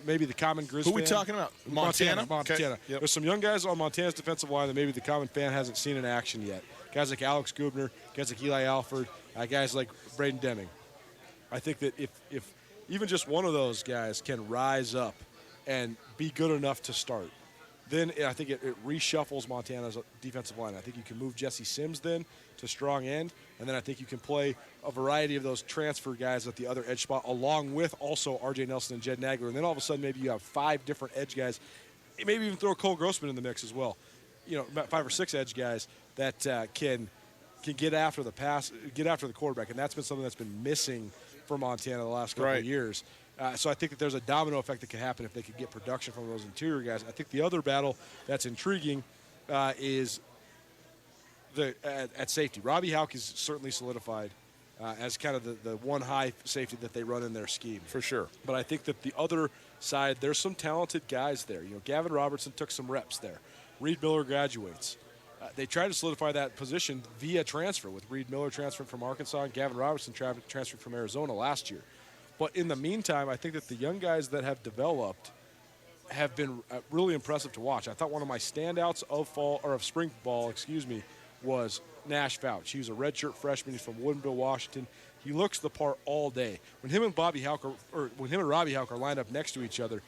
maybe the common Grizz Who are we fan, talking about? Montana? Okay. Yep. There's some young guys on Montana's defensive line that maybe the common fan hasn't seen in action yet. Guys like Alex Gubner, guys like Eli Alford, guys like Braden Deming. I think that if even just one of those guys can rise up and be good enough to start, then I think it reshuffles Montana's defensive line. I think you can move Jesse Sims then to strong end, and then I think you can play a variety of those transfer guys at the other edge spot, along with also R.J. Nelson and Jed Nagler. And then all of a sudden maybe you have 5 different edge guys. Maybe even throw Cole Grossman in the mix as well. About 5 or 6 edge guys that can can get after the pass, get after the quarterback, and that's been something that's been missing for Montana the last couple of years. So I think that there's a domino effect that could happen if they could get production from those interior guys. I think the other battle that's intriguing is at safety. Robbie Houck is certainly solidified as kind of the one high safety that they run in their scheme. For sure. But I think that the other side, there's some talented guys there. You know, Gavin Robertson took some reps there. Reed Miller graduates. They tried to solidify that position via transfer, with Reed Miller transferring from Arkansas and Gavin Robertson transferred from Arizona last year. But in the meantime, I think that the young guys that have developed have been really impressive to watch. I thought one of my standouts of spring ball, was Nash Fouch. He was a redshirt freshman. He's from Woodinville, Washington. He looks the part all day. When him and Robbie Houck are lined up next to each other,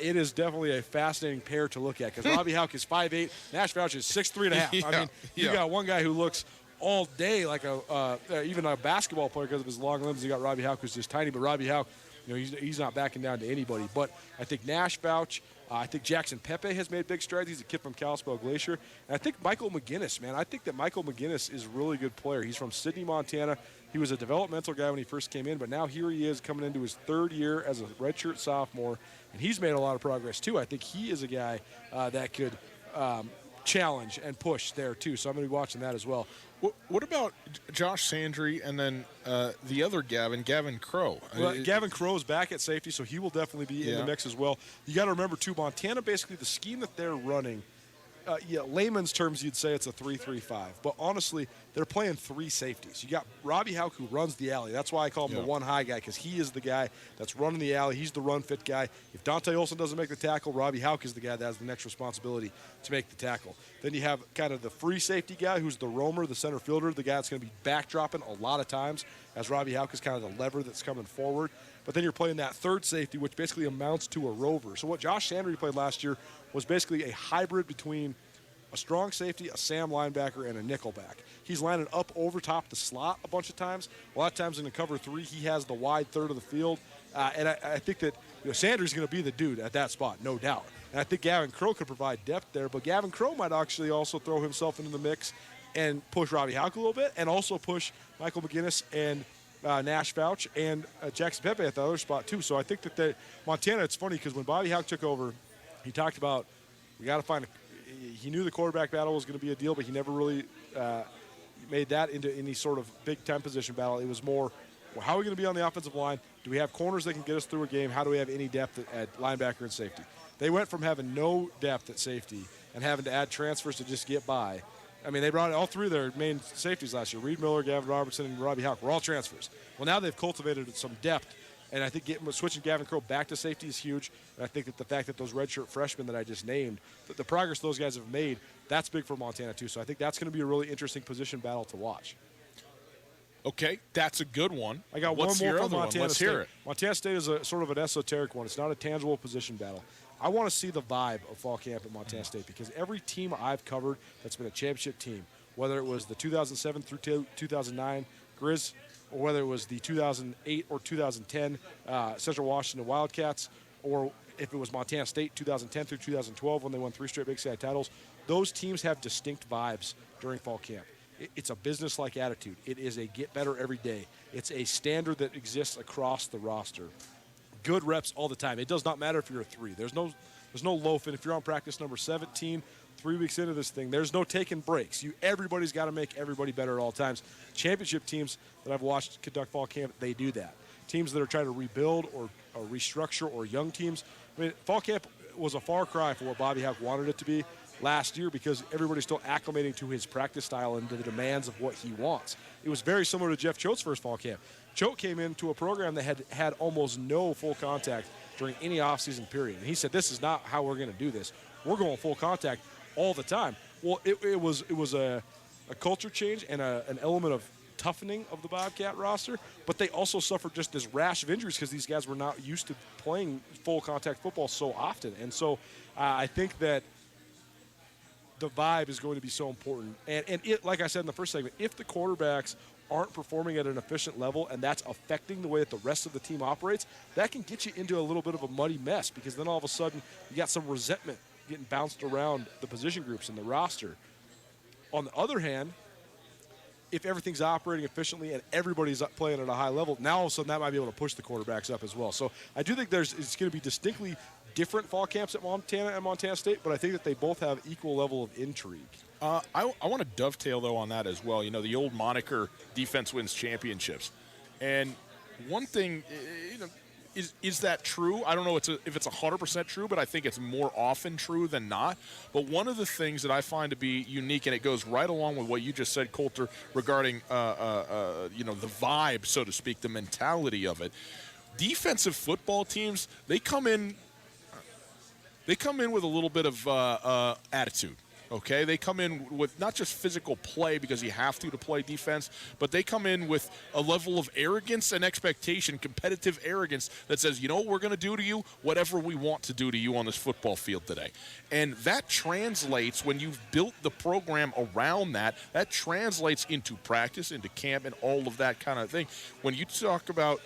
it is definitely a fascinating pair to look at, because Robbie Houck is 5'8", Nash Fouch is 6'3.5". I mean, you got one guy who looks all day like even a basketball player because of his long limbs. You got Robbie Houck, who's just tiny, but Robbie Houck, you know, he's not backing down to anybody. But I think Nash Fouch, I think Jackson Pepe has made big strides. He's a kid from Kalispell Glacier. And I think Michael McGinnis, man. I think that Michael McGinnis is a really good player. He's from Sidney, Montana. He was a developmental guy when he first came in, but now here he is coming into his third year as a redshirt sophomore, and he's made a lot of progress too. I think he is a guy that could challenge and push there too, so I'm going to be watching that as well. What about Josh Sandry and then the other Gavin Crow? Well, Gavin Crow is back at safety, so he will definitely be in the mix as well. You got to remember too, Montana, basically the scheme that they're running, layman's terms, you'd say it's a 3-3-5. But honestly, they're playing three safeties. You got Robbie Houck, who runs the alley. That's why I call him the one high guy, because he is the guy that's running the alley. He's the run fit guy. If Dante Olson doesn't make the tackle, Robbie Houck is the guy that has the next responsibility to make the tackle. Then you have kind of the free safety guy, who's the roamer, the center fielder, the guy that's going to be backdropping a lot of times, as Robbie Houck is kind of the lever that's coming forward. But then you're playing that third safety, which basically amounts to a rover. So what Josh Sandry played last year was basically a hybrid between a strong safety, a Sam linebacker, and a nickelback. He's lining up over top the slot a bunch of times. A lot of times in the cover three, he has the wide third of the field. And I think that Sandry's going to be the dude at that spot, no doubt. And I think Gavin Crow could provide depth there, but Gavin Crow might actually also throw himself into the mix and push Robbie Houck a little bit, and also push Michael McGinnis and Nash Fouch and Jackson Pepe at the other spot too. So I think that Montana, it's funny because when Bobby Houck took over, he talked about we got to find he knew the quarterback battle was going to be a deal, but he never really made that into any sort of big time position battle. It was more, well, how are we going to be on the offensive line? Do we have corners that can get us through a game? How do we have any depth at linebacker and safety? They went from having no depth at safety and having to add transfers to just get by. I mean, they brought all three of their main safeties last year. Reed Miller, Gavin Robertson, and Robbie Houck were all transfers. Well, now they've cultivated some depth, and I think switching Gavin Crow back to safety is huge. And I think that the fact that those redshirt freshmen that I just named, the progress those guys have made, that's big for Montana too. So I think that's going to be a really interesting position battle to watch. Okay, that's a good one. I got What's one more your from other Montana one? Let's State. hear it. Montana State is a sort of an esoteric one. It's not a tangible position battle. I want to see the vibe of fall camp at Montana State, because every team I've covered that's been a championship team, whether it was the 2007 through 2009 Grizz, or whether it was the 2008 or 2010 Central Washington Wildcats, or if it was Montana State 2010 through 2012 when they won 3 straight Big Sky titles, those teams have distinct vibes during fall camp. It's a business-like attitude. It is a get better every day. It's a standard that exists across the roster. Good reps all the time. It does not matter if you're a 3. There's no loafing. If you're on practice number 17, 3 weeks into this thing, there's no taking breaks. Everybody's got to make everybody better at all times. Championship teams that I've watched conduct fall camp, they do that. Teams that are trying to rebuild or restructure, or young teams. I mean, fall camp was a far cry from what Bobby Houck wanted it to be last year, because everybody's still acclimating to his practice style and to the demands of what he wants. It was very similar to Jeff Choate's first fall camp. Choate came into a program that had almost no full contact during any offseason period. And he said, this is not how we're going to do this. We're going full contact all the time. Well, it was a culture change and an element of toughening of the Bobcat roster, but they also suffered just this rash of injuries because these guys were not used to playing full contact football so often. And so I think that the vibe is going to be so important. And it, like I said in the first segment, if the quarterbacks aren't performing at an efficient level and that's affecting the way that the rest of the team operates, that can get you into a little bit of a muddy mess, because then all of a sudden you got some resentment getting bounced around the position groups in the roster. On the other hand, if everything's operating efficiently and everybody's playing at a high level, now all of a sudden that might be able to push the quarterbacks up as well. So I do think it's going to be distinctly different fall camps at Montana and Montana State, but I think that they both have equal level of intrigue. I want to dovetail, though, on that as well. You know, the old moniker, defense wins championships. And one thing, you know, is that true? I don't know if it's 100% true, but I think it's more often true than not. But one of the things that I find to be unique, and it goes right along with what you just said, Colter, regarding you know, the vibe, so to speak, the mentality of it. Defensive football teams, they come in with a little bit of attitude. Okay, they come in with not just physical play because you have to play defense, but they come in with a level of arrogance and expectation, competitive arrogance that says, you know what we're going to do to you? Whatever we want to do to you on this football field today. And that translates, when you've built the program around that translates into practice, into camp, and all of that kind of thing. When you talk about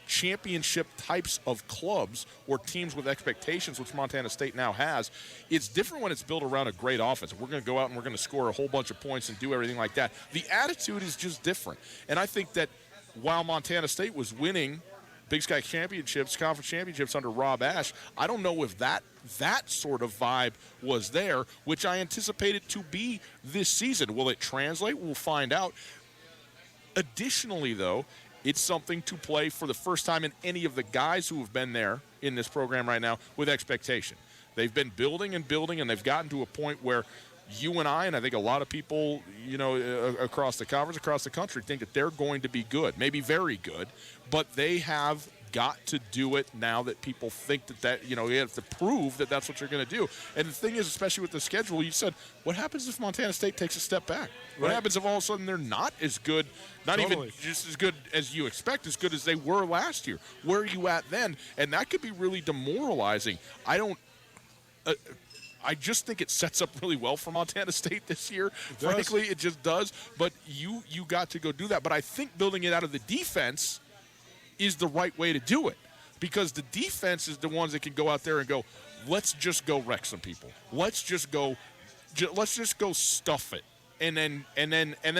championship types of clubs or teams with expectations, which Montana State now has, it's different when it's built around a great offense. We're going to go out and we're going to score a whole bunch of points and do everything like that. The attitude is just different. And I think that while Montana State was winning Big Sky championships, conference championships under Rob Ash, I don't know if that sort of vibe was there, which I anticipated to be this season. Will it translate? We'll find out. Additionally, though, it's something to play for the first time in any of the guys who have been there in this program right now with expectation. They've been building and building, and they've gotten to a point where you and I think a lot of people, you know, across the conference, across the country, think that they're going to be good, maybe very good, but they have got to do it now that people think that you know, you have to prove that that's what you're going to do. And the thing is, especially with the schedule, you said, what happens if Montana State takes a step back? What happens if all of a sudden they're not as good, not even just as good as you expect, as good as they were last year? Where are you at then? And that could be really demoralizing. I just think it sets up really well for Montana State this year. Frankly, it just does. But you got to go do that. But I think building it out of the defense is the right way to do it, because the defense is the ones that can go out there and go, let's just go wreck some people. Let's just go stuff it. And then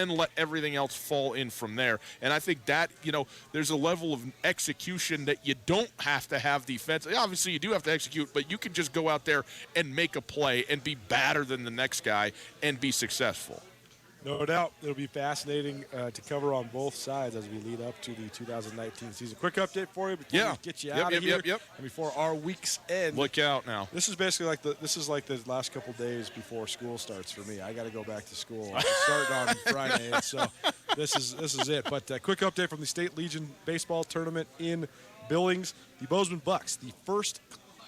let everything else fall in from there. And I think that, you know, there's a level of execution that you don't have to have defense. Obviously, you do have to execute, but you can just go out there and make a play and be better than the next guy and be successful. No doubt. It'll be fascinating to cover on both sides as we lead up to the 2019 season. Quick update for you before we get you out of here. And before our week's end. Look out now. This is basically like the last couple days before school starts for me. I got to go back to school. I'm starting on Friday, so this is it. But quick update from the State Legion baseball tournament in Billings. The Bozeman Bucks, the first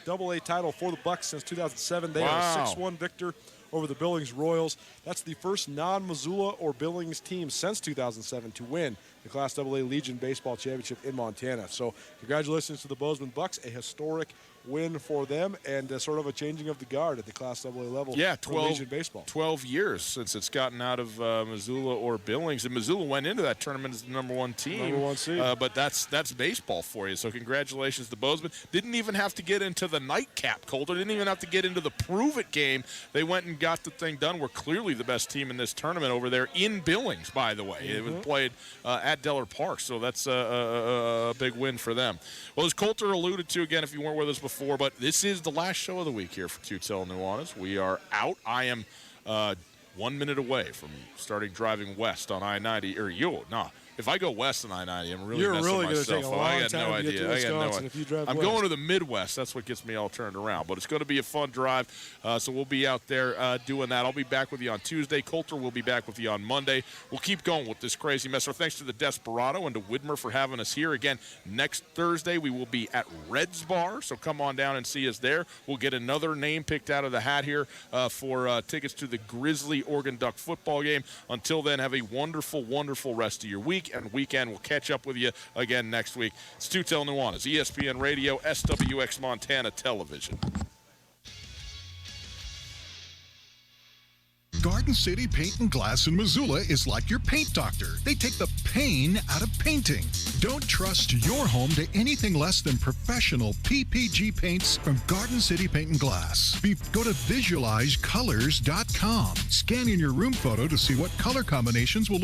AA title for the Bucks since 2007. They are a 6-1 victor over the Billings Royals. That's the first non-Missoula or Billings team since 2007 to win the Class AA Legion Baseball Championship in Montana. So congratulations to the Bozeman Bucks, a historic win for them, and sort of a changing of the guard at the Class AA level. Yeah, for Legion baseball. 12 years since it's gotten out of Missoula or Billings, and Missoula went into that tournament as the number one team. Number one seed. But that's baseball for you. So congratulations to Bozeman. Didn't even have to get into the nightcap, Colter. Didn't even have to get into the prove-it game. They went and got the thing done. We're clearly the best team in this tournament over there in Billings, by the way. It was played at Deller Park, so that's a big win for them. Well, as Colter alluded to, again, if you weren't with us before, but this is the last show of the week here for Tutel Nuanez. We are out. I am 1 minute away from starting driving west on I-90. If I go west on I-90, I'm really messing myself up. I got no idea. I'm going to the Midwest. That's what gets me all turned around. But it's going to be a fun drive, so we'll be out there doing that. I'll be back with you on Tuesday. Colter will be back with you on Monday. We'll keep going with this crazy mess. So thanks to the Desperado and to Widmer for having us here. Again, next Thursday we will be at Red's Bar, so come on down and see us there. We'll get another name picked out of the hat here for tickets to the Grizzly Oregon Duck football game. Until then, have a wonderful, wonderful rest of your week and weekend. We'll catch up with you again next week. It's Tutel Nuanez, ESPN Radio, SWX Montana Television. Garden City Paint and Glass in Missoula is like your paint doctor. They take the pain out of painting. Don't trust your home to anything less than professional PPG paints from Garden City Paint and Glass. Go to visualizecolors.com. Scan in your room photo to see what color combinations will look